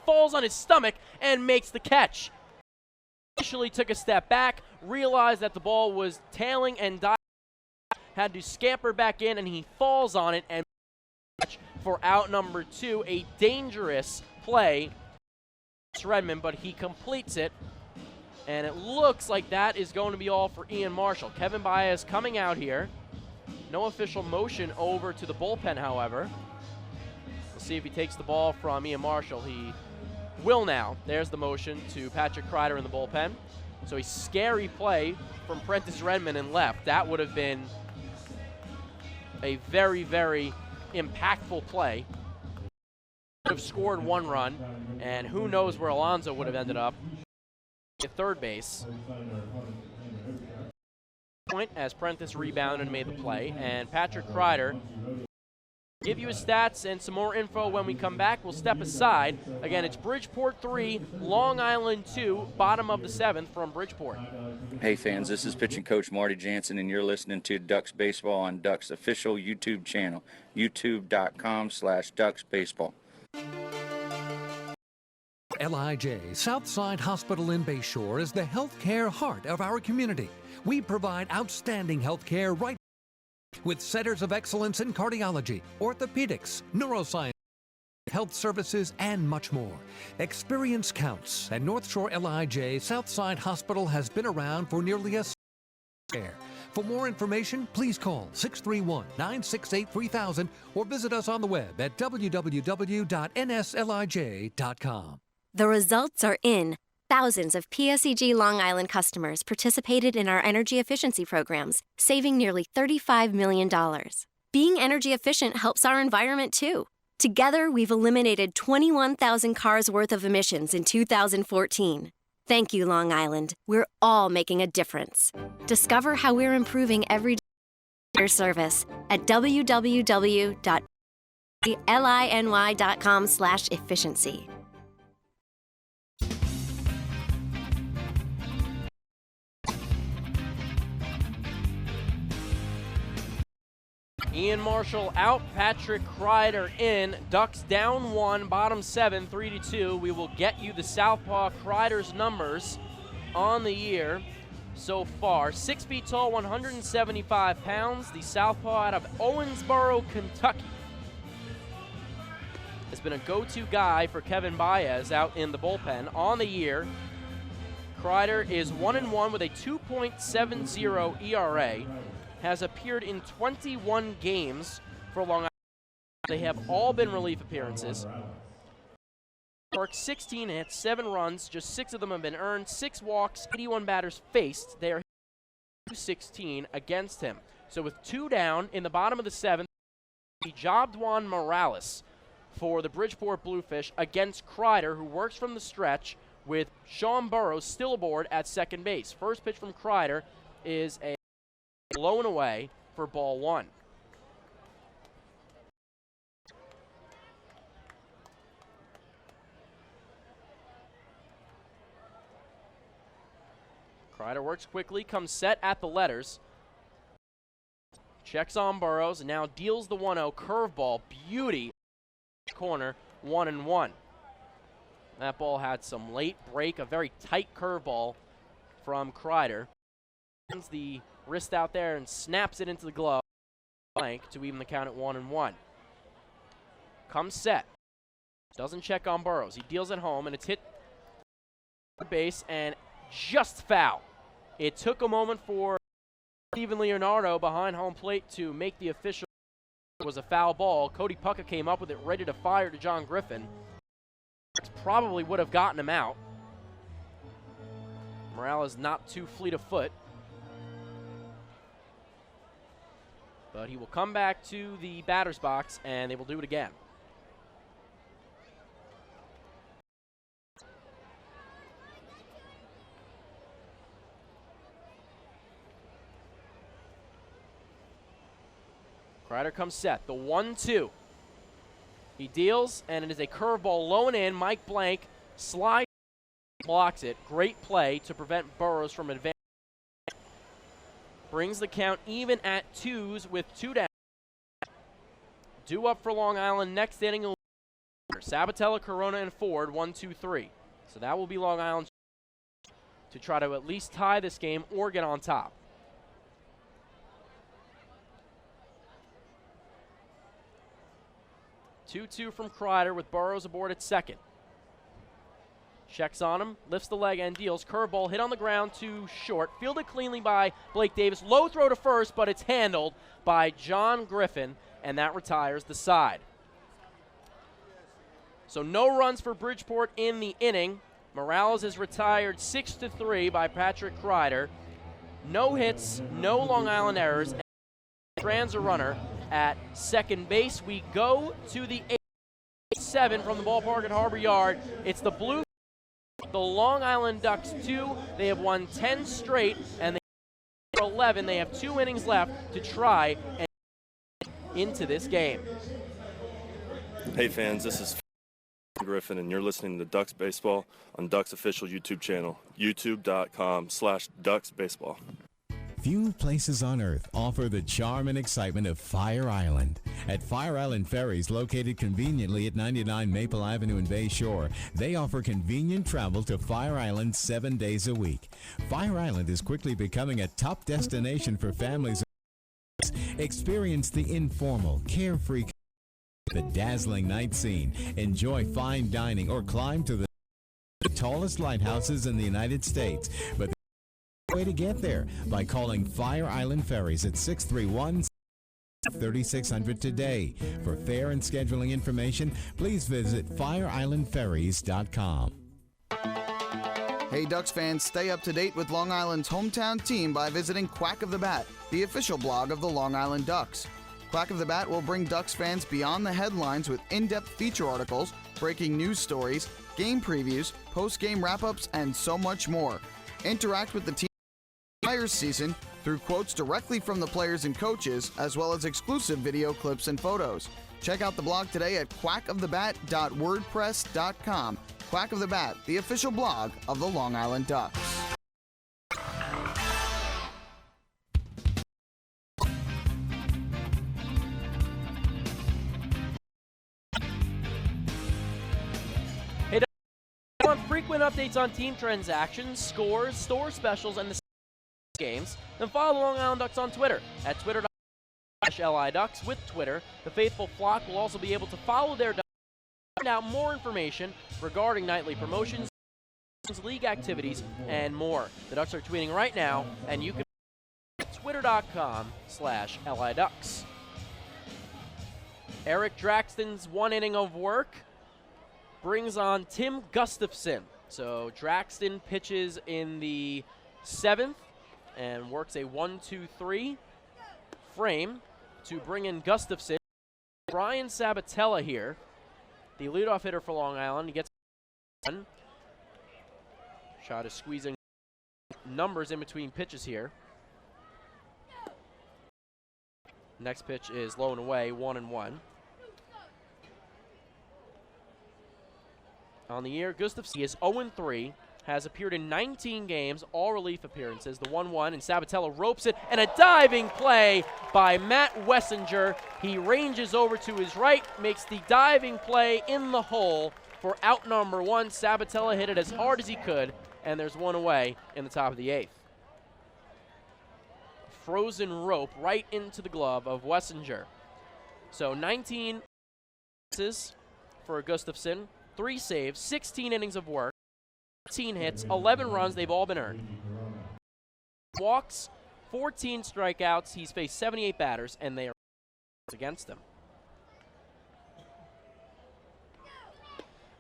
falls on his stomach and makes the catch. Initially took a step back, realized that the ball was tailing and diving, had to scamper back in, and he falls on it and for out number 2, a dangerous play. Redmond, but he completes it. And it looks like that is going to be all for Ian Marshall. Kevin Baez coming out here. No official motion over to the bullpen, however. We'll see if he takes the ball from Ian Marshall. He will now. There's the motion to Patrick Kreider in the bullpen. So a scary play from Prentice Redmond and left. That would have been a very, very impactful play. Would have scored 1 run, and who knows where Alonso would have ended up at third base. Point as Prentice rebounded and made the play, and Patrick Kreider give you his stats and some more info when we come back. We'll step aside. Again, it's Bridgeport 3, Long Island 2, bottom of the 7th from Bridgeport. Hey fans, this is pitching coach Marty Jansen, and you're listening to Ducks Baseball on Ducks official YouTube channel, youtube.com/Ducks Baseball. LIJ Southside Hospital in Bayshore is the healthcare heart of our community. We provide outstanding healthcare right with centers of excellence in cardiology, orthopedics, neuroscience, health services, and much more. Experience counts, and North Shore LIJ Southside Hospital has been around for nearly a century. For more information, please call 631-968-3000 or visit us on the web at www.nslij.com. The results are in. Thousands of PSEG Long Island customers participated in our energy efficiency programs, saving nearly $35 million. Being energy efficient helps our environment too. Together, we've eliminated 21,000 cars worth of emissions in 2014. Thank you, Long Island. We're all making a difference. Discover how we're improving every service at www.liny.com/efficiency. Ian Marshall out, Patrick Kreider in. Ducks down 1, bottom 7, 3-2. We will get you the Southpaw Kreider's numbers on the year so far. 6 feet tall, 175 pounds. The Southpaw out of Owensboro, Kentucky. Has been a go-to guy for Kevin Baez out in the bullpen. On the year, Kreider is 1-1 with a 2.70 ERA. Has appeared in 21 games for Long Island. They have all been relief appearances. Worked 16 hits, 7 runs, just 6 of them have been earned, 6 walks, 81 batters faced. They are 216 against him. So with 2 down in the bottom of the 7th, Jobdwan Morales for the Bridgeport Bluefish against Kreider, who works from the stretch with Sean Burrows still aboard at second base. First pitch from Kreider is a low and away for ball 1. Kreider works quickly, comes set at the letters. Checks on Burrows and now deals the 1-0 curveball. Beauty. Corner, 1-1. That ball had some late break, a very tight curveball from Kreider. The wrist out there and snaps it into the glove. Blank to even the count at 1-1. Comes set. Doesn't check on Burrows. He deals it home and it's hit the base and just foul. It took a moment for Steven Leonardo behind home plate to make the official. It was a foul ball. Cody Puckett came up with it ready to fire to John Griffin. Probably would have gotten him out. Morales not too fleet of foot. But he will come back to the batter's box, and they will do it again. Kreider comes set. The 1-2. He deals, and it is a curveball low and in. Mike Blank slides, blocks it. Great play to prevent Burrows from advancing. Brings the count even at 2s with 2 down. Due up for Long Island next inning. Sabatella, Corona, and Ford, 1-2-3. So that will be Long Island to try to at least tie this game or get on top. Two from Kreider with Burrows aboard at second. Checks on him, lifts the leg and deals. Curveball hit on the ground to short. Fielded cleanly by Blake Davis. Low throw to first, but it's handled by John Griffin, and that retires the side. So no runs for Bridgeport in the inning. Morales is retired 6-3 by Patrick Kreider. No hits, no Long Island errors, and trans a runner at second base. We go to the 8-7 from the ballpark at Harbor Yard. It's the Blue, the Long Island Ducks 2. They have won 10 straight, and they are 11. They have 2 innings left to try and get into this game. Hey fans, this is Griffin, and you're listening to Ducks Baseball on Ducks official YouTube channel, youtube.com/DucksBaseball. Few places on earth offer the charm and excitement of Fire Island. At Fire Island Ferries, located conveniently at 99 Maple Avenue in Bay Shore, they offer convenient travel to Fire Island 7 days a week. Fire Island is quickly becoming a top destination for families. Experience the informal, carefree, the dazzling night scene, enjoy fine dining, or climb to the tallest lighthouses in the United States. But the way to get there by calling Fire Island Ferries at 631-3600 today. For fare and scheduling information, please visit fireislandferries.com. Hey Ducks fans, stay up to date with Long Island's hometown team by visiting Quack of the Bat, the official blog of the Long Island Ducks. Quack of the Bat will bring Ducks fans beyond the headlines with in-depth feature articles, breaking news stories, game previews, post-game wrap-ups, and so much more. Interact with the team entire season through quotes directly from the players and coaches, as well as exclusive video clips and photos. Check out the blog today at quackofthebat.wordpress.com. Quack of the Bat, the official blog of the Long Island Ducks. Hey, if you want frequent updates on team transactions, scores, store specials, and the games, then follow the Long Island Ducks on Twitter at twitter.com/LIDucks. With Twitter, the faithful flock will also be able to follow their Ducks and find out more information regarding nightly promotions, league activities, and more. The Ducks are tweeting right now, and you can twitter.com/LIDucks. Eric Draxton's 1 inning of work brings on Tim Gustafson. So Draxton pitches in the 7th and works a 1-2-3 frame to bring in Gustafson. Brian Sabatella here, the leadoff hitter for Long Island. He gets one. Try to squeeze in numbers in between pitches here. Next pitch is low and away, 1-1. On the year, Gustafson is 0-3, has appeared in 19 games, all relief appearances. The 1-1, and Sabatella ropes it, and a diving play by Matt Wessinger. He ranges over to his right, makes the diving play in the hole for out number 1. Sabatella hit it as hard as he could, and there's one away in the top of the 8th. Frozen rope right into the glove of Wessinger. So 19 misses for Gustafson, 3 saves, 16 innings of work, 13 hits, 11 runs. They've all been earned. Walks, 14 strikeouts. He's faced 78 batters, and they are against him.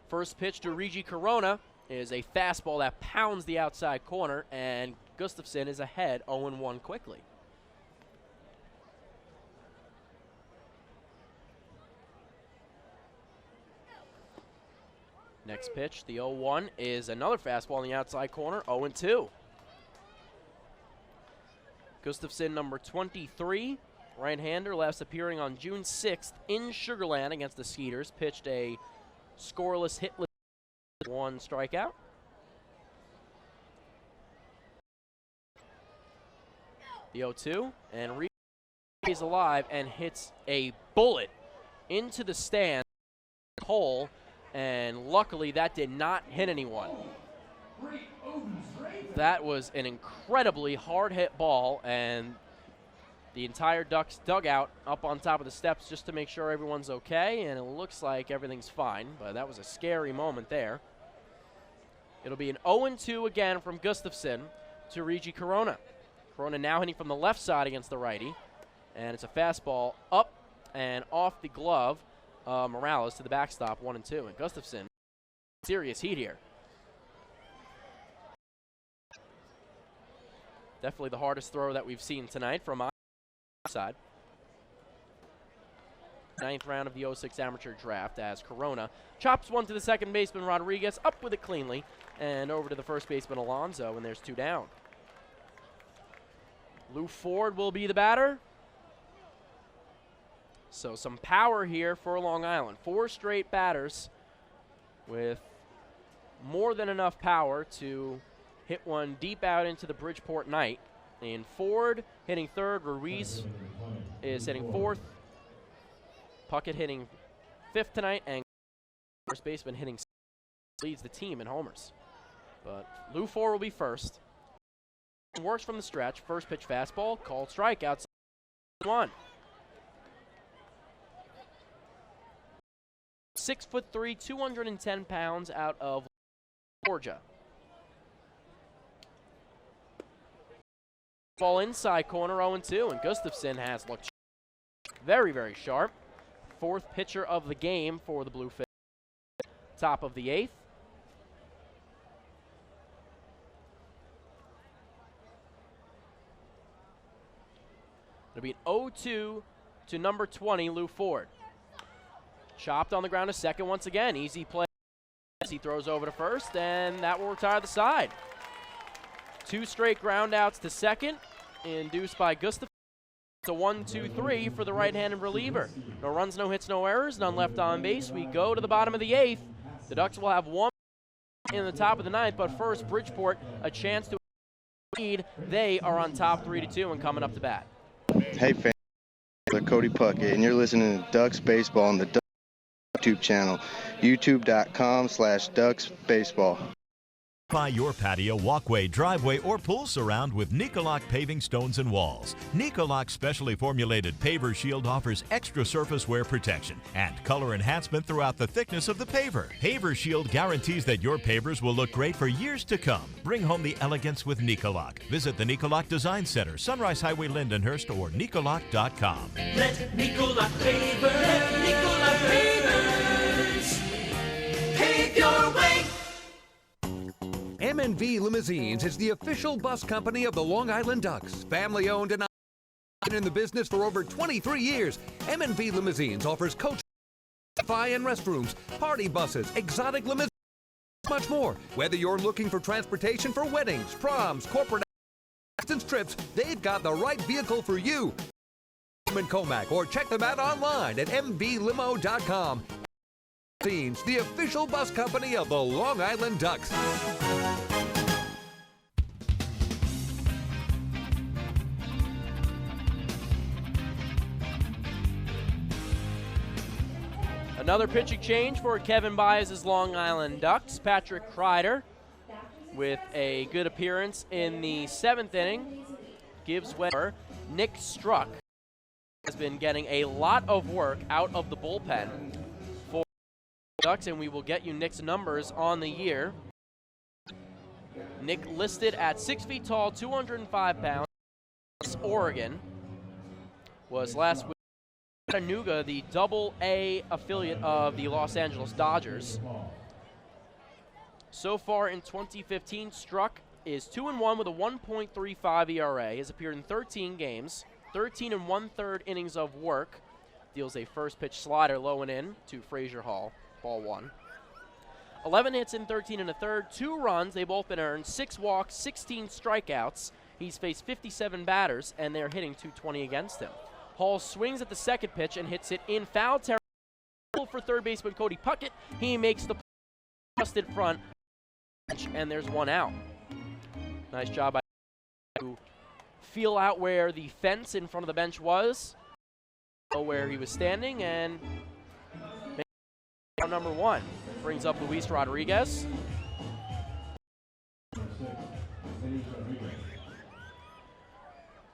First pitch to Regi Corona is a fastball that pounds the outside corner, and Gustafson is ahead 0-1 quickly. Next pitch, the 0-1, is another fastball on the outside corner, 0-2. Gustafson, number 23, right-hander, last appearing on June 6th in Sugar Land against the Skeeters, pitched a scoreless, hitless, 1 strikeout. The 0-2, and Reed is alive and hits a bullet into the stand hole, and luckily that did not hit anyone. That was an incredibly hard-hit ball, and the entire Ducks dugout up on top of the steps just to make sure everyone's okay, and it looks like everything's fine, but that was a scary moment there. It'll be an 0-2 again from Gustafson to Regi Corona. Corona now hitting from the left side against the righty, and it's a fastball up and off the glove Morales to the backstop, 1-2. And Gustafson, serious heat here. Definitely the hardest throw that we've seen tonight from our side. 9th round of the 06 amateur draft as Corona chops one to the second baseman Rodriguez, up with it cleanly, and over to the first baseman Alonso, and there's 2 down. Lou Ford will be the batter. So some power here for Long Island. 4 straight batters with more than enough power to hit one deep out into the Bridgeport night. And Ford hitting 3rd, Ruiz is hitting 4th. Puckett hitting 5th tonight, and first baseman hitting 6th, leads the team in homers. But Lou Ford will be first. Works from the stretch. First pitch fastball, called strike outside 1. 6'3", 210 pounds out of Georgia. Ball inside corner, 0-2, and Gustafson has looked very, very sharp. 4th pitcher of the game for the Bluefish. Top of the 8th. It'll be an 0-2 to number 20, Lou Ford. Chopped on the ground to second once again. Easy play. He throws over to first, and that will retire the side. 2 straight ground outs to second, induced by Gustafson. It's a 1-2-3 for the right-handed reliever. No runs, no hits, no errors, none left on base. We go to the bottom of the 8th. The Ducks will have 1 in the top of the 9th, but first, Bridgeport, a chance to lead. They are on top 3-2 and coming up to bat. Hey, fans, Cody Puckett, and you're listening to Ducks Baseball on the Ducks YouTube channel, youtube.com/Ducks Baseball. Buy your patio, walkway, driveway, or pool surround with Nicoloc paving stones and walls. Nicoloc's specially formulated paver shield offers extra surface wear protection and color enhancement throughout the thickness of the paver. Paver shield guarantees that your pavers will look great for years to come. Bring home the elegance with Nicoloc. Visit the Nicoloc Design Center, Sunrise Highway, Lindenhurst, or Nicoloc.com. Let Nicoloc Pavers, let Nicoloc Pavers pave your way. M&V Limousines is the official bus company of the Long Island Ducks. Family owned and been in the business for over 23 years. M&V Limousines offers coach, Wi-Fi and restrooms, party buses, exotic limousines, much more. Whether you're looking for transportation for weddings, proms, corporate and trips, they've got the right vehicle for you. Comac, or check them out online at mvlimo.com. The official bus company of the Long Island Ducks. Another pitching change for Kevin Baez's Long Island Ducks. Patrick Kreider, with a good appearance in the 7th inning, gives way. Nick Struck has been getting a lot of work out of the bullpen for Ducks, and we will get you Nick's numbers on the year. Nick listed at 6 feet tall, 205 pounds. Oregon was last week. Chattanooga, the Double-A affiliate of the Los Angeles Dodgers. So far in 2015, Struck is 2-1 with a 1.35 ERA. Has appeared in 13 games, 13 1/3 innings of work. Deals a first pitch slider low and in to Frazier Hall, ball 1. 11 hits in 13 1/3, 2 runs. They've both been earned, 6 walks, 16 strikeouts. He's faced 57 batters, and they're hitting .220 against him. Hall swings at the second pitch and hits it in foul territory for third baseman Cody Puckett. He makes the just in front, and there's 1 out. Nice job by to feel out where the fence in front of the bench was, where he was standing, and number 1 brings up Luis Rodriguez.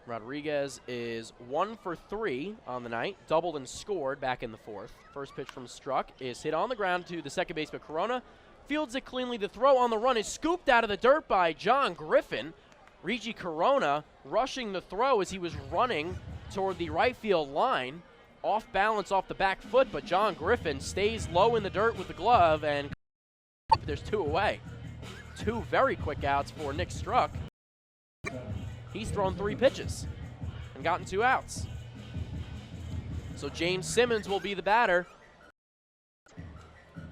Rodriguez is 1 for 3 on the night, doubled and scored back in the 4th. First pitch from Struck is hit on the ground to the second baseman Corona. Fields it cleanly. The throw on the run is scooped out of the dirt by John Griffin. Reggie Corona rushing the throw as he was running toward the right field line. off balance off the back foot, but John Griffin stays low in the dirt with the glove, and there's 2 away. 2 very quick outs for Nick Struck. He's thrown 3 pitches and gotten 2 outs. So James Simmons will be the batter.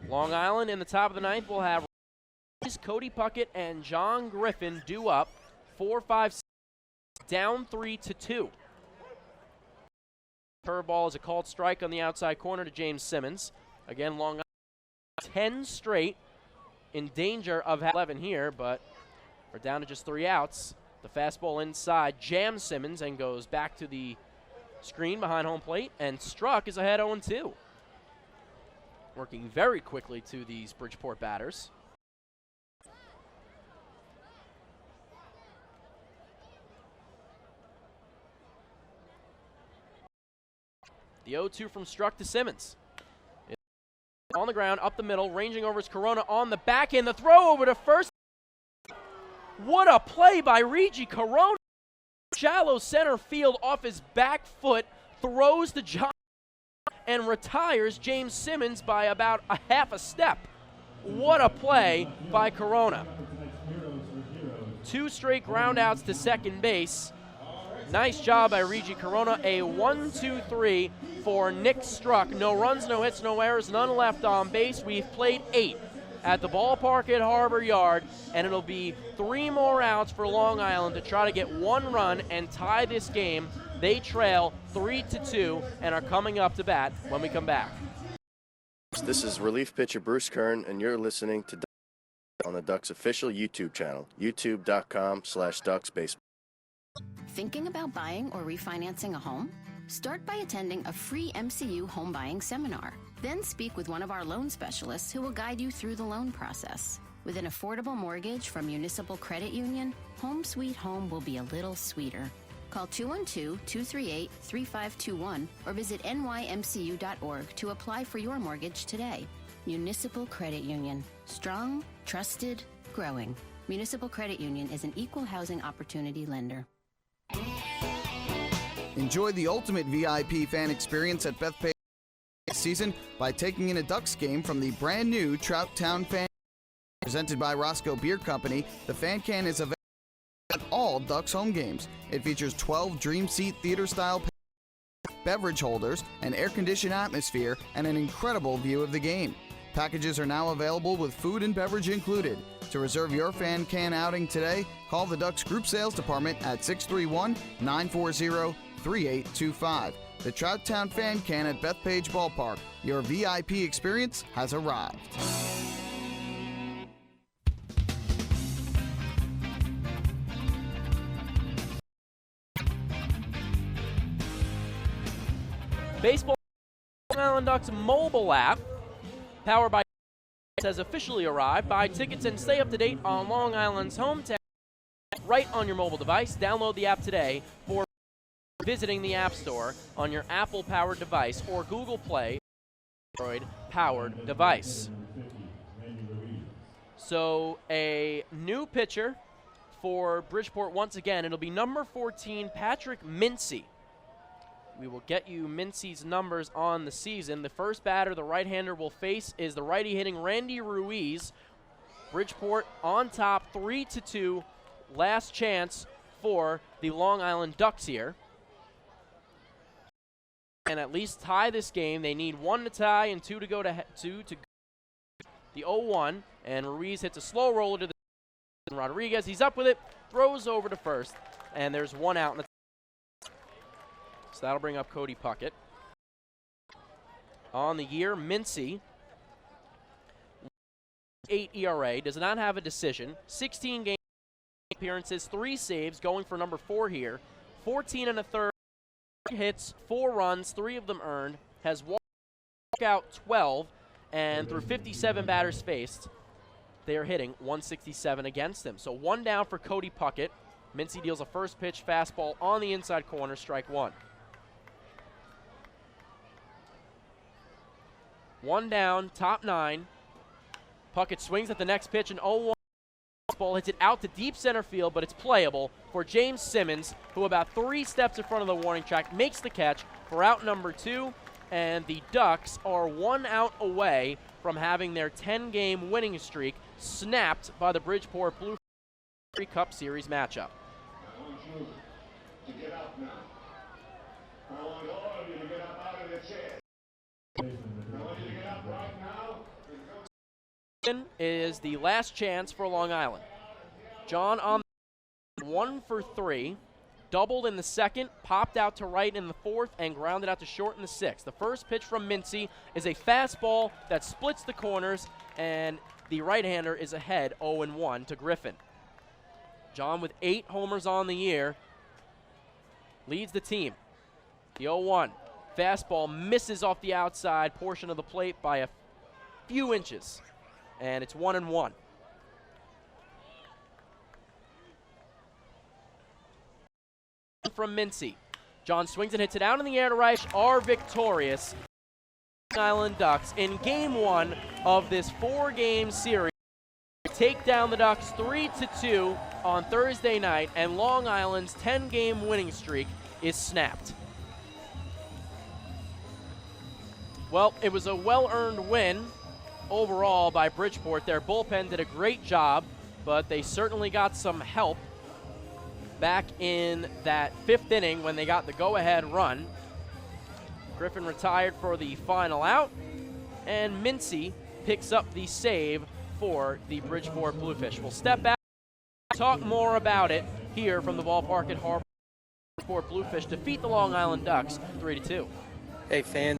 Long Island in the top of the 9th will have Cody Puckett and John Griffin due up 4-5, down 3-2. Curveball is a called strike on the outside corner to James Simmons. Again, Long Island 10 straight, in danger of 11 here, but we're down to just 3 outs. The fastball inside jams Simmons and goes back to the screen behind home plate, and Struck is ahead 0-2. Working very quickly to these Bridgeport batters. The 0-2 from Struck to Simmons. On the ground, up the middle, ranging over his Corona on the backhand. The throw over to first. What a play by Regi Corona. Shallow center field off his back foot, throws to John and retires James Simmons by about a half a step. What a play by Corona. 2 straight ground outs to second base. Nice job by Regi Corona. A 1-2-3 for Nick Struck. No runs, no hits, no errors, none left on base. We've played 8 at the ballpark at Harbor Yard, and it'll be 3 more outs for Long Island to try to get 1 run and tie this game. They trail 3-2 and are coming up to bat when we come back. This is relief pitcher Bruce Kern, and you're listening to on the Ducks official YouTube channel, youtube.com/DucksBaseball. Thinking about buying or refinancing a home? Start by attending a free MCU home buying seminar. Then speak with one of our loan specialists who will guide you through the loan process. With an affordable mortgage from Municipal Credit Union, Home Sweet Home will be a little sweeter. Call 212-238-3521 or visit nymcu.org to apply for your mortgage today. Municipal Credit Union. Strong, trusted, growing. Municipal Credit Union is an equal housing opportunity lender. Enjoy the ultimate VIP fan experience at Bethpage this season by taking in a Ducks game from the brand new Trout Town Fan. Presented by Roscoe Beer Company, the Fan Can is available at all Ducks home games. It features 12 Dream Seat theater-style beverage holders, an air-conditioned atmosphere, and an incredible view of the game. Packages are now available with food and beverage included. To reserve your Fan Can outing today, call the Ducks Group Sales Department at 631-940-3825. The Trout Town Fan Can at Bethpage Ballpark. Your VIP experience has arrived. Baseball Long Island Ducks mobile app, powered by has officially arrived. Buy tickets and stay up to date on Long Island's hometown right on your mobile device. Download the app today for visiting the App Store on your Apple-powered device or Google Play Android-powered device. So a new pitcher for Bridgeport once again. It'll be number 14, Patrick Mincy. We will get you Mincy's numbers on the season. The first batter the right-hander will face is the righty hitting Randy Ruiz. Bridgeport on top 3-2. Last chance for the Long Island Ducks here. And at least tie this game. They need 1 to tie and 2 to go to the 0-1. And Ruiz hits a slow roller to the Rodriguez. He's up with it, throws over to first, and there's 1 out in the so that'll bring up Cody Puckett. On the year, Mincy, 8 ERA, does not have a decision. 16 game appearances, 3 saves, going for number 4 here. 14 1/3 hits, 4 runs, 3 of them earned. Has walked out 12, and through 57 batters faced, they are hitting 167 against him. So 1 down for Cody Puckett. Mincy deals a first pitch fastball on the inside corner, strike 1. 1 down, top 9. Puckett swings at the next pitch, and 0-1. Ball hits it out to deep center field, but it's playable for James Simmons, who about 3 steps in front of the warning track makes the catch for out number 2, and the Ducks are 1 out away from having their 10-game winning streak snapped by the Bridgeport Bluefish Cup Series matchup. Is the last chance for Long Island. John on 1 for 3, doubled in the second, popped out to right in the fourth, and grounded out to short in the sixth. The first pitch from Mincy is a fastball that splits the corners, and the right-hander is ahead 0-1 to Griffin. John with 8 homers on the year leads the team. The 0-1 fastball misses off the outside portion of the plate by a few inches, and it's 1-1. From Mincy. John swings and hits it out in the air to right. Are victorious. Long Island Ducks in game 1 of this 4-game series take down the Ducks 3-2 on Thursday night, and Long Island's 10-game winning streak is snapped. Well, it was a well-earned win overall by Bridgeport. Their bullpen did a great job, but they certainly got some help back in that 5th inning when they got the go-ahead run. Griffin retired for the final out, and Mincy picks up the save for the Bridgeport Bluefish. We'll step back and talk more about it here from the ballpark at Harbor. Bridgeport Bluefish defeat the Long Island Ducks 3-2. Hey fans,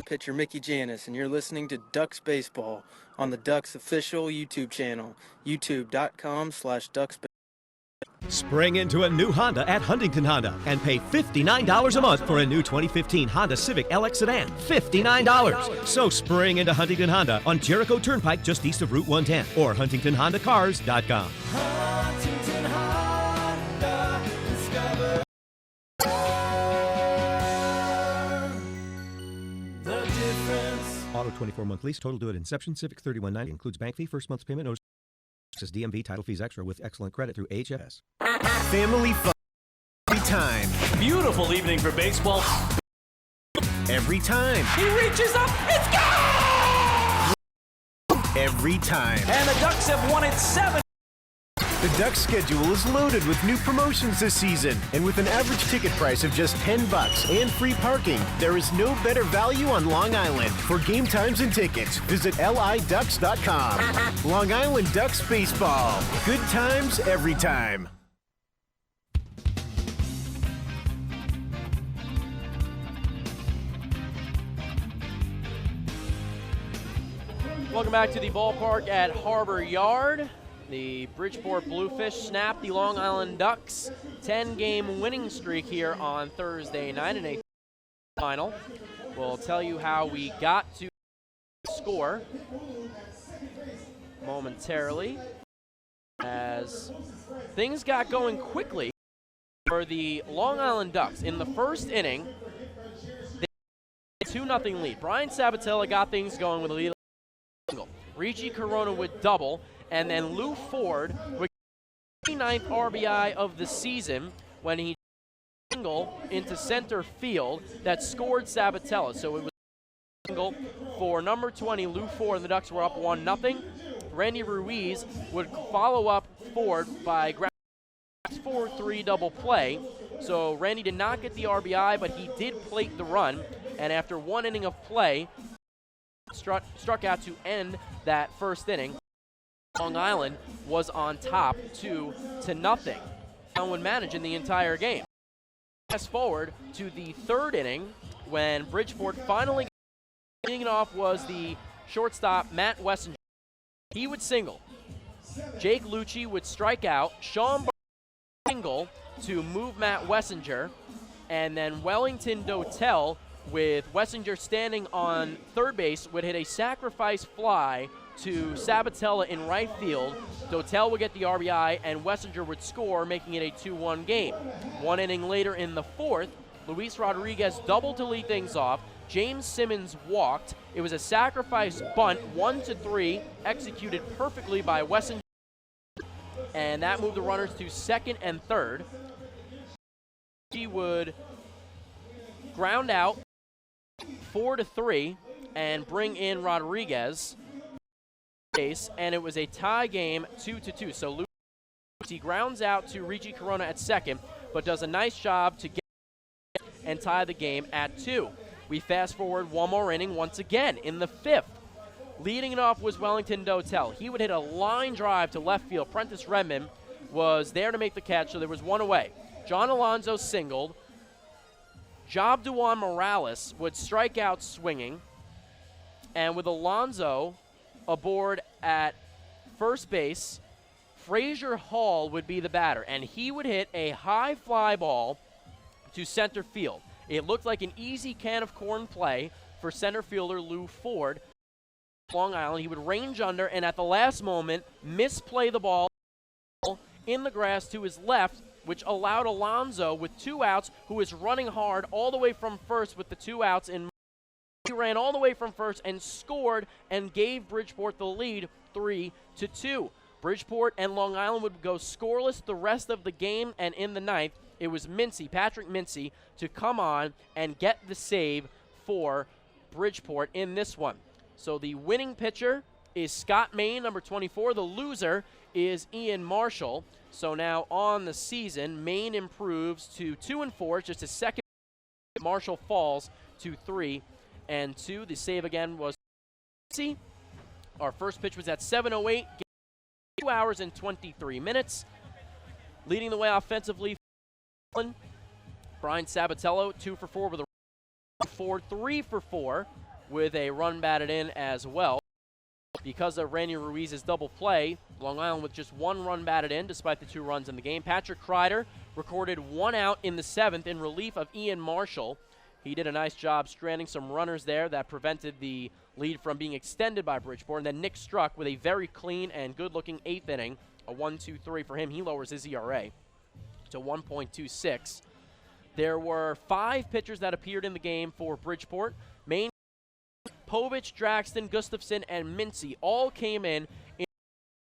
pitcher Mickey Janis, and you're listening to Ducks Baseball on the Ducks official YouTube channel, youtube.com/DucksBaseball. Spring into a new Honda at Huntington Honda and pay $59 a month for a new 2015 Honda Civic LX sedan. $59. So spring into Huntington Honda on Jericho Turnpike just east of Route 110 or huntingtonhondacars.com. Huntington Honda, discover the difference. Auto 24-month lease, total due at inception. Civic $31.90 includes bank fee, first month's payment, notice. DMV title fees extra with excellent credit through HFS. Family fun every time. Beautiful evening for baseball. Every time. He reaches up, it's gone! Every time. And the Ducks have won it 7. The Ducks schedule is loaded with new promotions this season, and with an average ticket price of just $10 and free parking, there is no better value on Long Island. For game times and tickets, visit liducks.com. Long Island Ducks Baseball. Good times every time. Welcome back to the ballpark at Harbor Yard. The Bridgeport Bluefish snapped the Long Island Ducks 10-game winning streak here on Thursday night in a final. We'll tell you how we got to score momentarily as things got going quickly for the Long Island Ducks. In the first inning, they had a 2-0 lead. Brian Sabatella got things going with a lead single. Ricci Corona would double, and then Lou Ford would get the 9th RBI of the season when he single into center field that scored Sabatella. So it was a single for number 20, Lou Ford, and the Ducks were up 1-0. Randy Ruiz would follow up Ford by grabbing a 4-3 double play. So Randy did not get the RBI, but he did plate the run, and after 1 inning of play, struck out to end that first inning. Long Island was on top 2-0. No one would manage in the entire game. Fast forward to the 3rd inning when Bridgeport finally leading it off was the shortstop Matt Wessinger. He would single. Jake Lucci would strike out. Sean Barr single to move Matt Wessinger, and then Wellington Dotel, with Wessinger standing on third base, would hit a sacrifice fly to Sabatella in right field. Dotel would get the RBI, and Wessinger would score, making it a 2-1 game. 1 inning later in the 4th, Luis Rodriguez doubled to lead things off. James Simmons walked. It was a sacrifice bunt, 1-3, executed perfectly by Wessinger, and that moved the runners to 2nd and 3rd. He would ground out 4-3 and bring in Rodriguez. And it was a tie game 2-2. So he grounds out to Rigi Corona at second, but does a nice job to get and tie the game at 2. We fast forward one more inning once again in the 5th. Leading it off was Wellington Dotel. He would hit a line drive to left field. Prentice Redmond was there to make the catch, so there was one away. John Alonso singled. Job Duan Morales would strike out swinging. And with Alonso aboard at first base, Frazier Hall would be the batter, and he would hit a high fly ball to center field. It looked like an easy can of corn play for center fielder Lou Ford. Long Island, he would range under and at the last moment misplay the ball in the grass to his left, which allowed Alonso with 2 outs, who is running hard all the way from first with the 2 outs in. He ran all the way from first and scored and gave Bridgeport the lead 3-2. Bridgeport and Long Island would go scoreless the rest of the game, and in the 9th, it was Patrick Mincy, to come on and get the save for Bridgeport in this one. So the winning pitcher is Scott Main, number 24. The loser is Ian Marshall. So now on the season, Main improves to 2-4, just a second. Marshall falls to 3-2. The save again was Mincy. Our first pitch was at 7:08. 2 hours and 23 minutes. Leading the way offensively, Brian Sabatello, 2 for 4 with a 3 for 4 with a run batted in as well. Because of Randy Ruiz's double play, Long Island with just 1 run batted in despite the 2 runs in the game. Patrick Kreider recorded 1 out in the 7th in relief of Ian Marshall. He did a nice job stranding some runners there that prevented the lead from being extended by Bridgeport. And then Nick Struck with a very clean and good-looking 8th inning, a 1-2-3 for him. He lowers his ERA to 1.26. There were 5 pitchers that appeared in the game for Bridgeport. Main, Povich, Draxton, Gustafson, and Mincy all came in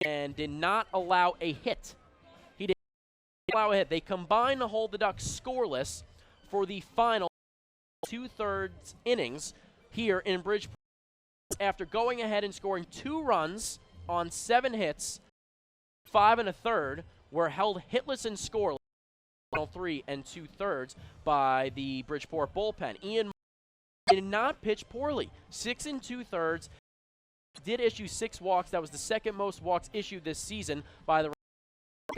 and did not allow a hit. He did not allow a hit. They combined to hold the Ducks scoreless for the final 2/3 innings here in Bridgeport. After going ahead and scoring 2 runs on 7 hits, 5 1/3 were held hitless and scoreless. 3 2/3 by the Bridgeport bullpen. Ian did not pitch poorly. 6 2/3. Did issue 6 walks. That was the second most walks issued this season by the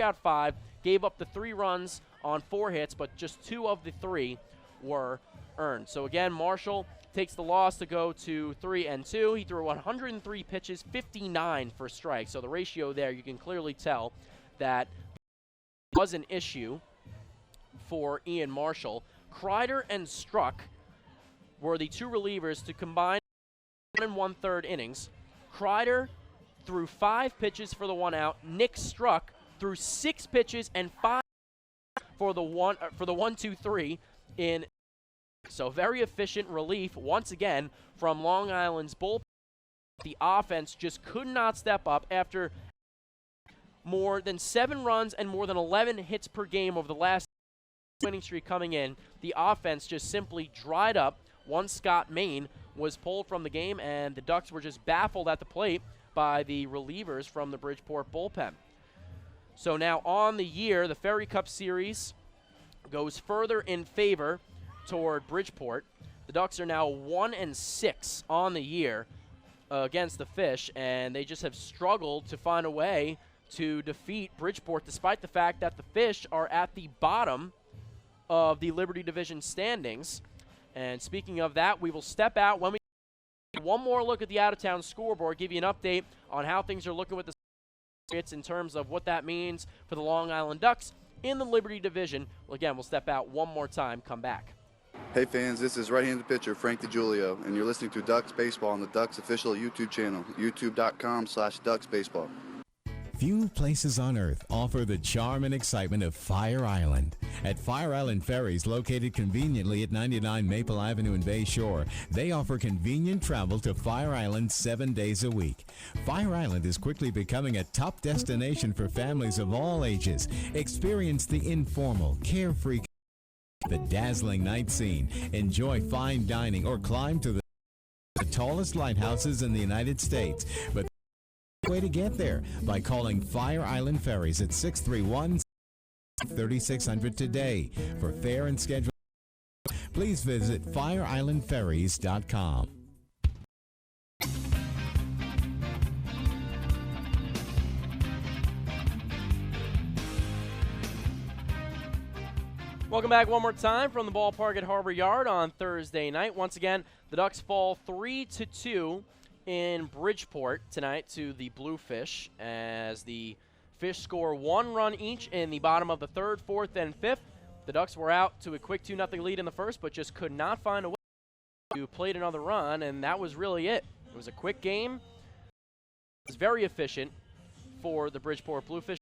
out 5. Gave up the 3 runs on 4 hits, but just 2 of the 3 were earned. So again, Marshall takes the loss to go to 3-2. He threw 103 pitches, 59 for strikes. So the ratio there, you can clearly tell that was an issue for Ian Marshall. Kreider and Struck were the 2 relievers to combine 1 1/3 innings. Kreider threw 5 pitches for the 1 out. Nick Struck threw 6 pitches and 5 for the 1-2-3 in. So very efficient relief once again from Long Island's bullpen. The offense just could not step up after more than 7 runs and more than 11 hits per game over the last winning streak coming in. The offense just simply dried up once Scott Main was pulled from the game, and the Ducks were just baffled at the plate by the relievers from the Bridgeport bullpen. So now on the year, the Ferry Cup Series goes further in favor toward Bridgeport. The Ducks are now 1-6 on the year against the Fish, and they just have struggled to find a way to defeat Bridgeport, despite the fact that the Fish are at the bottom of the Liberty Division standings. And speaking of that, we will step out when we take one more look at the out-of-town scoreboard, give you an update on how things are looking with the Patriots in terms of what that means for the Long Island Ducks in the Liberty Division. Well, again, we'll step out one more time, come back. Hey fans, this is right-handed pitcher Frank DiGiulio, and you're listening to Ducks Baseball on the Ducks official YouTube channel, youtube.com/DucksBaseball. Few places on earth offer the charm and excitement of Fire Island. At Fire Island Ferries, located conveniently at 99 Maple Avenue in Bay Shore, they offer convenient travel to Fire Island 7 days a week. Fire Island is quickly becoming a top destination for families of all ages. Experience the informal, carefree the dazzling night scene, enjoy fine dining, or climb to the tallest lighthouses in the United States. But the way to get there by calling Fire Island Ferries at 631-3600 today. For fare and schedule, please visit fireislandferries.com. Welcome back one more time from the ballpark at Harbor Yard on Thursday night. Once again, the Ducks fall 3-2 in Bridgeport tonight to the Bluefish as the Fish score 1 run each in the bottom of the third, fourth, and fifth. The Ducks were out to a quick 2-0 lead in the first, but just could not find a way to play another run, and that was really it. It was a quick game. It was very efficient for the Bridgeport Bluefish.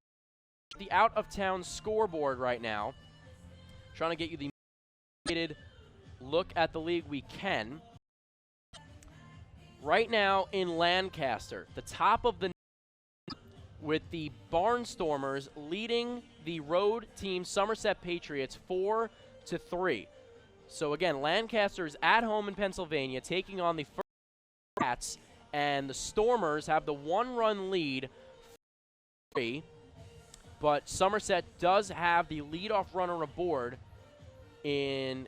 The out-of-town scoreboard right now, trying to get you the look at the league we can. Right now in Lancaster, the top of the with the Barnstormers leading the road team Somerset Patriots 4-3. So again, Lancaster is at home in Pennsylvania taking on the first Cats, and the Stormers have the 1-run lead. But Somerset does have the leadoff runner aboard in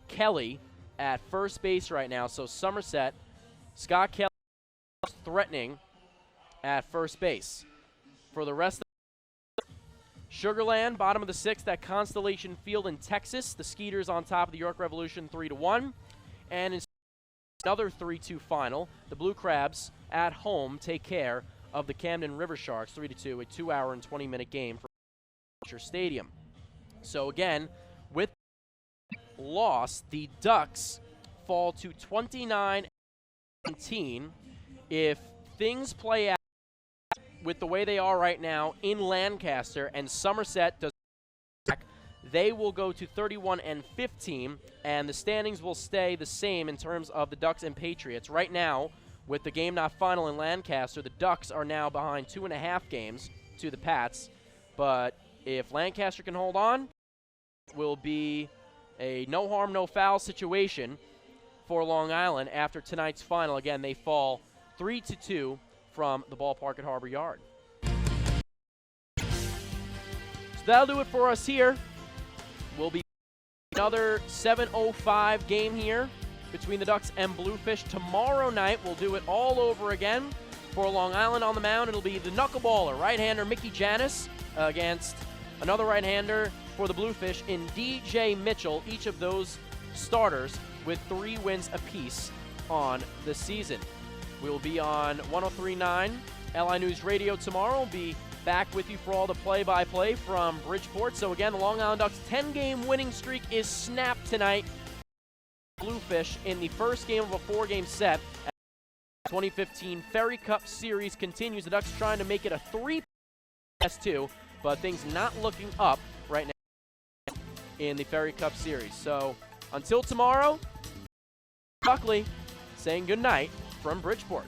Kelly at first base right now. So Somerset, Scott Kelly threatening at first base. For the rest of Sugarland, bottom of the sixth at Constellation Field in Texas. The Skeeters on top of the York Revolution 3-1. And in another 3-2 final, the Blue Crabs at home take care of the Camden River Sharks 3-2, a 2-hour and 20-minute game for Stadium. So again, with loss, the Ducks fall to 29-17. If things play out with the way they are right now in Lancaster and Somerset does back, they will go to 31-15, and the standings will stay the same in terms of the Ducks and Patriots. Right now, with the game not final in Lancaster, the Ducks are now behind 2.5 games to the Pats. But if Lancaster can hold on, it will be a no harm, no foul situation for Long Island after tonight's final. Again, they fall 3-2 from the ballpark at Harbor Yard. So that'll do it for us here. We'll be another 7:05 game here between the Ducks and Bluefish. Tomorrow night, we'll do it all over again. For Long Island on the mound, it'll be the knuckleballer, right-hander Mickey Janis against another right-hander for the Bluefish in DJ Mitchell. Each of those starters with 3 wins apiece on the season. We'll be on 103.9 LI News Radio tomorrow. We'll be back with you for all the play-by-play from Bridgeport. So again, the Long Island Ducks 10-game winning streak is snapped tonight. Bluefish in the first game of a 4-game set. 2015 Ferry Cup Series continues. The Ducks trying to make it a 3-2, but things not looking up right now in the Ferry Cup Series. So until tomorrow, Buckley saying good night from Bridgeport.